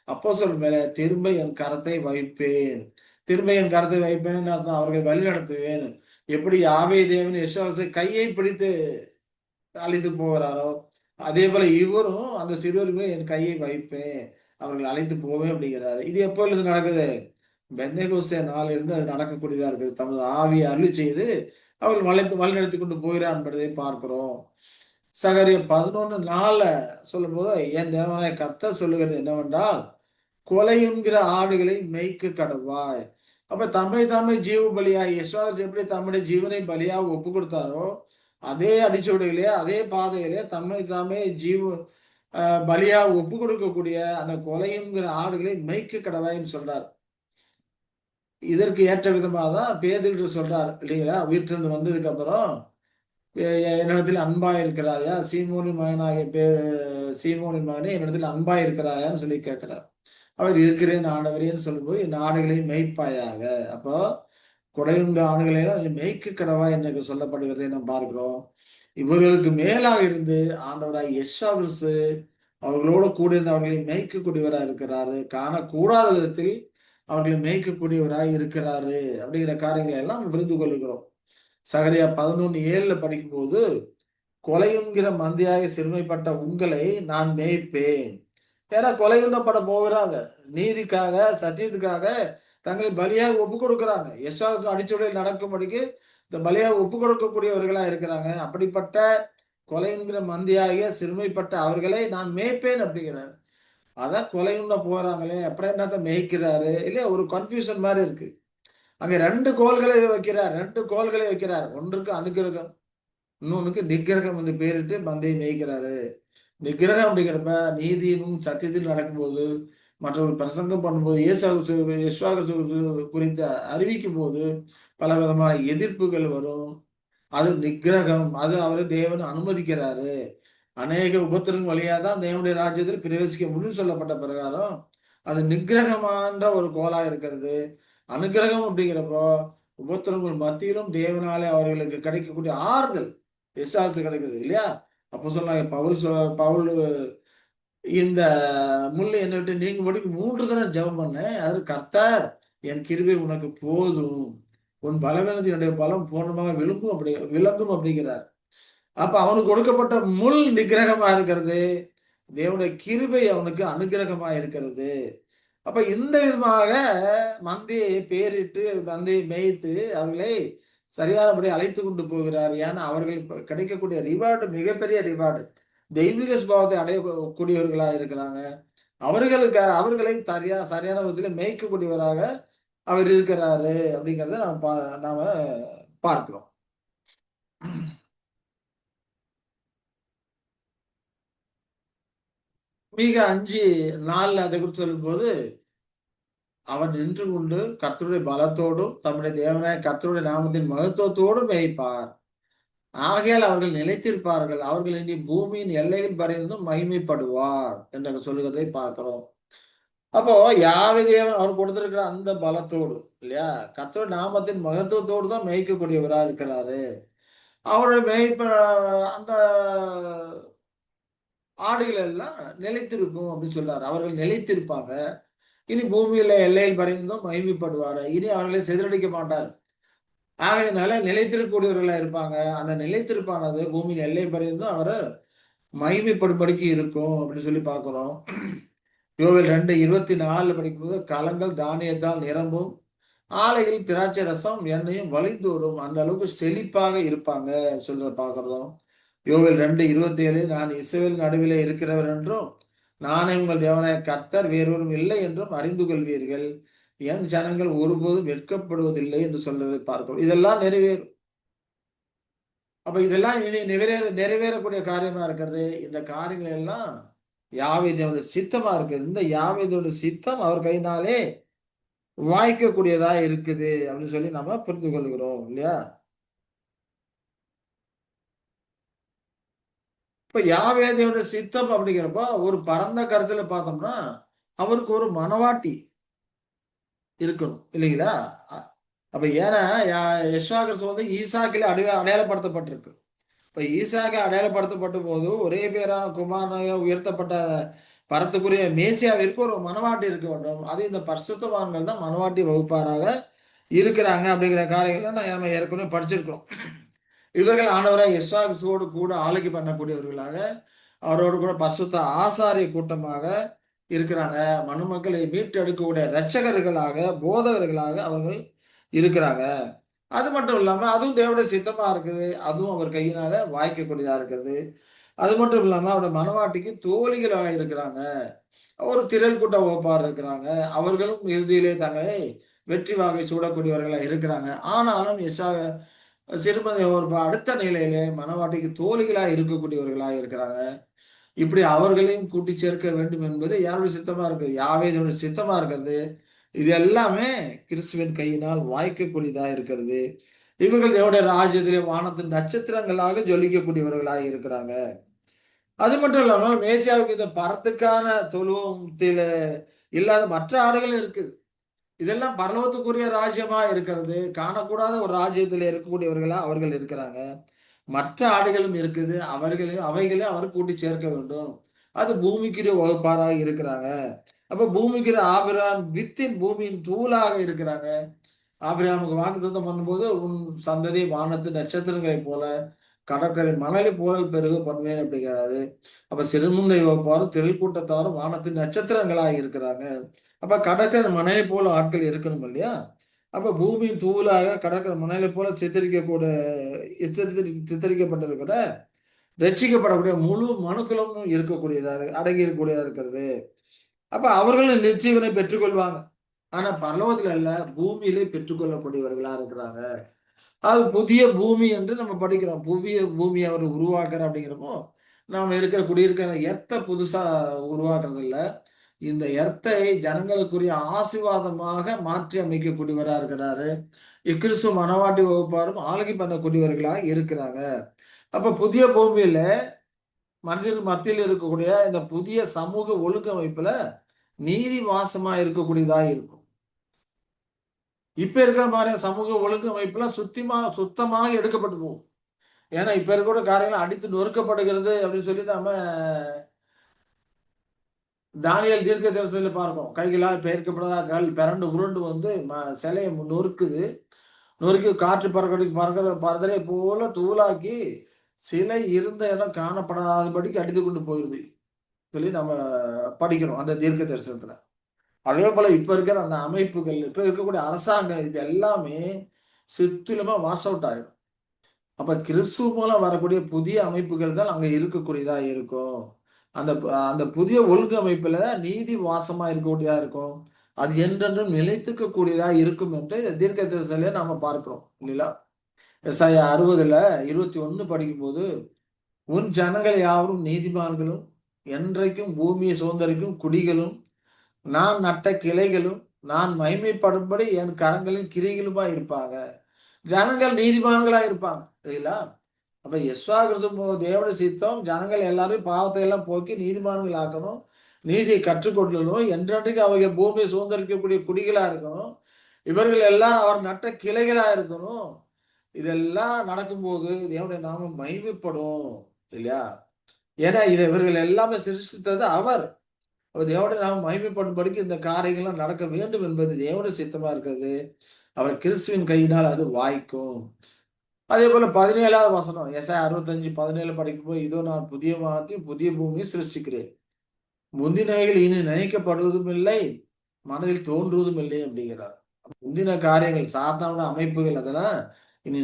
அப்போஸ்தலர்கள் மேல திரும்ப என் கரத்தை வைப்பேன். திரும்ப என் கரத்தை வைப்பேன் அவர்கள் வழி நடத்துவேன். எப்படி யாவே தேவன் யெஷுவா கையை பிடித்து அழைத்து போகிறாரோ அதே போல இவரும் அந்த சிறுவருமே என் கையை வைப்பேன், அவர்கள் அழைத்து போவேன் அப்படிங்கிறாரு. இது எப்பொழுது நடக்குது? பெந்தேகோஸ்தே நாளிலிருந்து அது நடக்கக்கூடியதா இருக்குது. தமது ஆவியை அருளி செய்து அவர்கள் வழி நடத்தி கொண்டு போகிறார் என்பதை பார்க்கிறோம். சகரியா 11:4 சொல்லும் போது என் தேவனாய கர்த்தர் சொல்லுகிறது என்னவென்றால் கொலையுங்கிற ஆடுகளை மேய்க்க கடவாய். அப்ப தம்மை ஜீவ பலியாய் யெஷுவா எப்படி தம்முடைய ஜீவனை பலியாக ஒப்பு கொடுத்தாரோ அதே அடிச்சுவடுகளே, அதே பாதையிலே தம்மை தாமே பலியா ஒப்பு கொடுக்கக்கூடிய அந்த கொலையுங்கிற ஆடுகளை மேய்க்க கடவாயின்னு சொல்றார். இதற்கு ஏற்ற விதமாக தான் பேதுரு சொல்றார் இல்லைங்களா? உயிர்த்தெழுந்து வந்ததுக்கு அப்புறம் என்னிடத்தில் அன்பா இருக்கிறாயா, சீமோனின் மகனே என்னிடத்தில் அன்பா இருக்கிறாயான்னு சொல்லி கேட்கிறார். அவர் இருக்கிறேன் ஆண்டவரேன்னு சொல்லும்போது என் ஆடுகளை மேய்ப்பாயாக. அப்போ கொடையுண்ட ஆடுகளை எல்லாம் மேய்க்க கடவா எனக்கு சொல்லப்படுகிறதை நாம் பார்க்கிறோம். இவர்களுக்கு மேலாக இருந்து ஆண்டவராய் யெஷுவா கிறிஸ்து அவர்களோடு கூட இருந்து அவர்களை மேய்க்கக்கூடியவராய் இருக்கிறாரு. காணக்கூடாத விதத்தில் அவர்களை மேய்க்கக்கூடியவராய் இருக்கிறாரு அப்படிங்கிற காரியங்களை எல்லாம் புரிந்து கொள்கிறோம். சகரியா 11:7 படிக்கும்போது கொலையுண்கிற மந்தையாக சிறுமைப்பட்ட உங்களை நான் மேய்ப்பேன். ஏன்னா கொலையுண்ணப்பட போகிறாங்க, நீதிக்காக சத்தியத்துக்காக தங்களை பலியாக ஒப்பு கொடுக்குறாங்க. யெஷுவாவுக்கு அடிச்சுவடியில் நடக்கும்படிக்கு இந்த பலியாக ஒப்பு கொடுக்கக்கூடியவர்களா இருக்கிறாங்க. அப்படிப்பட்ட கொலையுண்கிற மந்தையாகிய சிறுமைப்பட்ட அவர்களை நான் மேய்ப்பேன் அப்படிங்கிறார். அதான் கொலையுண்ண போறாங்களே, அப்புறம் என்னத்த மேய்க்கிறாரு இல்லையா? ஒரு கன்ஃபியூஷன் மாதிரி இருக்கு. அங்க 2 கோல்களை வைக்கிறார். ஒன்றுக்கு அனுக்கிரகம், இன்னொன்னுக்கு நிக்கிரகம் என்று பேரிட்டு மந்தையை மேய்க்கிறாரு. நிக்கிரகம் அப்படிங்கிறப்ப நீதியும் சத்தியத்தில் நடக்கும்போது, மற்றவர்கள் பிரசங்கம் பண்ணும்போது, யெஷுவா குறித்து அறிவிக்கும் போது பல விதமான எதிர்ப்புகள் வரும். அது நிக்கிரகம், அது அவரை தேவன் அனுமதிக்கிறாரு. அநேக உபத்திரங்கள் வழியா தான் தேவனுடைய ராஜ்யத்தில் பிரவேசிக்க முடியும் சொல்லப்பட்ட பிரகாரம் அது நிக்கிரகமான ஒரு கோலா இருக்கிறது. அனுக்கிரகம் அப்படிங்கிறப்போ உபத்திரங்கள் மத்தியிலும் தேவனாலே அவர்களுக்கு கிடைக்கக்கூடிய ஆறுதல் விசுவாசம் கிடைக்குது இல்லையா? அப்போ சொன்னாங்க பவுல் இந்த முள்ளு என்னை விட்டு நீங்க படிக்கு 3 தினம் ஜெபம் பண்ணேன். அது கர்த்தர் என் கிருபை உனக்கு போதும், உன் பலவீனத்தினுடைய பலம் பூர்ணமாக விளங்கும் அப்படிங்கிறார். அப்ப அவனுக்கு கொடுக்கப்பட்ட முள் நிக்கிரகமா இருக்கிறது, தேவனுடைய கிருபை அவனுக்கு அனுக்கிரகமா இருக்கிறது. அப்ப இந்த விதமாக மந்தையை பேரிட்டு மந்தையை மேய்த்து அவர்களை சரியானபடி அழைத்து கொண்டு போகிறார். ஏன்னா அவர்கள் கிடைக்கக்கூடிய ரிவார்டு மிகப்பெரிய ரிவார்டு. தெய்வீக சுபாவத்தை அடையக்கூடியவர்களா இருக்கிறாங்க. அவர்களை சரியான விதத்தில் மேய்க்கக்கூடியவராக அவர் இருக்கிறாரு அப்படிங்கிறத நாம பார்க்கிறோம். மீக 5:4 அதை குறித்து சொல்லும்போது அவன் நின்று கொண்டு கர்த்தருடைய பலத்தோடும் தம்முடைய தேவனாய கர்த்தருடைய நாமத்தின் மகத்துவத்தோடும் மேய்ப்பார். ஆகையால் அவர்கள் நிலைத்திருப்பார்கள், அவர்கள் இனி பூமியின் எல்லைகள் பறைந்தும் மகிமைப்படுவார் என்று சொல்லுகிறதை பார்க்கிறோம். அப்போ யாவை தேவன் அவர் கொடுத்திருக்கிற அந்த பலத்தோடு இல்லையா, கர்த்தருடைய நாமத்தின் மகத்துவத்தோடு தான் மேய்க்கக்கூடியவரா இருக்கிறாரு. அவருடைய மேய்ப்ப அந்த ஆடுகள் எல்லாம் நிலைத்திருக்கும் அப்படின்னு சொல்றாரு. அவர்கள் நிலைத்திருப்பாங்க, இனி பூமியில எல்லையில் பறைந்தும் மகிமைப்படுவார். இனி அவர்களை சிதறடிக்க மாட்டார். ஆகையினால நிலைத்திருக்கக்கூடியவர்களா இருப்பாங்க. அந்த நிலைத்திருப்பானது பூமியின் எல்லை பறைந்தும் அவரை மகிமைப்படும்படிக்கு இருக்கும் அப்படின்னு சொல்லி பார்க்கிறோம். யோவேல் 2:24 படிக்கும்போது களங்கள் தானியத்தால் நிரம்பும், ஆலையில் திராட்சை ரசம் எண்ணெயும் வழிந்தோடும், அந்த அளவுக்கு செழிப்பாக இருப்பாங்க சொல்றத பார்க்கிறோம். யோவேல் 2:27 நான் இஸ்ரவேல் நடுவிலே இருக்கிறவர் என்றும் நானே உங்கள் தேவனாய கர்த்தர் வேறொரும் இல்லை என்றும் அறிந்து கொள்வீர்கள், என் ஜனங்கள் ஒருபோதும் வெட்கப்படுவதில்லை என்று சொல்றதை பார்க்கிறோம். இதெல்லாம் நிறைவேறும். அப்ப இதெல்லாம் இனி நிறைவேறக்கூடிய காரியமா இருக்கிறது. இந்த காரியங்கள் எல்லாம் யாவே தேவனுடைய சித்தமா இருக்குது. இந்த யாவே தேவனுடைய சித்தம் அவர் கையினாலே வாய்க்கக்கூடியதா இருக்குது அப்படின்னு சொல்லி நம்ம புரிந்து கொள்கிறோம் இல்லையா? இப்ப யாவே தேவனுடைய சித்தம் அப்படிங்கிறப்ப ஒரு பரந்த கருத்துல பார்த்தோம்னா அவருக்கு ஒரு மனவாட்டி இருக்கணும் இல்லைங்களா? அப்ப ஏன்னா யெஷுவா கிறிஸ்து வந்து ஈசாக்கில் அடையாளப்படுத்தப்பட்டிருக்கு. இப்ப ஈசாக்கு அடையாளப்படுத்தப்பட்ட போது ஒரே பேரான குமாரனாக உயர்த்தப்பட்ட பரத்துக்குரிய மேசியாவிற்கு ஒரு மனவாட்டி இருக்க வேண்டும். அது இந்த பரிசுத்தவான்கள் தான் மனவாட்டி வகுப்பாராக இருக்கிறாங்க அப்படிங்கிற காரியங்களை நம்ம ஏற்கனவே படிச்சிருக்கிறோம். இவர்கள் ஆண்டவராக யெஷுவா கிறிஸ்துவோடு கூட ஆளுகை பண்ணக்கூடியவர்களாக அவரோடு கூட பரிசுத்த ஆசாரிய கூட்டமாக இருக்கிறாங்க. மனுமக்களை மீட்டெடுக்கக்கூடிய இரட்சகர்களாக போதகர்களாக அவர்கள் இருக்கிறாங்க. அது மட்டும் இல்லாம அதுவும் தேவனுடைய சித்தமா இருக்குது, அதுவும் அவர் கையினால வாய்க்கக்கூடியதா இருக்கிறது. அது மட்டும் இல்லாம அவருடைய மனவாட்டிக்கு தோழிகளாக இருக்கிறாங்க, ஒரு திரள் கூட்ட வகுப்பார் இருக்கிறாங்க. அவர்களும் இறுதியிலே தங்களை வெற்றி வாகை சூடக்கூடியவர்களாக இருக்கிறாங்க. ஆனாலும் சிறுமதி ஒரு அடுத்த நிலையிலே மணவாட்டிக்கு தோழிகளா இருக்கக்கூடியவர்களா இருக்கிறாங்க. இப்படி அவர்களையும் கூட்டி சேர்க்க வேண்டும் என்பது யாருடைய சித்தமா இருக்கு? யாவேதுடைய சித்தமா இருக்கிறது. இது எல்லாமே கிறிஸ்துவின் கையினால் வாய்க்கக்கூடியதா இருக்கிறது. இவர்கள் தேவனுடைய ராஜ்யத்திலே வானத்தின் நட்சத்திரங்களாக ஜொலிக்கக்கூடியவர்களாக இருக்கிறாங்க. அது மட்டும் இல்லாமல் மேசியாவுக்கு இந்த பரத்துக்கான தொழுவத்தில இல்லாத மற்ற ஆடுகளும் இருக்குது. இதெல்லாம் பரலோகத்துக்குரிய ராஜ்யமா இருக்கிறது. காணக்கூடாத ஒரு ராஜ்யத்தில் இருக்கக்கூடியவர்களா அவர்கள் இருக்கிறாங்க. மற்ற ஆடுகளும் இருக்குது. அவைகளையும் அவர் கூட்டி சேர்க்க வேண்டும். அது பூமிக்குரிய வகுப்பாராக இருக்கிறாங்க. அப்ப பூமிக்குரிய ஆபிரகாம் வித்தின் பூமியின் தூளாக இருக்கிறாங்க. ஆபிரகாமுக்கு வாக்குத்தத்தம் பண்ணும்போது உன் சந்ததி வானத்து நட்சத்திரங்களைப் போல கடற்கரை மணலை போல பெருக பண்ணுவேன் அப்படிங்கிறாரு. அப்ப சிறுமுந்தை வகுப்பாரும் திரள் கூட்டத்தாரும் வானத்தின் நட்சத்திரங்களாக இருக்கிறாங்க. அப்ப கடற்கரை மணலை போல ஆட்கள் இருக்கணும் இல்லையா? அப்ப பூமியின் தூளாக கடற்கரை மணலை போல சித்தரிக்கப்பட்டிருக்கிற ரட்சிக்கப்படக்கூடிய முழு மனுக்களும் இருக்கக்கூடியதா அடங்கி இருக்கக்கூடியதா இருக்கிறது. அப்ப அவர்களும் நிச்சயவனை பெற்றுக்கொள்வாங்க. ஆனா பரலோகத்துல இல்ல, பூமியிலே பெற்றுக்கொள்ளக்கூடியவர்களா இருக்கிறாங்க. அது புதிய பூமி என்று நம்ம படிக்கிறோம். புதிய பூமி அவர் உருவாக்குற அப்படிங்கிறப்போ நாம இருக்கிற குடியிருக்க அந்த எர்த்தை புதுசா உருவாக்குறது இல்ல. இந்த எர்த்தை ஜனங்களுக்குரிய ஆசீர்வாதமாக மாற்றி அமைக்கக்கூடியவரா இருக்கிறாரு. கிறிஸ்துவ மனவாட்டி வகுப்பாரும் ஆளுகை பண்ணக்கூடியவர்களா இருக்கிறாங்க. அப்ப புதிய பூமியில மனிதர் மத்தியில் இருக்கக்கூடிய இந்த புதிய சமூக ஒழுங்கமைப்புல நீதி வாசமா இருக்கக்கூடியதா இருக்கும். இப்ப இருக்கிற மாதிரி சமூக ஒழுங்கமைப்புல சுத்தமாக எடுக்கப்பட்டு போகும். ஏன்னா இப்ப இருக்கிற காரியங்கள் அடித்து நொறுக்கப்படுகிறது அப்படின்னு சொல்லி நாம தானியல் தீர்க்க தரிசனத்தில் பார்க்கிறோம். கைகளால் பெயர்க்கப்படாத கல் பிறண்டு உருண்டு வந்து சிலையை நொறுக்குது. நொறுக்கி காற்று பறதலை போல தூளாக்கி சிலை இருந்த இடம் காணப்படாதபடிக்கு அடித்து கொண்டு போயிருது சொல்லி நம்ம படிக்கிறோம் அந்த தீர்க்க தரிசனத்துல. அதே போல இப்ப இருக்கிற அந்த அமைப்புகள், இப்ப இருக்கக்கூடிய அரசாங்கம், இது எல்லாமே சுத்திலுமா வாஷ் அவுட் ஆயிடும். அப்ப கிறிஸ்துவ மூலம் வரக்கூடிய புதிய அமைப்புகள் தான் அங்க இருக்கக்கூடியதா இருக்கும். அந்த அந்த புதிய ஒழுங்கமைப்புல நீதி வாசமா இருக்கக்கூடியதா இருக்கும். அது என்றென்றும் நிலைத்துக்க கூடியதா இருக்கும் என்று தீர்க்க தரிசனத்திலே நாம பார்க்கிறோம் இல்லையா? எசாயா 60:21 படிக்கும்போது, உன் ஜனங்கள் யாவரும் நீதிமான்களும் என்றைக்கும் பூமியை சுதந்தரிக்கும் குடிகளும் நான் நட்ட கிளைகளும் நான் மகிமைப்படும்படி என் கரங்களின் கிரிகளுமா இருப்பாங்க. ஜனங்கள் நீதிமான்களா இருப்பாங்க சரிங்களா? அப்ப யெசுவா கிறிஸ்து தேவனுடைய சித்தம் ஜனங்கள் எல்லாரும் பாவத்தை எல்லாம் போக்கி நீதிமான்கள் ஆக்கணும், நீதியை கற்றுக்கொள்ளணும், என்றைக்கு அவங்க பூமியை சுதந்திரிக்கக்கூடிய குடிகளா இருக்கணும், இவர்கள் எல்லாரும் அவர் நட்ட கிளைகளா இருக்கணும். இதெல்லாம் நடக்கும்போது தேவனுடைய நாமம் மகிமைப்படும் இல்லையா? ஏன்னா இவர்கள் எல்லாமே சிருஷ்டித்தது அவர். தேவனுடைய நாமம் மகிமைப்படும்படிக்கு இந்த காரியங்கள்லாம் நடக்க வேண்டும் என்பது தேவனுடைய சித்தமா இருக்கிறது. அவர் கிறிஸ்துவின் கையினால் அது வாய்க்கும். அதே போல 17வது வசனம் எசாயா 65:17 படிக்கும்போது, இதோ நான் புதிய வானத்தையும் புதிய பூமியும் சிருஷ்டிக்கிறேன், முந்தினவைகள் இனி நினைக்கப்படுவதும் இல்லை, மனதில் தோன்றுவதும் இல்லை அப்படிங்கிறார். முந்தின காரியங்கள் சாத்தான அமைப்புகள் அதெல்லாம் இனி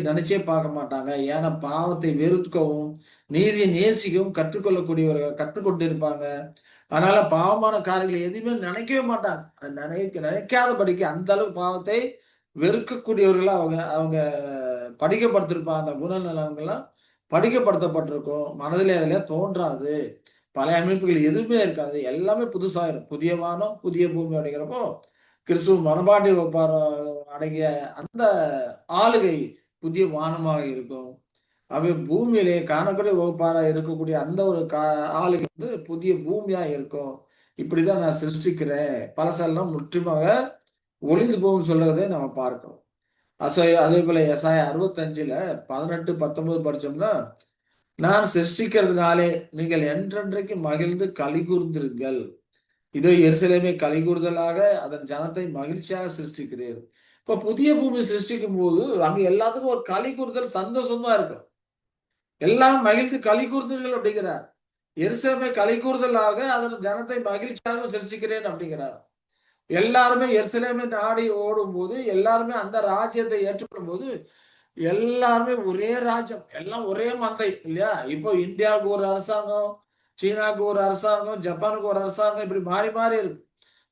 நினைச்சே பார்க்க மாட்டாங்க. ஏன்னா பாவத்தை வெறுக்கவும் நீதியை நேசிக்கவும் கற்றுக்கொண்டிருப்பாங்க. அதனால பாவமான காரியங்களை எதுவுமே நினைக்கவே மாட்டாங்க. நினைக்காதபடிக்கு அந்த அளவுக்கு பாவத்தை வெறுக்கக்கூடியவர்களா அவங்க படிக்கப்படுத்திருப்பாங்க. அந்த குணநலன்கள்லாம் படிக்கப்படுத்தப்பட்டிருக்கும். மனதிலே அதில் தோன்றாது. பழைய அமைப்புகள் எதுவுமே இருக்காது. எல்லாமே புதுசாயிரும். புதிய வானம் புதிய பூமி அப்படிங்கிறப்போ கிறிஸ்துவ மனப்பாட்டி அடங்கிய அந்த ஆளுகை புதிய வானமாக இருக்கும். அவை பூமியிலே காணக்கூடிய வகுப்பாரா இருக்கக்கூடிய அந்த ஒரு ஆளுகை வந்து புதிய பூமியா இருக்கும். இப்படிதான் நான் சிருஷ்டிக்கிறேன், பழசெல்லாம் முற்றிலுமாக ஒளிந்து போகும் சொல்றதை நம்ம பார்க்கிறோம். அதே போல எசாயா 65:18-19 படிச்சோம்னா, நான் சிருஷ்டிக்கிறதுனாலே நீங்கள் என்றென்றைக்கு மகிழ்ந்து களி கூர்ந்திருங்கள், இதோ எருசலேமை களி கூறுதலாக அதன் ஜனத்தை மகிழ்ச்சியாக சிருஷ்டிக்கிறேன். இப்ப புதிய பூமி சிருஷ்டிக்கும் போது அங்க எல்லாத்துக்கும் ஒரு களி கூறுதல் சந்தோஷமா இருக்கும். எல்லாம் மகிழ்ந்து களி கூர்ந்தீர்கள் அப்படிங்கிறார். எருசலேமை களி கூறுதலாக அதன் ஜனத்தை மகிழ்ச்சியாக சிருஷ்டிக்கிறேன் அப்படிங்கிறார். எல்லாருமே எருசலேமை நாடி ஓடும் போது, எல்லாருமே அந்த ராஜ்யத்தை ஏற்றுக்கொள்ளும் போது, எல்லாருமே ஒரே ராஜ்யம், எல்லாம் ஒரே மந்தை இல்லையா? இப்போ இந்தியாவுக்கு ஒரு அரசாங்கம், சீனாவுக்கு ஒரு அரசாங்கம், ஜப்பானுக்கு ஒரு அரசாங்கம், இப்படி மாறி மாறி இருக்கு.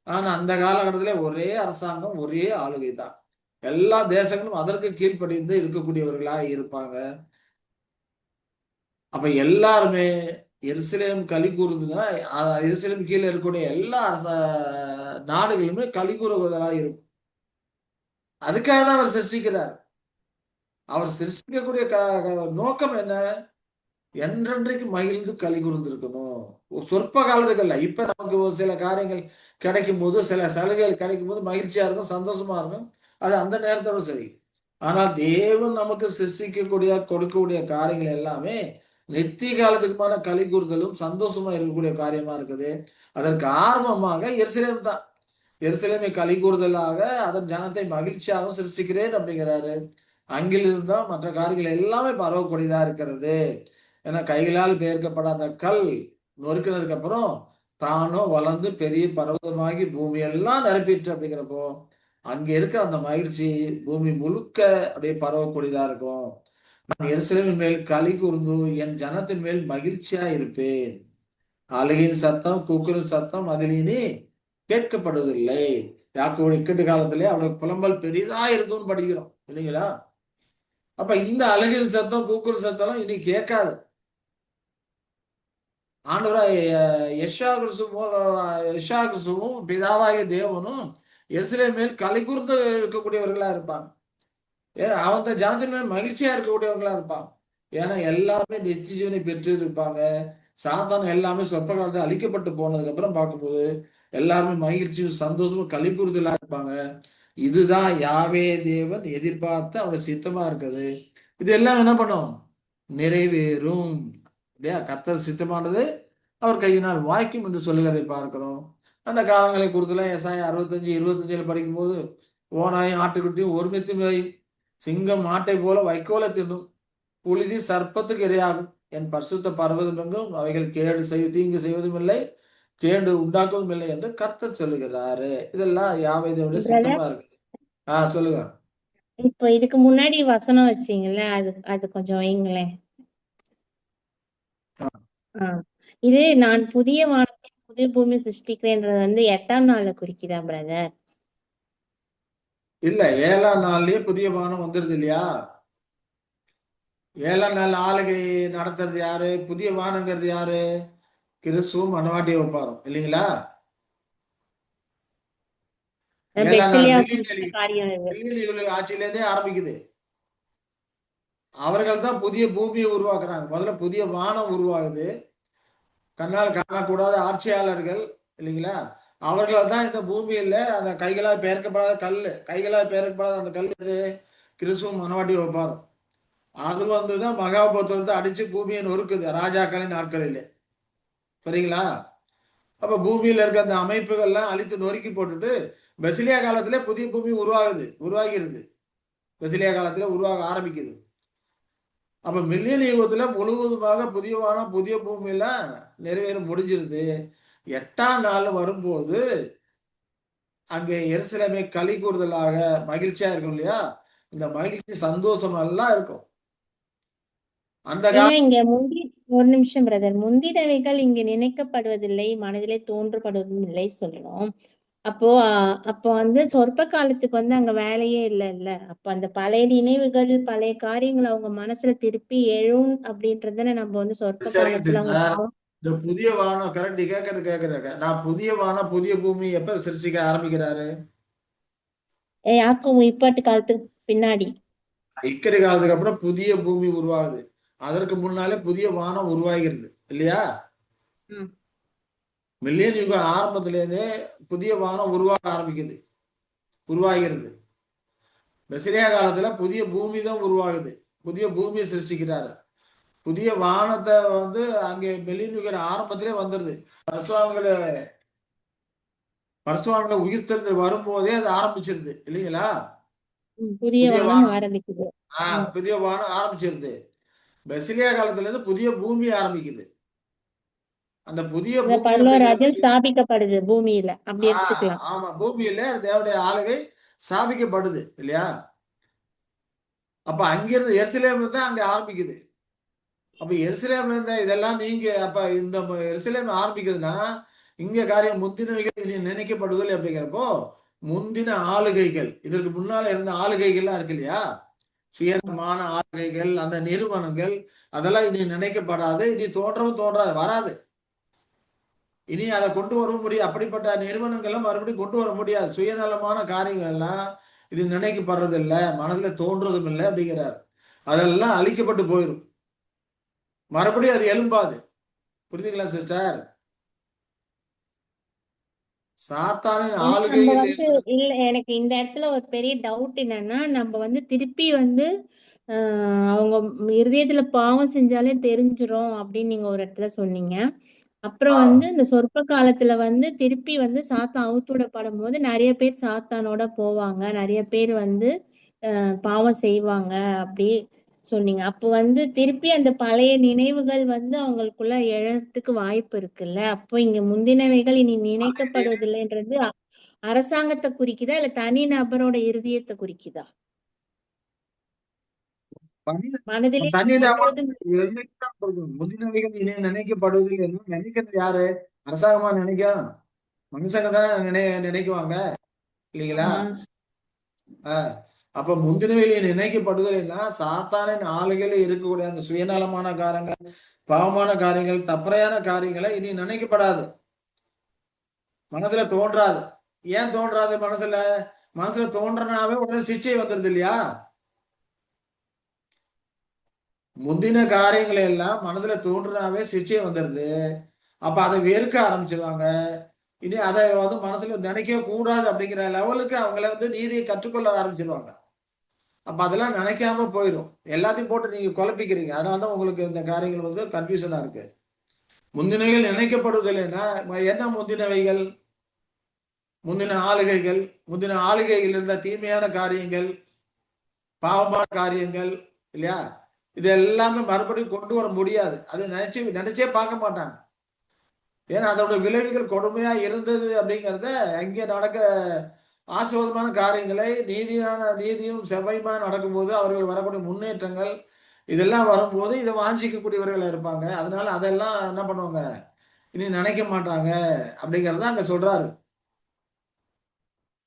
ஆனா அந்த காலகட்டத்திலே ஒரே அரசாங்கம், ஒரே ஆளுகை தான். எல்லா தேசங்களும் அதற்கு கீழ்ப்படிந்து இருக்கக்கூடியவர்களா இருப்பாங்க. அப்ப எல்லாருமே எருசலேம் களி கூறுதுன்னா எருசலேம் கீழே இருக்கக்கூடிய எல்லா நாடுகளுமே களி கூறுவதா இருக்கும். அதுக்காக தான் அவர் சிருஷ்டிக்கிறார். அவர் சிருஷ்டிக்கக்கூடிய நோக்கம் என்ன? என்றென்றைக்கு மகிழ்ந்து களி கூர்ந்திருக்கணும். சொற்ப காலத்துக்கு அல்ல. இப்ப நமக்கு ஒரு சில காரியங்கள் கிடைக்கும் போது, சில சலுகைகள் கிடைக்கும் போது மகிழ்ச்சியா இருக்கும், சந்தோஷமா இருக்கும். அது அந்த நேரத்தோட சரி. ஆனால் தேவன் நமக்கு சிருஷ்டிக்கக்கூடிய கொடுக்கக்கூடிய காரியங்கள் எல்லாமே நித்திய காலத்துக்குமான களி கூறுதலும் சந்தோஷமா இருக்கக்கூடிய காரியமா இருக்குது. அதற்கு ஆரம்பமாக எருசலேம் தான். எருசலேமை களி கூறுதலாக அதன் ஜனத்தை மகிழ்ச்சியாகவும் சிருஷ்டிக்கிறேன் அப்படிங்கிறாரு. அங்கிலிருந்து தான் மற்ற காரியங்கள் எல்லாமே பரவக்கூடியதா இருக்கிறது. ஏன்னா கைகளால் பெயர்க்கப்படாத கல் நொறுக்கினதுக்கு அப்புறம் தானும் வளர்ந்து பெரிய பர்வதமாகி பூமி எல்லாம் நிரப்பிட்டு அப்படிங்கிறப்போ அங்க இருக்கிற அந்த மகிழ்ச்சி பூமி முழுக்க அப்படியே பரவக்கூடியதா இருக்கும். நான் எருசலேமின் மேல் களி கூர்ந்து என் ஜனத்தின் மேல் மகிழ்ச்சியா இருப்பேன். அழுகின் சத்தம் கூக்குரின் சத்தம் அதில் இனி கேட்கப்படுவதில்லை. யாக்கோபு இக்கட்டு காலத்திலே அவருடைய புலம்பல் பெரிதா இருக்கும்னு படிக்கிறோம் இல்லைங்களா? அப்ப இந்த அழுகின் சத்தம் கூக்குரின் சத்தம் இனி கேட்காது. ஆண்டவராய் யெஷயா கிறிஸ்துவும் பிதாவாகிய தேவனும் எருசலேம் மேல் களி கூர்ந்து இருக்கக்கூடியவர்களா இருப்பாங்க. ஏன்னா அவங்க ஜனத்தின் மேல் மகிழ்ச்சியா இருக்கக்கூடியவர்களா இருப்பாங்க. ஏன்னா எல்லாமே நித்திய ஜீவனை பெற்று இருப்பாங்க. சாத்தான் எல்லாமே சொற்ப காலத்தில் அழிக்கப்பட்டு போனதுக்கு அப்புறம் பார்க்கும்போது எல்லாருமே மகிழ்ச்சியும் சந்தோஷமும் களி கூறுதலா இருப்பாங்க. இதுதான் யாவே தேவன் எதிர்பார்த்து அவங்க சித்தமா இருக்குது. இது எல்லாம் என்ன பண்ணும்? நிறைவேறும் இல்லையா? கர்த்தர் சித்தமானது அவர் கையினால் வாய்க்கும் என்று சொல்லுகிறதை பார்க்கிறோம். அந்த காலங்களை குறித்துலாம் ஏசாயா 65:25 படிக்கும்போது ஓனாயும் ஆட்டுக்குட்டியும் ஒருமித்து மேயும், சிங்கம் ஆட்டை போல வைக்கோலை தின்னும், புழுதி சர்ப்பத்துக்கு இரையாகும், என் பரிசுத்த பர்வதமெங்கும் அவைகள் தீங்கு செய்வதும் இல்லை, கேடு உண்டாக்குவதும் இல்லை என்று கர்த்தர் சொல்லுகிறாரு. இதெல்லாம் யாவே தேவனுடைய சித்தமா இருக்கு. சொல்லுங்க. இப்போ இதுக்கு முன்னாடி வசனம் வச்சீங்கல்ல, அது அது கொஞ்சம் வைங்களேன். இது நான் புதிய வானத்தை புதிய பூமி சிருஷ்டிக்கிறேன்றது வந்து 8ஆம் நாள்ல குறிக்குதா பிரதர்? இல்ல, 7ஆம் நாள்லயே புதிய வானம் வந்துருது இல்லையா? 7ஆம் நாள் ஆளுகை நடத்துறது யாரு? புதிய வானங்கிறது யாரு? கிறிஸ்துவும் மனவாட்டியை ஒப்பாரும் இல்லைங்களா? 7ஆம் நாள் மில்லினியல் ஆட்சியிலேருந்தே ஆரம்பிக்குது. அவர்கள் தான் புதிய பூமியை உருவாக்குறாங்க. முதல்ல புதிய வானம் உருவாகுது. கண்ணால் காணக்கூடாத ஆட்சியாளர்கள் இல்லைங்களா? அவர்கள் தான் இந்த பூமியில அந்த கைகளால் பெயர்க்கப்படாத அந்த கல் கிறிஸ்துவும் மனவாட்டியை ஒப்பாரும். அது வந்துதான் மகாபோத்தத்தை அடிச்சு பூமியை நொறுக்குது ராஜாக்களின் நாட்களில். சரிங்களா? அப்ப பூமியில இருக்க அந்த அமைப்புகள்லாம் அழித்து நொறுக்கி போட்டுட்டு பெசிலியா காலத்துல புதிய பூமி உருவாகிறது. பெசிலியா காலத்துல உருவாக ஆரம்பிக்குது. அப்ப மில்லியன் யுகத்துல முழுவதுமாக புதிய வானம் புதிய பூமியில நிறைவேறும் முடிஞ்சிருது. 8ஆம் நாள் வரும்போது அங்கே எருசலேமை களி கூறுதலாக மகிழ்ச்சியா இருக்கும் இல்லையா? இந்த மகிழ்ச்சி சந்தோஷம் எல்லாம் இருக்கும். அந்த இங்க ஒரு நிமிஷம் பிரதர், முந்தினவைகள் இங்கு நினைக்கப்படுவதில்லை, மனதிலே தோன்றப்படுவதும் இல்லை சொல்லணும். அப்போ வந்து சொற்ப காலத்துக்கு வந்து அங்க வேலையே இல்ல. அப்ப அந்த பழைய நினைவுகள் பழைய காரியங்கள் அவங்க மனசுல திருப்பி எழும் அப்படின்றத நம்ம வந்து சொற்ப காலத்துல இந்த புதிய வானம் கரெக்ட் கேக்குறாங்க. நான் புதிய வானம் புதிய பூமி எப்ப சிருஷ்டிக்க ஆரம்பிக்கிறாரு? யாக்கும் இப்பாட்டு காலத்துக்கு பின்னாடி, இக்கடி காலத்துக்கு அப்புறம் புதிய பூமி உருவாகுது. அதற்கு முன்னாலே புதிய வானம் உருவாகிறது இல்லையா? மில்லியன் யுக ஆரம்பத்திலேருந்தே புதிய வானம் உருவாகிறது. பெசிலியா காலத்துல புதிய பூமி தான் உருவாகுது. புதிய பூமியை சிருஷ்டிக்கிறாரு. புதிய வானத்தை வந்து அங்கே மில்லியன் யுக ஆரம்பத்திலே வந்துருது. பரசுவான்களை உயிர்த்தெழுதல் வரும்போதே அது ஆரம்பிச்சிருது இல்லைங்களா? புதிய வானம் ஆரம்பிச்சிருது. பெசிலியா காலத்துல இருந்து புதிய பூமி ஆரம்பிக்குது. அந்த புதிய பூமி ஸ்தாபிக்கப்படுது பூமியில, அப்படி எடுத்துக்கலாம். ஆமா, பூமியில தேவனுடைய ஆளுகை ஸ்தாபிக்கப்படுது இல்லையா? அப்ப அங்கிருந்து எருசலேம்ல தான் அங்க ஆரம்பிக்குது. அப்ப எருசலேம்ல இருந்தா இதெல்லாம் நீங்க அப்ப இந்த எருசலேம் ஆரம்பிக்குதுன்னா இங்க காரியம் முந்தினவைகள் நினைக்கப்படுதல் அப்படிங்கிறப்போ முந்தின ஆளுகைகள், இதற்கு முன்னால இருந்த ஆளுகைகள்லாம் இருக்கு இல்லையா, சுயநலமான ஆளுகைகள், அந்த நிறுவனங்கள், அதெல்லாம் இனி நினைக்கப்படாது, இனி தோன்றவும் தோன்றாது, வராது. இனி அதை கொண்டு வர முடியும். அப்படிப்பட்ட நிறுவனங்கள்லாம் மறுபடியும் கொண்டு வர முடியாது. சுயநலமான காரியங்கள் எல்லாம் இது நினைக்கப்படுறது இல்லை, மனதுல தோன்றதும் இல்லை அப்படிங்கிறார். அதெல்லாம் அழிக்கப்பட்டு போயிடும், மறுபடியும் அது எழும்பாது. புரியுதுங்களா சிஸ்டர்? சாத்தானின் நம்ம ஆளுகையில் வந்து இல்ல, எனக்கு இந்த இடத்துல ஒரு பெரிய டவுட் என்னன்னா, நம்ம வந்து திருப்பி வந்து அவங்க இருதயத்துல பாவம் செஞ்சாலே தெரிஞ்சிரும் அப்படின்னு நீங்க ஒரு இடத்துல சொன்னீங்க. அப்புறம் வந்து இந்த சொற்ப காலத்துல வந்து திருப்பி வந்து சாத்தான் அவுத்துவிடப்படும் போது நிறைய பேர் சாத்தானோட போவாங்க, நிறைய பேர் வந்து பாவம் செய்வாங்க அப்படி சொன்னீங்க. அப்போ வந்து திருப்பி அந்த பழைய நினைவுகள் வந்து அவங்களுக்குள்ள எழறதுக்கு வாய்ப்பு இருக்குல்ல. அப்போ இங்க முந்தினவைகள் இனி நினைக்கப்படுவதில்லைன்றது அரசாங்கத்தை குறிக்குதா இல்ல தனி நபரோட இருதயத்தை குறிக்குதா? மனதிலே தனிநபர் எப்பொழுதும் என்னைக்குதான் கொடுக்கணும். முந்தினவைகள் இனி நினைக்கப்படுவதில்லை என்று நினைக்கிறது யாரு? அரசாங்கமா நினைக்கும்? மனுஷங்க தானே நினைக்குவாங்க இல்லைங்களா? ஆஹ் அப்ப முந்தினவைகள் நினைக்கப்படுதலைன்னா சாத்தானின் ஆளுகையில் இருக்கக்கூடிய அந்த சுயநலமான காரியங்கள், பாவமான காரியங்கள், தப்பறையான காரியங்களை இனி நினைக்கப்படாது, மனதுல தோன்றாது. ஏன் தோன்றாது? மனசுல தோன்றனாவே உடனே சிச்சை வந்துருது இல்லையா? முந்தின காரியங்களை எல்லாம் மனதுல தோன்றினாவே சிச்சை வந்துடுது. அப்ப அதை வெறுக்க ஆரம்பிச்சிருவாங்க. இனி அதை வந்து மனசுல நினைக்க கூடாது அப்படிங்கிற லெவலுக்கு அவங்கள வந்து நீதியை கற்றுக்கொள்ள ஆரம்பிச்சிருவாங்க. அப்ப அதெல்லாம் நினைக்காம போயிடும். எல்லாத்தையும் போட்டு நீங்க குழப்பிக்கிறீங்க. அதனாலதான் உங்களுக்கு இந்த காரியங்கள் வந்து கன்ஃபியூஷனா இருக்கு. முந்தினவைகள் நினைக்கப்படுவதில்லைன்னா என்ன முந்தினவைகள்? முந்தின ஆளுகைகள், முந்தின ஆளுகைகள் இருந்த தீமையான காரியங்கள், பாவமான காரியங்கள் இல்லையா, இது எல்லாமே மறுபடியும் கொண்டு வர முடியாது. அது நினைச்சே பார்க்க மாட்டாங்க. ஏன்னா அதோட விளைவுகள் கொடுமையா இருந்தது அப்படிங்கிறத அங்கே நடக்க ஆசுவாதமான காரியங்களை நீதியும் செவ்வாய்மா நடக்கும்போது அவர்கள் வரக்கூடிய முன்னேற்றங்கள் இதெல்லாம் வரும்போது இதை வாஞ்சிக்கக்கூடியவர்கள் இருப்பாங்க. அதனால அதெல்லாம் என்ன பண்ணுவாங்க, இனி நினைக்க மாட்டாங்க அப்படிங்கறத அங்க சொல்றாரு.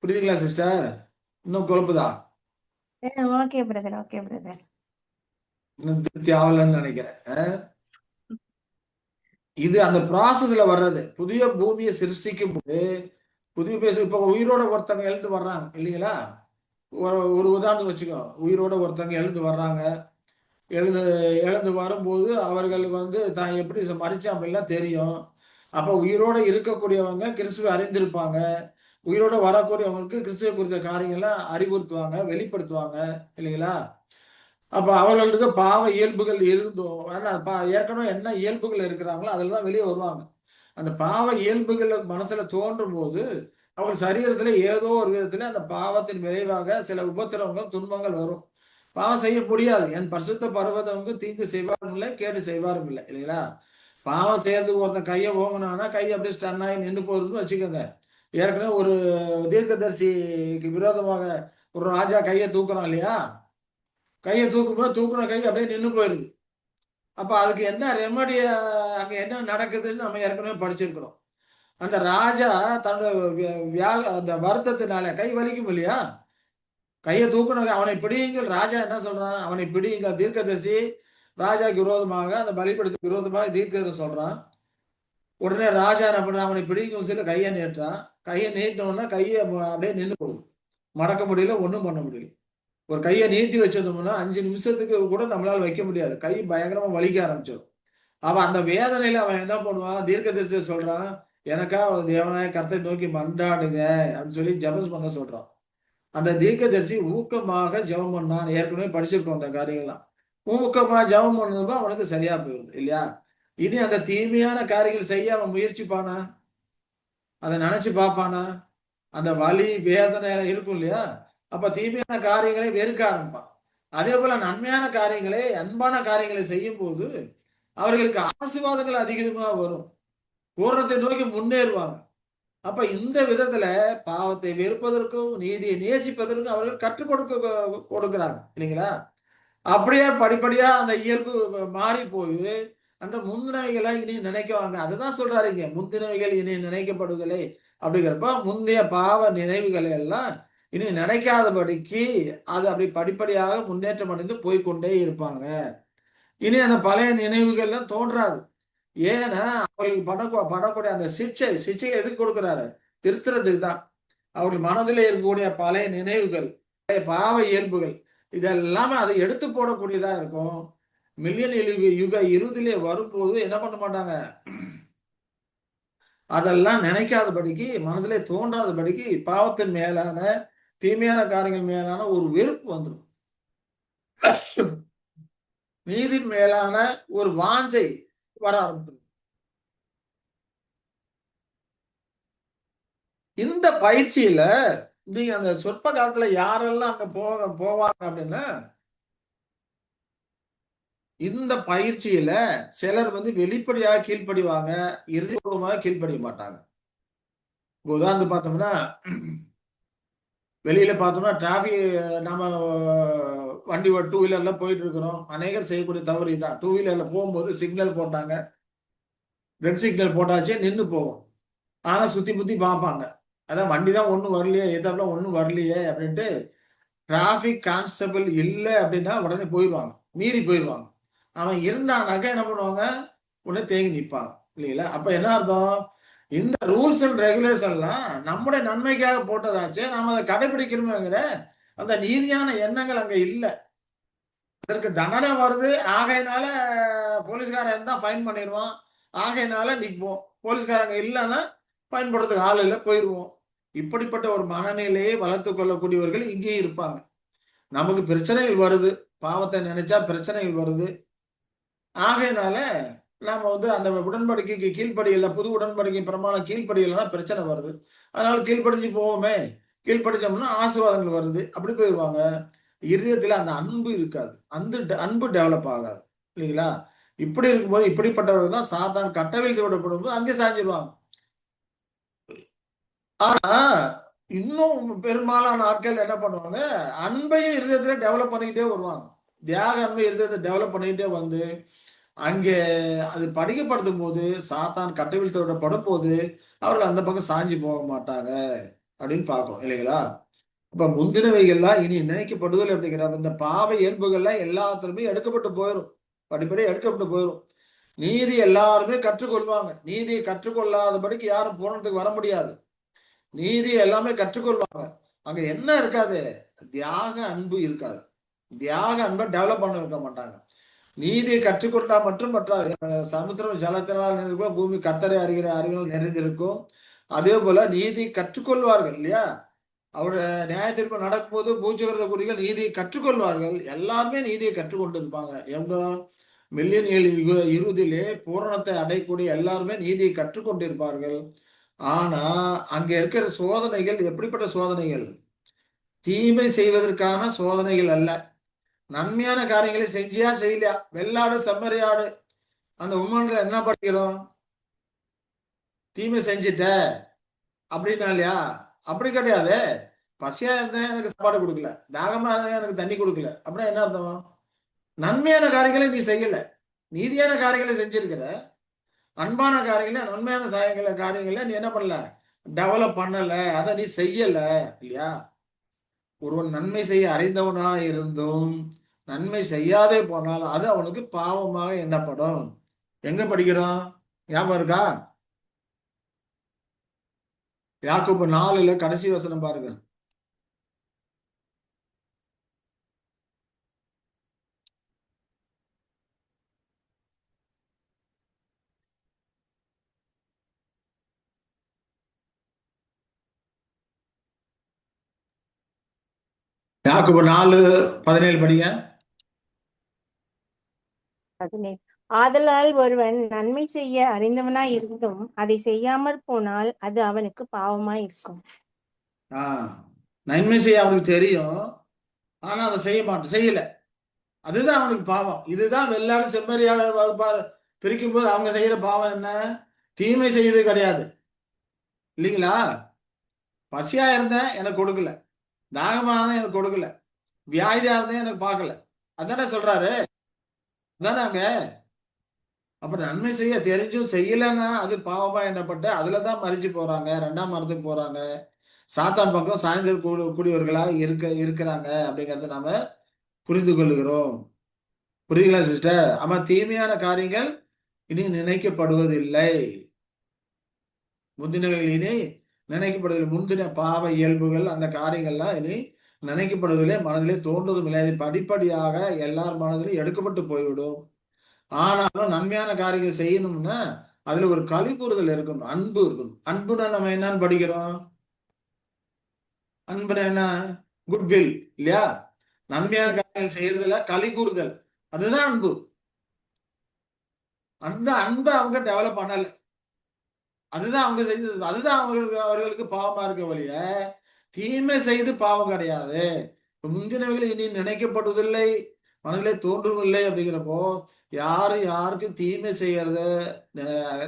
புரியுதுங்களா சிஸ்டர்? இன்னும் குழப்புதா? Okay brother, okay brother. இன்னும் திருப்தி ஆகலன்னு நினைக்கிறேன். இது அந்த ப்ராசஸ்ல வர்றது. புதிய பூமியை சிருஷ்டிக்கும் போது புதிய பேச இப்ப உயிரோட ஒருத்தங்க எழுந்து வர்றாங்க இல்லைங்களா? ஒரு உதாரணம் வச்சுக்கோ. உயிரோட ஒருத்தங்க எழுந்து வர்றாங்க. எழுந்து எழுந்து வரும்போது அவர்கள் வந்து தான் எப்படி மறிச்சாங்க எல்லாம் தெரியும். அப்ப உயிரோட இருக்கக்கூடியவங்க கிறிஸ்துவை அறிந்திருப்பாங்க. உயிரோட வரக்கூடியவங்களுக்கு கிறிஸ்துவை குறித்த காரியங்கள்லாம் அறிவுறுத்துவாங்க, வெளிப்படுத்துவாங்க இல்லைங்களா? அப்ப அவர்களுக்கு பாவ இயல்புகள் இருந்தும் ஏற்கனவே என்ன இயல்புகள் இருக்கிறாங்களோ அதில் தான் வெளியே வருவாங்க. அந்த பாவ இயல்புகள் மனசுல தோன்றும் போது அவங்க சரீரத்துல ஏதோ ஒரு விதத்துல அந்த பாவத்தின் விளைவாக சில உபத்திரவங்கள், துன்பங்கள் வரும். பாவம் செய்ய முடியாது. என் பரிசுத்த பர்வதவங்க தீங்கு செய்வாரும் இல்லை, கேடு செய்வாரும் இல்லை இல்லைங்களா? பாவம் செய்யறதுக்கு ஒருத்தன் கையை ஓங்கினானா கை அப்படியே ஸ்டன் ஆகி நின்று போகுதுன்னு வச்சுக்கோங்க. ஏற்கனவே ஒரு தீர்க்கதரிசிக்கு விரோதமாக ஒரு ராஜா கையை தூக்குறான் இல்லையா? கையை தூக்கும்போது தூக்குன கை அப்படியே நின்று போயிருது. அப்ப அதுக்கு என்ன ரெமடி, அங்க என்ன நடக்குதுன்னு நம்ம ஏற்கனவே படிச்சிருக்கிறோம். அந்த ராஜா தன்னோட அந்த வருத்தத்தினால கை வலிக்கும் இல்லையா, கையை தூக்குன அவனை பிடியுங்கள். ராஜா என்ன சொல்றான்? அவனை பிடியுங்கள். தீர்க்கதரிசி ராஜாக்கு விரோதமாக அந்த பலிபீடத்துக்கு விரோதமாக தீர்க்கதரிசி சொல்றான். உடனே ராஜா என்ன பண்றான்? அவனை பிடிக்கும் சொல்லி கையை நீட்டுறான். கையை நீட்டினோன்னா கையை அப்படியே நின்று போகுது. மடக்க முடியல, ஒன்றும் பண்ண முடியல. ஒரு கையை நீட்டி வச்சிருந்தோம்னா 5 நிமிஷத்துக்கு கூட நம்மளால வைக்க முடியாது. கை பயங்கரமா வலிக்க ஆரம்பிச்சிடும். அவன் அந்த வேதனையில அவன் என்ன பண்ணுவான்? தீர்க்கதரிசி சொல்றான், எனக்கா தேவனாய கர்த்தரை நோக்கி மன்றாடுங்க அப்படின்னு சொல்லி ஜெபம் பண்ண சொல்றான். அந்த தீர்க்கதரிசி ஊக்கமாக ஜெபம் பண்ணான். ஏற்கனவே படிச்சிருக்கோம் அந்த காரியங்கள்லாம். ஊக்கமா ஜெபம் பண்ணதும் அவனுக்கு சரியா போயிருது இல்லையா? இனி அந்த தீமையான காரியங்கள் செய்ய அவன் முயற்சிப்பானா? அதை நினைச்சு பார்ப்பானா? அந்த வலி வேதனை இருக்கும் இல்லையா? அப்ப தீமையான காரியங்களை வெறுக்க ஆரம்பிப்பான். அதே போல நன்மையான காரியங்களை, அன்பான காரியங்களை செய்யும் போது அவர்களுக்கு ஆசீர்வாதங்கள் அதிகமா வரும். பூரணத்தை நோக்கி முன்னேறுவாங்க. அப்ப இந்த விதத்துல பாவத்தை வெறுப்பதற்கும் நீதியை நேசிப்பதற்கும் அவர்கள் கற்றுக் கொடுக்கிறாங்க இல்லைங்களா? அப்படியே படிப்படியா அந்த இயல்பு மாறி போய் அந்த முந்தினவைகளை இனி நினைக்குவாங்க. அதுதான் சொல்றாரு இங்க, முந்தினவைகள் இனி நினைக்கப்படுவதில்லை, அப்படிங்கிறப்ப முந்தைய பாவ நினைவுகளை எல்லாம் இனி நினைக்காதபடிக்கு அது அப்படி படிப்படியாக முன்னேற்றம் அடைந்து போய்க்கொண்டே இருப்பாங்க. இனி அந்த பழைய நினைவுகள்லாம் தோன்றாது. ஏன்னா அவர்களுக்கு பண்ணக்கூடிய அந்த சிக்ஷை எதுக்கு கொடுக்குறாரு? திருத்துறதுக்கு தான். அவர்கள் மனதில் இருக்கக்கூடிய பழைய நினைவுகள், பழைய பாவ இயல்புகள் இதெல்லாமே அதை எடுத்து போடக்கூடியதா இருக்கும். மில்லியன் யுக இறுதியிலே வரும்போது என்ன பண்ண மாட்டாங்க, அதெல்லாம் நினைக்காதபடிக்கு, மனதிலே தோன்றாதபடிக்கு பாவத்தின் மேலான, தீமையான காரியங்கள் மேலான ஒரு வெறுப்பு வந்துடும். நீதி மேலான ஒரு வாஞ்சை வர ஆரம்பிக்கும். இந்த பயிற்சியில நீங்க அந்த சொற்ப காலத்துல யாரெல்லாம் அங்க போவாங்க அப்படின்னா, இந்த பயிற்சியில சிலர் வெளிப்படையாக கீழ்ப்படிவாங்க, இறுதிபூர்வமாக கீழ்ப்படிய மாட்டாங்க. உதாரணத்துக்கு பார்த்தோம்னா, வெளியில பார்த்தோம்னா டிராபிக் நம்ம வண்டி டூ வீலர்ல போயிட்டு இருக்கிறோம். அநேகர் செய்யக்கூடிய தவறு இதான். டூ வீலர்ல போகும்போது சிக்னல் போட்டாங்க, ரெட் சிக்னல் போட்டாச்சு, நின்று போகும். ஆனா சுத்தி முத்தி பார்ப்பாங்க. அதான் வண்டி தான் ஒன்றும் வரலையே, எதாப்புல ஒன்றும் வரலையே அப்படின்ட்டு டிராபிக் கான்ஸ்டபிள் இல்லை அப்படின்னா உடனே போயிடுவாங்க, மீறி போயிடுவாங்க. அவன் இருந்தானாக்கா என்ன பண்ணுவாங்க, உடனே தேங்கி நிற்பாங்க இல்லைங்களா? அப்ப என்ன அர்த்தம், இந்த ரூல்ஸ் அண்ட் ரெகுலேஷன்லாம் நம்முடைய நன்மைக்காக போட்டதாச்சு, நாம அதை கடைபிடிக்கணுங்கிற அந்த நீதியான எண்ணங்கள் அங்க இல்லை. அதற்கு தண்டனை வருது, ஆகையினால போலீஸ்காரன் இருந்தா ஃபைன் பண்ணிடுவான், ஆகையினால நிற்போம். போலீஸ்காரங்க இல்லைன்னா ஃபைன் போடுறதுக்கு ஆள் இல்லை, போயிடுவோம். இப்படிப்பட்ட ஒரு மனநிலையை வளர்த்து கொள்ளக்கூடியவர்கள் இங்கேயும் இருப்பாங்க. நமக்கு பிரச்சனைகள் வருது, பாவத்தை நினைச்சா பிரச்சனைகள் வருது, ஆகையினால நாம அந்த உடன்படிக்கைக்கு கீழ்ப்படியல, புது உடன்படிக்கை பிரமாணம் கீழ்ப்படியலைன்னா பிரச்சனை வருது, அதனால கீழ்ப்படிஞ்சு போவோமே, கீழ்ப்படிச்சோம்னா ஆசீர்வாதங்கள் வருது, அப்படி போயிடுவாங்க. இருதயத்துல அந்த அன்பு இருக்காது, அந்த அன்பு டெவலப் ஆகாது இல்லைங்களா? இப்படி இருக்கும்போது இப்படிப்பட்டவர்கள் தான் சாத்தான் கட்டவிழ்த்து விடப்படும் போது அங்கே சாஞ்சிருவாங்க. ஆனா இன்னும் பெரும்பாலான ஆட்கள் என்ன பண்ணுவாங்க, அன்பையும் இருதயத்துல டெவலப் பண்ணிக்கிட்டே வருவாங்க. தியாக அன்பை இருதயத்தை டெவலப் பண்ணிக்கிட்டே வந்து அங்கே அது படிக்கப்படுத்தும் போது, சாத்தான் கட்டவிழ்த்து விடப்படும் போது அவர்கள் அந்த பக்கம் சாஞ்சி போக மாட்டாங்க அப்படின்னு பார்க்கிறோம் இல்லைங்களா? இப்ப முந்தினவைகள்லாம் இனி நினைக்கப்படுதல் அப்படிங்கிற இந்த பாவ இயல்புகள்லாம் எல்லாத்துலயுமே எடுக்கப்பட்டு போயிடும், படிப்படியாக எடுக்கப்பட்டு போயிடும். நீதி எல்லாருமே கற்றுக்கொள்வாங்க. நீதியை கற்றுக்கொள்ளாதபடிக்கு யாரும் பூரணத்துக்கு வர முடியாது. நீதி எல்லாமே கற்றுக்கொள்வாங்க. அங்க என்ன இருக்காது, தியாக அன்பு இருக்காது. தியாக அன்பை டெவலப் பண்ண இருக்க மாட்டாங்க. நீதியை கற்றுக்கொண்டா மற்றும் மற்ற சமுத்திரம் ஜலத்தினால் நிறைந்திருக்கும், பூமி கர்த்தரை அறிகிற அறிவினால் நிறைந்திருக்கும். அதே போல நீதி கற்றுக்கொள்வார்கள் இல்லையா? அவருடைய நியாயத்தீர்ப்பு நடக்கும்போது பூஜ்யகிருத குடிகள் நீதியை கற்றுக்கொள்வார்கள். எல்லாருமே நீதியை கற்றுக்கொண்டு இருப்பாங்க. எங்க மில்லியன் இறுதியிலே பூரணத்தை அடையக்கூடிய எல்லாருமே நீதியை கற்றுக்கொண்டிருப்பார்கள். ஆனா அங்க இருக்கிற சோதனைகள் எப்படிப்பட்ட சோதனைகள்? தீமை செய்வதற்கான சோதனைகள் அல்ல, நன்மையான காரியங்களை செஞ்சியா செய்யலையா. வெள்ளாடு செம்மறியாடு அந்த உண்மையில என்ன படிக்கிறோம், தீமை செஞ்சிட்ட அப்படின்னா இல்லையா? அப்படி கிடையாது. பசியா இருந்தேன் எனக்கு சாப்பாடு கொடுக்கல, தாகமா இருந்தேன் எனக்கு தண்ணி கொடுக்கல, அப்படின்னா என்ன அர்த்தம்? நன்மையான காரியங்களை நீ செய்யல, நீதியான காரியங்களை செஞ்சிருக்கிற, அன்பான காரியங்களை நன்மையான காரியங்களை நீ என்ன பண்ணல, டெவலப் பண்ணல, அதை நீ செய்யல இல்லையா? ஒருவன் நன்மை செய்ய அறிந்தவனா இருந்தும் நன்மை செய்யாதே போனால் அது அவனுக்கு பாவமாக எண்ணப்படும். எங்க படிக்கிறோம், ஞாபகம் இருக்கா? யாக்கோபு 4 கடைசி வசனம் பாருங்க. யாக்கோபு 4:17 படிங்க. 17. ஆதலால் ஒருவன் நன்மை செய்ய அறிந்தவனாய் இருந்தும் அதை செய்யாமற் போனால் அது அவனுக்கு பாவமாய் இருக்கும். நன்மை செய்ய அவனுக்கு தெரியும், ஆனா அதை செய்யல, அதுதான் அவனுக்கு பாவம். இதுதான் வெள்ளாடு செம்மறியாடு பிரிக்கும் போது அவங்க செய்யற பாவம் என்ன? தீமை செய்யறது கிடையாது இல்லைங்களா? பசியா இருந்தேன் எனக்கு கொடுக்கல, தாகமா இருந்தேன் எனக்கு கொடுக்கல, வியாதியா இருந்தேன் எனக்கு பார்க்கல, அதானே சொல்றாரு. அதானே அங்க அப்ப நன்மை செய்ய தெரிஞ்சும் செய்யலைன்னா அது பாவமா எண்ணப்பட்டு அதுலதான் மறிச்சு போறாங்க, 2ஆம் மரணத்துக்கு போறாங்க, சாத்தான் பக்கம் சாய்ந்து கூடியவர்களா இருக்கிறாங்க அப்படிங்கறத நாம புரிந்து கொள்கிறோம். புரியுதுங்களா சிஸ்டர்? ஆமா, தீமையான காரியங்கள் இனி நினைக்கப்படுவதில்லை. முந்தினவைகள் இனி நினைக்கப்படுவதில்லை. முந்தின பாவ இயல்புகள் அந்த காரியங்கள்லாம் இனி நினைக்கப்படுவதில்லை, மனதிலே தோன்றுவதும் இல்லை. அது படிப்படியாக எல்லார் மனதிலும் எடுக்கப்பட்டு போய்விடும். ஆனாலும் நன்மையான காரியங்கள் செய்யணும்னா அதுல ஒரு களி கூறுதல் இருக்கணும், அன்பு இருக்கணும். அன்புனா நம்ம என்னன்னு படிக்கிறோம்? அன்புனா என்ன? குட்வில் இல்லையா? நன்மையான காரியங்கள் செய்யறதுல களி கூறுதல், அதுதான் அன்பு. அந்த அன்பை அவங்க டெவலப் பண்ணல. அதுதான் அவங்க செய்தது, அதுதான் அவர்களுக்கு பாவமா இருக்க வழிய தீமை செய்து பாவம் கிடையாது. முந்தினவைகள் இனி நினைக்கப்படுவதில்லை, மனதிலே தோன்றவில்லை. அப்படிங்கிறப்போ யாரும் யாருக்கும் தீமை செய்யறத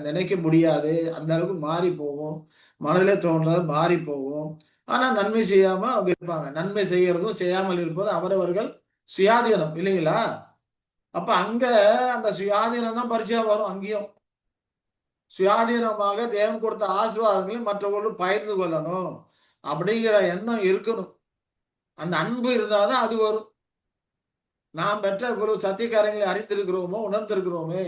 நினைக்க முடியாது. அந்த அளவுக்கு மாறி போகும், மனதிலே தோன்றது மாறி போகும். ஆனா நன்மை செய்யாம அவங்க இருப்பாங்க. நன்மை செய்யறதும் செய்யாமல் இருப்பதும் அவரவர்கள் சுயாதீனம் இல்லைங்களா? அப்ப அங்க அந்த சுயாதீனம் தான் பரிச்சையா வரும். அங்கேயும் சுயாதீனமாக தேவன் கொடுத்த ஆசீர்வாதங்களை மற்றவர்களும் பகிர்ந்து கொள்ளணும் அப்படிங்கிற எண்ணம் இருக்கணும். அந்த அன்பு இருந்தாதான் அது வரும். நாம் பெற்ற இவ்வளவு சத்தியக்காரங்களை அறிந்திருக்கிறோமோ, உணர்ந்திருக்கிறோமே,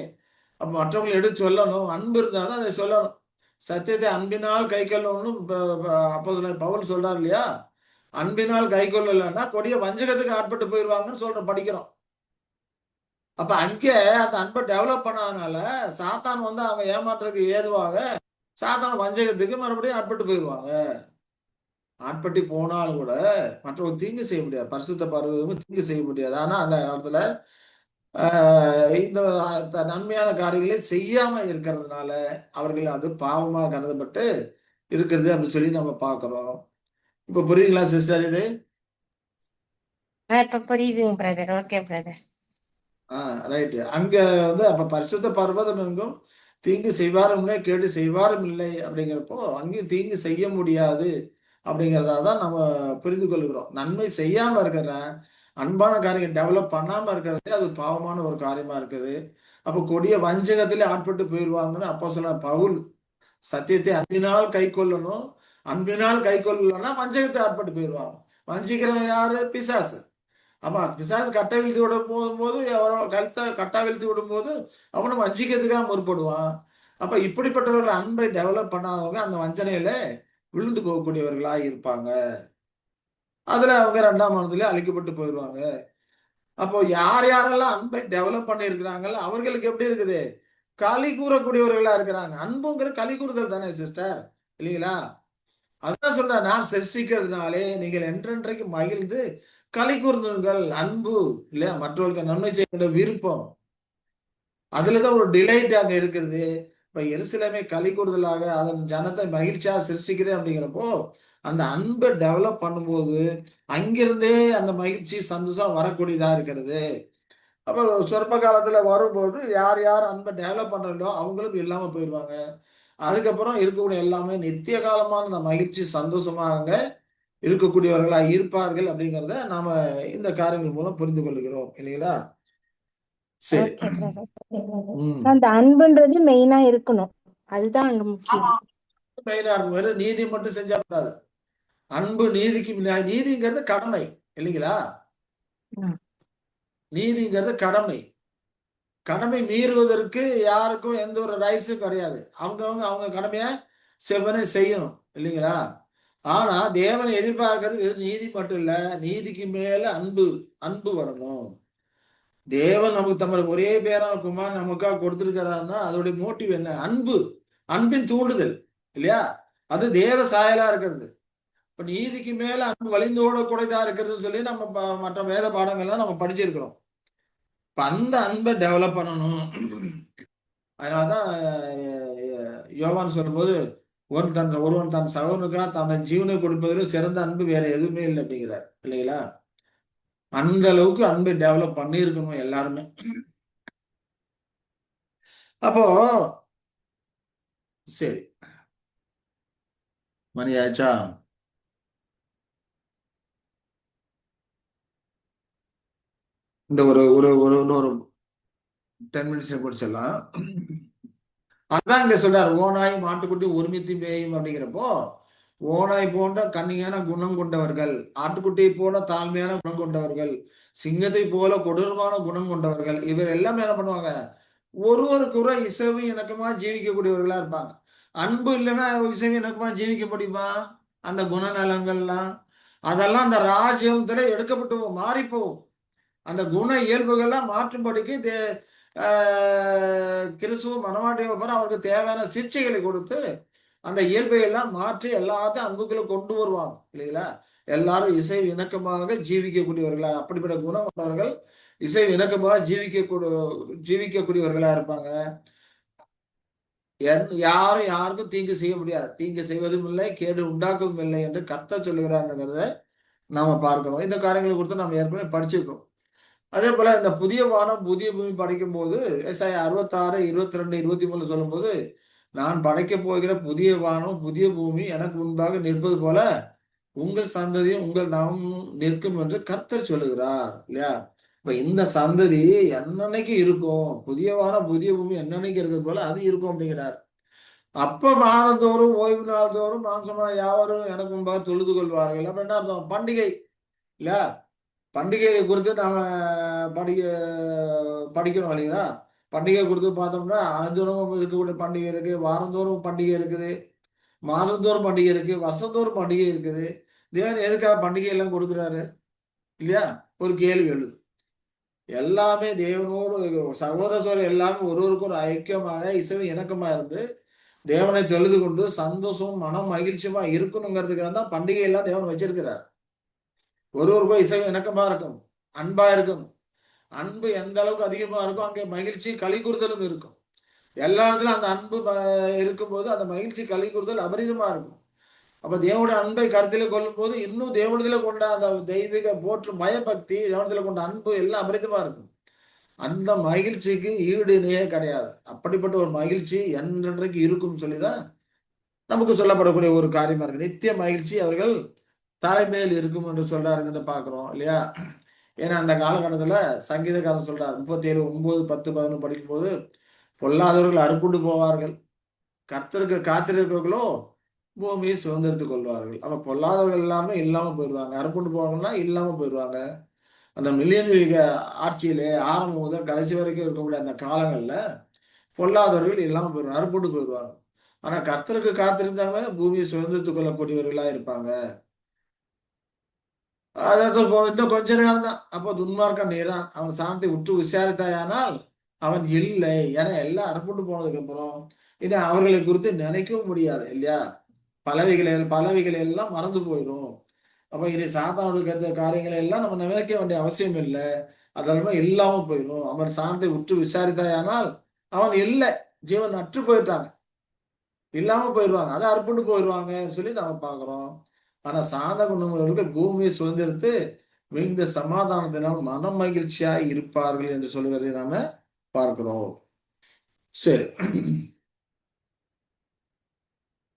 அப்ப மற்றவங்களை எடுத்து சொல்லணும். அன்பு இருந்தாதான் அதை சொல்லணும். சத்தியத்தை அன்பினால் கை கொள்ளணும்னு அப்போஸ்தலன் பவுல் சொல்றாரு இல்லையா? அன்பினால் கை கொள்ளலைன்னா கொடிய வஞ்சகத்துக்கு ஆட்பட்டு போயிடுவாங்கன்னு சொல்றோம், படிக்கிறோம். அப்ப அங்கே அந்த அன்பை டெவலப் பண்ணாதனால சாத்தான் வந்து அவங்க ஏமாற்றுறதுக்கு ஏதுவாக சாத்தான் வஞ்சகத்துக்கு மறுபடியும் ஆட்பட்டு போயிடுவாங்க. ஆட்பட்டு போனாலும் கூட மற்றவங்க தீங்கு செய்ய முடியாது, பரிசுத்த பருவம் தீங்கு செய்ய முடியாது. ஆனா அந்த காலத்துல இந்த நன்மையான காரியங்களை செய்யாம இருக்கிறதுனால அவர்கள் அது பாவமா கருதப்பட்டு இருக்கிறது அப்படின்னு சொல்லி நம்ம பார்க்கிறோம். இப்ப புரியுதுங்களா சிஸ்டர் இது? இப்ப புரியுதுங்க பிரதர். Okay brother. ரைட்டு. அங்க வந்து அப்ப பரிசுத்த பர்வதம் எங்கும் தீங்கு செய்வாரும் இல்லை, கேடு செய்வாரும் இல்லை. அப்படிங்கிறப்போ அங்கேயும் தீங்கு செய்ய முடியாது அப்படிங்கிறதா தான் நம்ம புரிந்து கொள்கிறோம். நன்மை செய்யாம இருக்கிற அன்பான காரியம் டெவலப் பண்ணாம இருக்கிறதே அது பாவமான ஒரு காரியமா இருக்குது. அப்போ கொடிய வஞ்சகத்திலே ஆட்பட்டு போயிடுவாங்கன்னு அப்போஸ்தலன் பவுல் சத்தியத்தை அன்பினால் கை கொள்ளணும், அன்பினால் கை கொள்ளலன்னா வஞ்சகத்தை ஆட்பட்டு போயிடுவாங்க. வஞ்சிக்கிறவன் யாரு? பிசாசு. ஆமா, பிசாசு கட்டை வீழ்த்தி விடும் போது கட்டா வீழ்த்தி விடும் போது அவனும் வஞ்சிக்கிறதுக்காக முற்படுவான். அப்ப இப்படிப்பட்டவர்கள் அன்பை டெவலப் பண்ணாதவங்க அந்த வஞ்சனையில விழுந்து போகக்கூடியவர்களா இருப்பாங்க. அதுல அவங்க 2ஆம் மரணத்திலே அழிக்கப்பட்டு போயிடுவாங்க. அப்போ யார் யாரெல்லாம் அன்பை டெவலப் பண்ணி இருக்கிறாங்களோ அவர்களுக்கு எப்படி இருக்குது? களி கூறக்கூடியவர்களா இருக்கிறாங்க. அன்புங்கிறது களி கூறுதல் தானே சிஸ்டர், இல்லைங்களா? அதான் சொல்ற, நான் சிருஷ்டிக்கிறதுனாலே நீங்கள் என்றென்றைக்கு மகிழ்ந்து களி கூர்ந்துங்கள். அன்பு இல்லையா? மற்றவர்களுக்கு நன்மை செய்ய விருப்பம், அதுலதான் ஒரு டிலைட் அங்க இருக்கிறது. இப்ப எருசலேமை களி கூறுதலாக அதன் ஜனத்தை மகிழ்ச்சியா சிருஷ்டிக்கிறேன் அப்படிங்கிறப்போ அந்த அன்பை டெவலப் பண்ணும்போது அங்கிருந்தே அந்த மகிழ்ச்சி சந்தோஷம் வரக்கூடியதா இருக்கிறது. அப்போ சொற்ப காலத்துல வரும்போது யார் யார் அன்பை டெவலப் பண்றீங்களோ அவங்களும் இல்லாம போயிடுவாங்க. அதுக்கப்புறம் இருக்கக்கூடிய எல்லாமே நித்திய காலமான அந்த மகிழ்ச்சி சந்தோஷமாக இருக்கக்கூடியவர்களா இருப்பார்கள் அப்படிங்கிறத நாம இந்த காரியங்கள் மூலம் புரிந்து கொள்கிறோம், இல்லைங்களா? சரி. Okay brother. அந்த அன்புன்றது மெயினா இருக்கணும், அதுதான் அங்க முக்கியம். மெயினா இருக்கும். வெறும் நீதி மட்டும் செஞ்சா கூடாது. அன்பு நீதிக்கு நீதிங்கிறது கடமை, இல்லைங்களா? நீதிங்கிறது கடமை. கடமை மீறுவதற்கு யாருக்கும் எந்த ஒரு ரைட்ஸும் கிடையாது. அவங்கவங்க அவங்க கடமையை செவ்வனே செய்யணும், இல்லைங்களா? ஆனா தேவனை எதிர்பார்க்கறது நீதி மட்டும் இல்ல, நீதிக்கு மேல அன்பு. அன்பு வரணும். தேவன் நமக்கு தம்மது ஒரே பேரான குமார் நமக்காக கொடுத்திருக்கிறாருன்னா அதோடைய மோட்டிவ் என்ன? அன்பு. அன்பின் தூண்டுதல், இல்லையா? அது தேவ சாயலா இருக்கிறது. இப்ப நீதிக்கு மேல அன்பு வலிந்தோட கூடதா இருக்கிறதுன்னு சொல்லி நம்ம மற்ற வேத பாடங்கள்லாம் நம்ம படிச்சிருக்கிறோம். இப்ப அந்த அன்பை டெவலப் பண்ணணும். அதனாலதான் யோவான் சொல்லும்போது ஒருவன் தன் சகோதரனுக்காக தன்னை ஜீவனை கொடுப்பதிலும் சிறந்த அன்பு வேற எதுவுமே இல்லை அப்படிங்கிறார், இல்லைங்களா? அந்த அளவுக்கு அன்பை டெவலப் பண்ணியிருக்கணும் எல்லாருமே. அப்போ சரி, மணி ஆச்சா? இந்த ஒரு ஒரு ஒரு இன்னொரு 10 மினிட்ஸ் முடிச்சிடலாம். அதான் இங்க சொல்றாரு, ஓனாய் மாட்டுக்குட்டி ஒருமித்து மேயும் அப்படிங்கிறப்போ, ஓனாய் போன்ற கன்னியான குணம் கொண்டவர்கள், ஆட்டுக்குட்டியை போல தாழ்மையான குணம் கொண்டவர்கள், சிங்கத்தை போல கொடூரமான குணம் கொண்டவர்கள், இவர் எல்லாமே என்ன பண்ணுவாங்க, ஒருவருக்கு ஒரு இசைவு இணக்கமா ஜீவிக்கக்கூடியவர்களா இருப்பாங்க. அன்பு இல்லைன்னா இசைவு இணக்கமா ஜீவிக்க முடியுமா? அந்த குணநலன்கள்லாம் அதெல்லாம் அந்த ராஜ்யத்துல எடுக்கப்பட்டு மாறி போகும். அந்த குண இயல்புகள்லாம் மாற்றும்படிக்கு கிறிஸ்துவ மனவாட்டியை அவருக்கு தேவையான சிகிச்சைகளை கொடுத்து அந்த இயல்பை எல்லாம் மாற்றி எல்லாத்தையும் அன்புக்குள்ள கொண்டு வருவாங்க இல்லைங்களா? எல்லாரும் இசை இணக்கமாக ஜீவிக்கக்கூடியவர்களா, அப்படிப்பட்ட குணம் கொண்டவர்கள் இசை இணக்கமாக ஜீவிக்கக்கூடியவர்களா இருப்பாங்க. யாரும் யாருக்கும் தீங்கு செய்ய முடியாது, தீங்கு செய்வதும் இல்லை, கேடு உண்டாக்கவும் இல்லை என்று கர்த்தர் சொல்லுகிறாருங்கிறத நாம பார்க்கிறோம். இந்த காரியங்களை குறித்து நம்ம ஏற்கனவே படிச்சிருக்கோம். அதே போல இந்த புதிய வானம் புதிய பூமி படைக்கும் போது ஏசாயா 66, 22, 23 சொல்லும் போது, நான் படைக்க போகிற புதிய வானம் புதிய பூமி எனக்கு முன்பாக நிற்பது போல உங்கள் சந்ததியும் உங்கள் நாமும் நிற்கும் என்று கர்த்தர் சொல்லுகிறார் இல்லையா? இப்ப இந்த சந்ததி என்னன்னைக்கு இருக்கும், புதிய வானம் புதிய பூமி என்னன்னைக்கு இருக்கிறது போல அது இருக்கும் அப்படிங்கிறார். அப்ப மாதந்தோறும் ஓய்வு நாள் தோறும் மாம்சமான யாவரும் எனக்கு முன்பாக தொழுது கொள்வார்கள். அப்ப என்ன அர்த்தம்? பண்டிகை இல்ல, பண்டிகையை குறித்து நாம படிக்கிறோம் இல்லைங்களா? பண்டிகை குறித்து பார்த்தோம்னா அனுதினமும் இருக்கக்கூடிய பண்டிகை இருக்கு, வாரந்தோறும் பண்டிகை இருக்குது, மாதந்தோறும் பண்டிகை இருக்கு, வருஷந்தோறும் பண்டிகை இருக்குது. தேவன் எதுக்காக பண்டிகை எல்லாம் கொடுக்குறாரு இல்லையா? ஒரு கேள்வி எழுது. எல்லாமே தேவனோடு சகோதர சகோதரர் எல்லாமே ஒருவருக்கு ஒரு ஐக்கியமாக இசைவு இணக்கமா இருந்து தேவனை தொழுது கொண்டு சந்தோஷம் மனம் மகிழ்ச்சியமா இருக்கணுங்கிறதுக்காக தான் பண்டிகை எல்லாம் தேவன் வச்சிருக்கிறார். ஒருவருக்கும் இசைவு இணக்கமா இருக்கும், அன்பா இருக்கும். அன்பு எந்த அளவுக்கு அதிகமா இருக்கும் அங்கே மகிழ்ச்சி களி கூறுதலும் இருக்கும். எல்லா இடத்துலயும் அந்த அன்பு இருக்கும்போது அந்த மகிழ்ச்சி களி கூறுதல் அபரிதமா இருக்கும். அப்ப தேவனுடைய அன்பை கருத்தில் கொள்ளும் போது இன்னும் தேவனத்துல கொண்ட அந்த தெய்வீக போற்று பயபக்தி, தேவனத்துல கொண்ட அன்பு எல்லாம் அபரிதமா இருக்கும். அந்த மகிழ்ச்சிக்கு ஈடு இணையே கிடையாது. அப்படிப்பட்ட ஒரு மகிழ்ச்சி என்றைக்கு இருக்கும் சொல்லிதான் நமக்கு சொல்லப்படக்கூடிய ஒரு காரியமா இருக்கு. நித்திய மகிழ்ச்சி அவர்கள் தலைமையில் இருக்கும் என்று சொல்றாருன்னு பாக்குறோம் இல்லையா? ஏன்னா அந்த காலகட்டத்துல சங்கீதக்காரன் சொல்றாரு 37, 9, 10, 11 படிக்கும் போது, பொல்லாதவர்கள் அறுப்புண்டு போவார்கள், கர்த்தருக்கு காத்திருக்கிறவர்களோ பூமியை சுதந்திரத்துக் கொள்வார்கள். அப்ப பொல்லாதவர்கள் எல்லாமே இல்லாம போயிடுவாங்க, அறுப்புண்டு போவாங்கன்னா இல்லாம போயிடுவாங்க. அந்த மில்லியன் ஆட்சியிலே ஆரம்பம் முதல் கடைசி வரைக்கும் இருக்கக்கூடிய அந்த காலங்கள்ல பொல்லாதவர்கள் இல்லாம போயிடுவாங்க, அறுப்புண்டு போயிடுவாங்க. ஆனா கர்த்தருக்கு காத்திருந்தாங்க பூமியை சுதந்திரத்துக் கொள்ளக்கூடியவர்களா இருப்பாங்க. அதாவது இன்னும் கொஞ்ச நேரம் தான். அப்போ துன்மார்க்கன் நீரான் அவன் சாந்தி உற்று விசாரித்தாயானால் அவன் இல்லை. ஏன்னா எல்லாம் அறுப்புண்டு போனதுக்கு அப்புறம் இனி அவர்களை குறித்து நினைக்கவும் முடியாது இல்லையா? பலவைகளை எல்லாம் மறந்து போயிடும். அப்ப இனி சாத்தானுக்கு இருந்த காரியங்களை எல்லாம் நம்ம நினைக்க வேண்டிய அவசியம் இல்லை, அதெல்லாம் இல்லாம போயிடும். அவன் சாந்தி உற்று விசாரித்தாயானால் அவன் இல்லை, ஜீவன் அற்று போயிட்டாங்க, இல்லாம போயிடுவாங்க, அதை அறுப்புண்டு போயிடுவாங்கன்னு சொல்லி நாம பாக்குறோம். ஆனா சாந்த குணமுள்ளவர்கள் பூமியை சுதந்திரத்து மிகுந்த சமாதானத்தினால் மனம் மகிழ்ச்சியாய் இருப்பார்கள் என்று சொல்லுவதை நாம பார்க்கிறோம். சரி,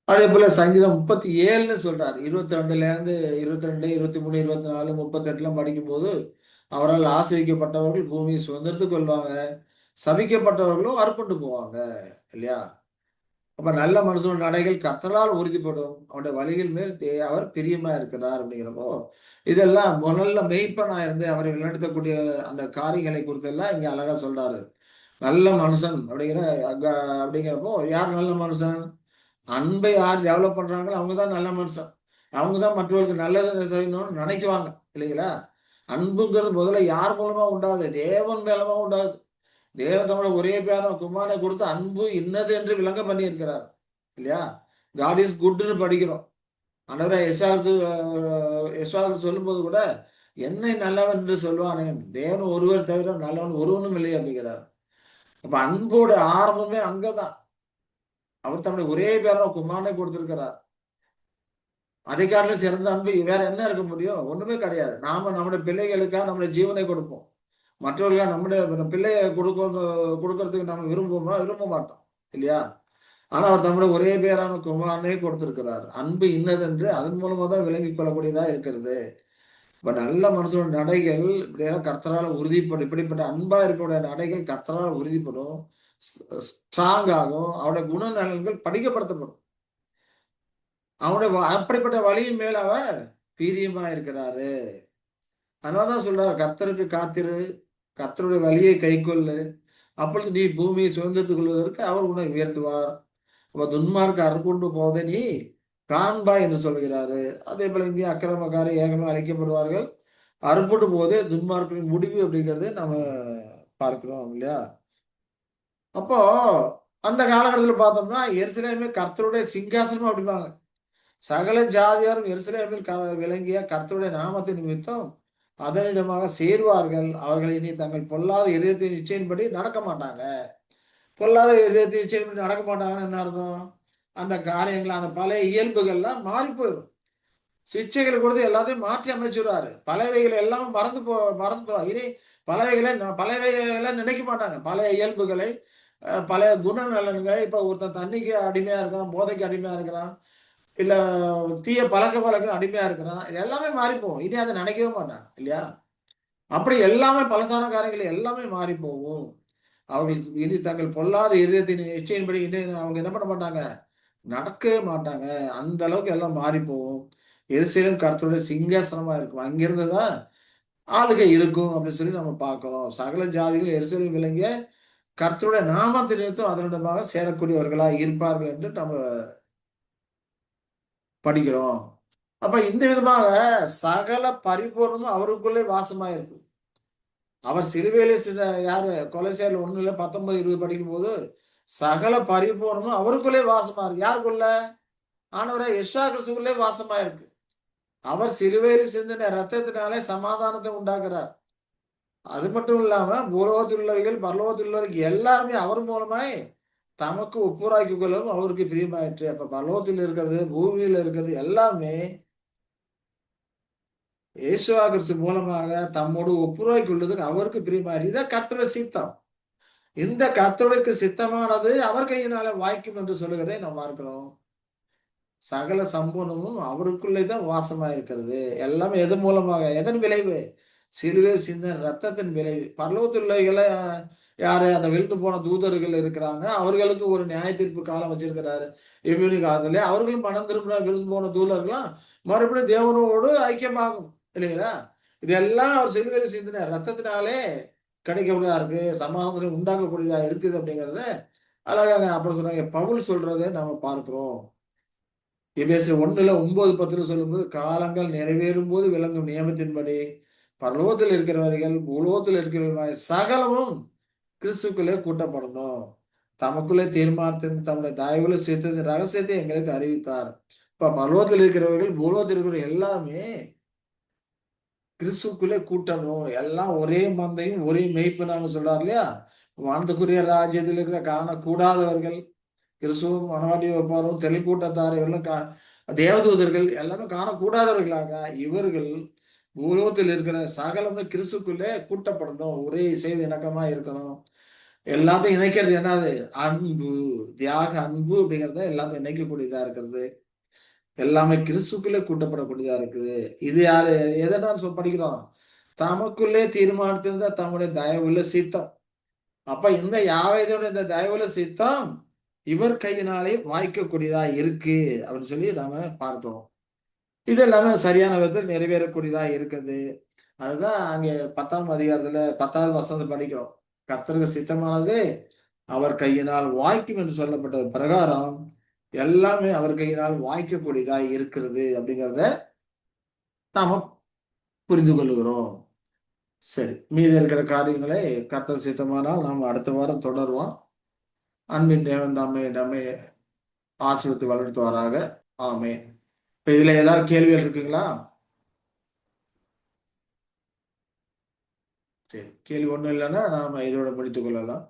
அதே போல சங்கீதம் 37 சொல்றாரு, 22 இருந்து 22, 23, 24, 38 படிக்கும் போது, அவரால் ஆசிரிக்கப்பட்டவர்கள் பூமியை சுதந்திரத்துக் கொள்வாங்க, சபிக்கப்பட்டவர்களும் அறுப்புண்டு போவாங்க இல்லையா? அப்ப நல்ல மனுஷனோட நடைகள் கர்த்தரால் உறுதிப்படும், அவனுடைய வழிகள் மேல் அவர் பிரியமா இருக்கிறார் அப்படிங்கிறப்போ இதெல்லாம் முதல்ல மெய்ப்பனா இருந்து அவரை வழிநடத்தக்கூடிய அந்த காரியங்களை குறித்தெல்லாம் இங்க அழகா சொல்றாரு. நல்ல மனுஷன் அப்படிங்கிறப்போ யார் நல்ல மனுஷன்? அன்பை யார் டெவலப் பண்றாங்களோ அவங்கதான் நல்ல மனுஷன். அவங்கதான் மற்றவர்களுக்கு நல்லது செய்யணும்னு நினைக்குவாங்க இல்லைங்களா? அன்புங்கிறது முதல்ல யார் மூலமா உண்டாகுது? தேவன் மேலமா உண்டாகுது. தேவன் தம்மோட ஒரே பேரான குமாரனை கொடுத்து அன்பு இன்னது என்று விளங்க பண்ணி இருக்கிறார் இல்லையா? காட் இஸ் குட்னு படிக்கிறோம். ஆண்டவரே யெசாயா சொல்லும்போது கூட என்னை நல்லவன் என்று சொல்வானே, தேவன் ஒருவர் தவிர நல்லவன் ஒருவனும் இல்லை அப்படிங்கிறார். அப்ப அன்போட ஆரம்பமே அங்கதான். அவர் தம்முடைய ஒரே பேரான குமாரனை கொடுத்திருக்கிறார். அதை காட்டிலும் சிறந்த அன்பு வேற என்ன இருக்க முடியும்? ஒண்ணுமே கிடையாது. நாம நம்முடைய பிள்ளைகளுக்காக நம்முடைய ஜீவனை கொடுப்போம், மற்றவர்களாக நம்முடைய பிள்ளையை கொடுக்கறதுக்கு நம்ம விரும்புவோமா? விரும்ப மாட்டோம் இல்லையா? ஆனா அவர் தம்முடைய ஒரே பேரான குமாரனை கொடுத்திருக்கிறார். அன்பு இன்னதென்று அதன் மூலமா தான் விளங்கிக் கொள்ளக்கூடியதா இருக்கிறது. இப்ப நல்ல மனுஷனோட நடைகள் இப்படியெல்லாம் கர்த்தரால உறுதிப்படும். இப்படிப்பட்ட அன்பா இருக்கக்கூடிய நடைகள் கர்த்தரால உறுதிப்படும், ஸ்ட்ராங் ஆகும். அவருடைய குணநலன்கள் படிக்கப்படுத்தப்படும். அவனுடைய அப்படிப்பட்ட வழியின் மேல் அவர் பிரியமா இருக்கிறாரு. அதனாலதான் சொல்றாரு, கர்த்தருக்கு காத்திரு, கர்த்தருடைய வழியை கைக்கொள்ளு, அப்பொழுது நீ பூமியை சுதந்திரத்துக் கொள்வதற்கு அவர் உன்னை உயர்த்துவார். அப்ப துன்மார்க்க அறுப்புண்டு போவதை நீ காண்பாய் என்று சொல்கிறாரு. அதே போல இங்கே அக்கிரமக்காரி ஏகமா அழைக்கப்படுவார்கள், அறுப்புண்டு போவதே துன்மார்க்கின் முடிவு அப்படிங்கிறது நம்ம பார்க்கிறோம் இல்லையா? அப்போ அந்த காலகட்டத்தில் பார்த்தோம்னா எருசலேமே கர்த்தருடைய சிங்காசனம் அப்படிம்பாங்க. சகல ஜாதியாரும் எருசலேமில் விளங்கிய கர்த்தருடைய நாமத்தின் நிமித்தம் அதனிடமாக சேருவார்கள். அவர்கள் இனி தங்கள் பொல்லாத இதயத்தின் இச்சையின்படி நடக்க மாட்டாங்க. பொல்லாத இதயத்தின் இச்சையின்படி நடக்க மாட்டாங்கன்னு என்ன அர்த்தம்? அந்த காரியங்கள், அந்த பழைய இயல்புகள்லாம் மாறி போயிடும். சிக்ஷைகளை கொடுத்து எல்லாத்தையும் மாற்றி அமைச்சுடுவாரு. பழையவைகளை எல்லாமே மறந்து போவாங்க. இனி பழையவைகளை நினைக்க மாட்டாங்க. பழைய இயல்புகளை, பழைய குணநலன்களை. இப்ப ஒருத்தன் தண்ணிக்கு அடிமையா இருக்கான், போதைக்கு அடிமையா இருக்கிறான், இல்ல தீய பழக்கம் அடிமையா இருக்கிறான், இது எல்லாமே மாறி போகும். இனி அதை நினைக்கவே மாட்டான் இல்லையா? அப்படி எல்லாமே பழசான காரியங்கள் எல்லாமே மாறி போகும். அவர்கள் இனி தங்கள் பொல்லாத இதயத்தின் இச்சையின்படி இனி அவங்க என்ன பண்ண மாட்டாங்க, நடக்கவே மாட்டாங்க. அந்த அளவுக்கு எல்லாம் மாறி போகும். எருசலேம் கர்த்தருடைய சிங்காசனமா இருக்கும். அங்கிருந்து தான் ஆளுகை இருக்கும் அப்படின்னு சொல்லி நம்ம பார்க்கிறோம். சகல ஜாதிகள் எருசலேம் விளங்கிய கர்த்தருடைய நாமத்தை நிமித்தம் அதனிடமாக சேரக்கூடியவர்களா இருப்பார்கள் என்று நம்ம படிக்கிறோம். அப்ப இந்த விதமாக சகல பரிபூர்ணமும் அவருக்குள்ளே வாசமா இருக்கு. அவர் சிலுவையிலே யாரு கொலைசேர் 1:19-20 படிக்கும்போது சகல பரிபூர்ணமும் அவருக்குள்ளே வாசமா இருக்கு. யாருக்குள்ள? ஆண்டவரே யெஷுவா கிறிஸ்துவுக்குள்ளே வாசமா இருக்கு. அவர் சிலுவையில் சிந்தின ரத்தத்தினாலே சமாதானத்தை உண்டாக்குறார். அது மட்டும் இல்லாம பூலோகத்தில் உள்ளவர்கள் பரலோகத்தில் உள்ளவர்கள் எல்லாருமே அவர் மூலமாய் தமக்கு ஒப்புராக்கி கொள்ளவும் அவருக்கு பிரியமாயிற்று. அப்ப பரலோகத்தில் இருக்கிறது, பூமியில இருக்கிறது எல்லாமே இயேசுவா கிறிஸ்து மூலமாக தம்மோடு ஒப்புராக்கி கொள்வதற்கு அவருக்கு பிரியமாயிற்று. இதான் கர்த்தருடைய சித்தம். இந்த கர்த்தருக்கு சித்தமானது அவர் கையினால வாய்க்கும் என்று சொல்லுகிறதை நாம் பார்க்கிறோம். சகல சம்பூர்ணமும் அவருக்குள்ளே தான் வாசமா இருக்கிறது. எல்லாமே எது மூலமாக, எதன் விளைவு? சிலுவையில் சிந்தின ரத்தத்தின் விளைவு. பரலோகத்தில் உள்ளவைகளை யாரு? அந்த விழுந்து போன தூதர்கள் இருக்கிறாங்க. அவர்களுக்கு ஒரு நியாய தீர்ப்பு காலம் வச்சிருக்கிறாரு. இவ்வினி காலத்திலே அவர்களும் மனம் திரும்பின விழுந்து போன தூதர்கள்லாம் மறுபடியும் தேவனோடு ஐக்கியமாகும் இல்லைங்களா? இதெல்லாம் அவர் சிலுவையில் சிந்தின ரத்தத்தினாலே கிடைக்கக்கூடியதா இருக்கு, சமாதானத்தை உண்டாக்கக்கூடியதா இருக்குது அப்படிங்கிறத அழகாக அப்புறம் சொன்னாங்க பவுல் சொல்றதை நம்ம பார்க்கிறோம். எபேசியர் 1:9-10 சொல்லும்போது காலங்கள் நிறைவேறும் போது விளங்கும் நியமத்தின்படி பரலோகத்தில் இருக்கிறவர்கள் பூலோகத்தில் இருக்கிறவர்கள் சகலமும் கிறிஸ்துக்குள்ளே கூட்டப்படணும். தமக்குள்ளே தீர்மானத்தின் தம்முடைய தயவுல சேர்த்ததின் ரகசியத்தை எங்களுக்கு அறிவித்தார். இப்ப பரலோகத்தில் இருக்கிறவர்கள் பூலோகத்தில் இருக்கிற எல்லாமே கிறிஸ்துக்குள்ளே கூட்டணும். எல்லாம் ஒரே மந்தையும் ஒரே மெய்ப்பனாக சொல்றாரு இல்லையா? வானத்துக்குரிய ராஜ்யத்தில் இருக்கிற காணக்கூடாதவர்கள், கிறிஸ்துவும் மனவாட்டி வைப்பாரும் தெளிக்கூட்டத்தார் இவர்களும் தேவதூதர்கள் எல்லாமே காணக்கூடாதவர்களாக இவர்கள் பூலோகத்தில் இருக்கிற சகலமே கிறிஸ்துக்குள்ளே கூட்டப்படணும். ஒரே இசைவு இணக்கமா இருக்கணும். எல்லாத்தையும் இணைக்கிறது என்னது? அன்பு, தியாக அன்பு அப்படிங்கிறத எல்லாத்தையும் இணைக்கக்கூடியதா இருக்கிறது. எல்லாமே கிறிஸ்துக்குள்ளே கூட்டப்படக்கூடியதா இருக்குது. இது யாரு எதனா படிக்கிறோம்? தமக்குள்ளே தீர்மானித்திருந்த தம்முடைய தயவுள்ள சித்தம். அப்ப இந்த யாவேதோட இந்த தயவுள்ள சித்தம் இவர் கையினாலே வாய்க்கக்கூடியதா இருக்கு அப்படின்னு சொல்லி நாம பார்த்தோம். இது எல்லாமே சரியான விதத்தில் நிறைவேறக்கூடியதா இருக்குது. அதுதான் அங்கே 10ஆம் அதிகாரத்துல 10வது வசனத்தை படிக்கிறோம். கர்த்தருக்கு சித்தமானது அவர் கையினால் வாய்க்கும் என்று சொல்லப்பட்ட பிரகாரம் எல்லாமே அவர் கையினால் வாய்க்கக்கூடியதா இருக்கிறது அப்படிங்கிறத நாம புரிந்து கொள்ளுகிறோம். சரி, மீதி இருக்கிற காரியங்களை கர்த்தர் சித்தமானால் நாம் அடுத்த வாரம் தொடருவோம். அன்பின் தேவன் நம்மை ஆசீர்வதித்து வளர்த்துவாராக. ஆமென். இப்ப இதுல ஏதாவது கேள்விகள் இருக்குங்களா? சரி, கேள்வி ஒண்ணும் இல்லைன்னா நாம இதோட முடித்துக் கொள்ளலாம்.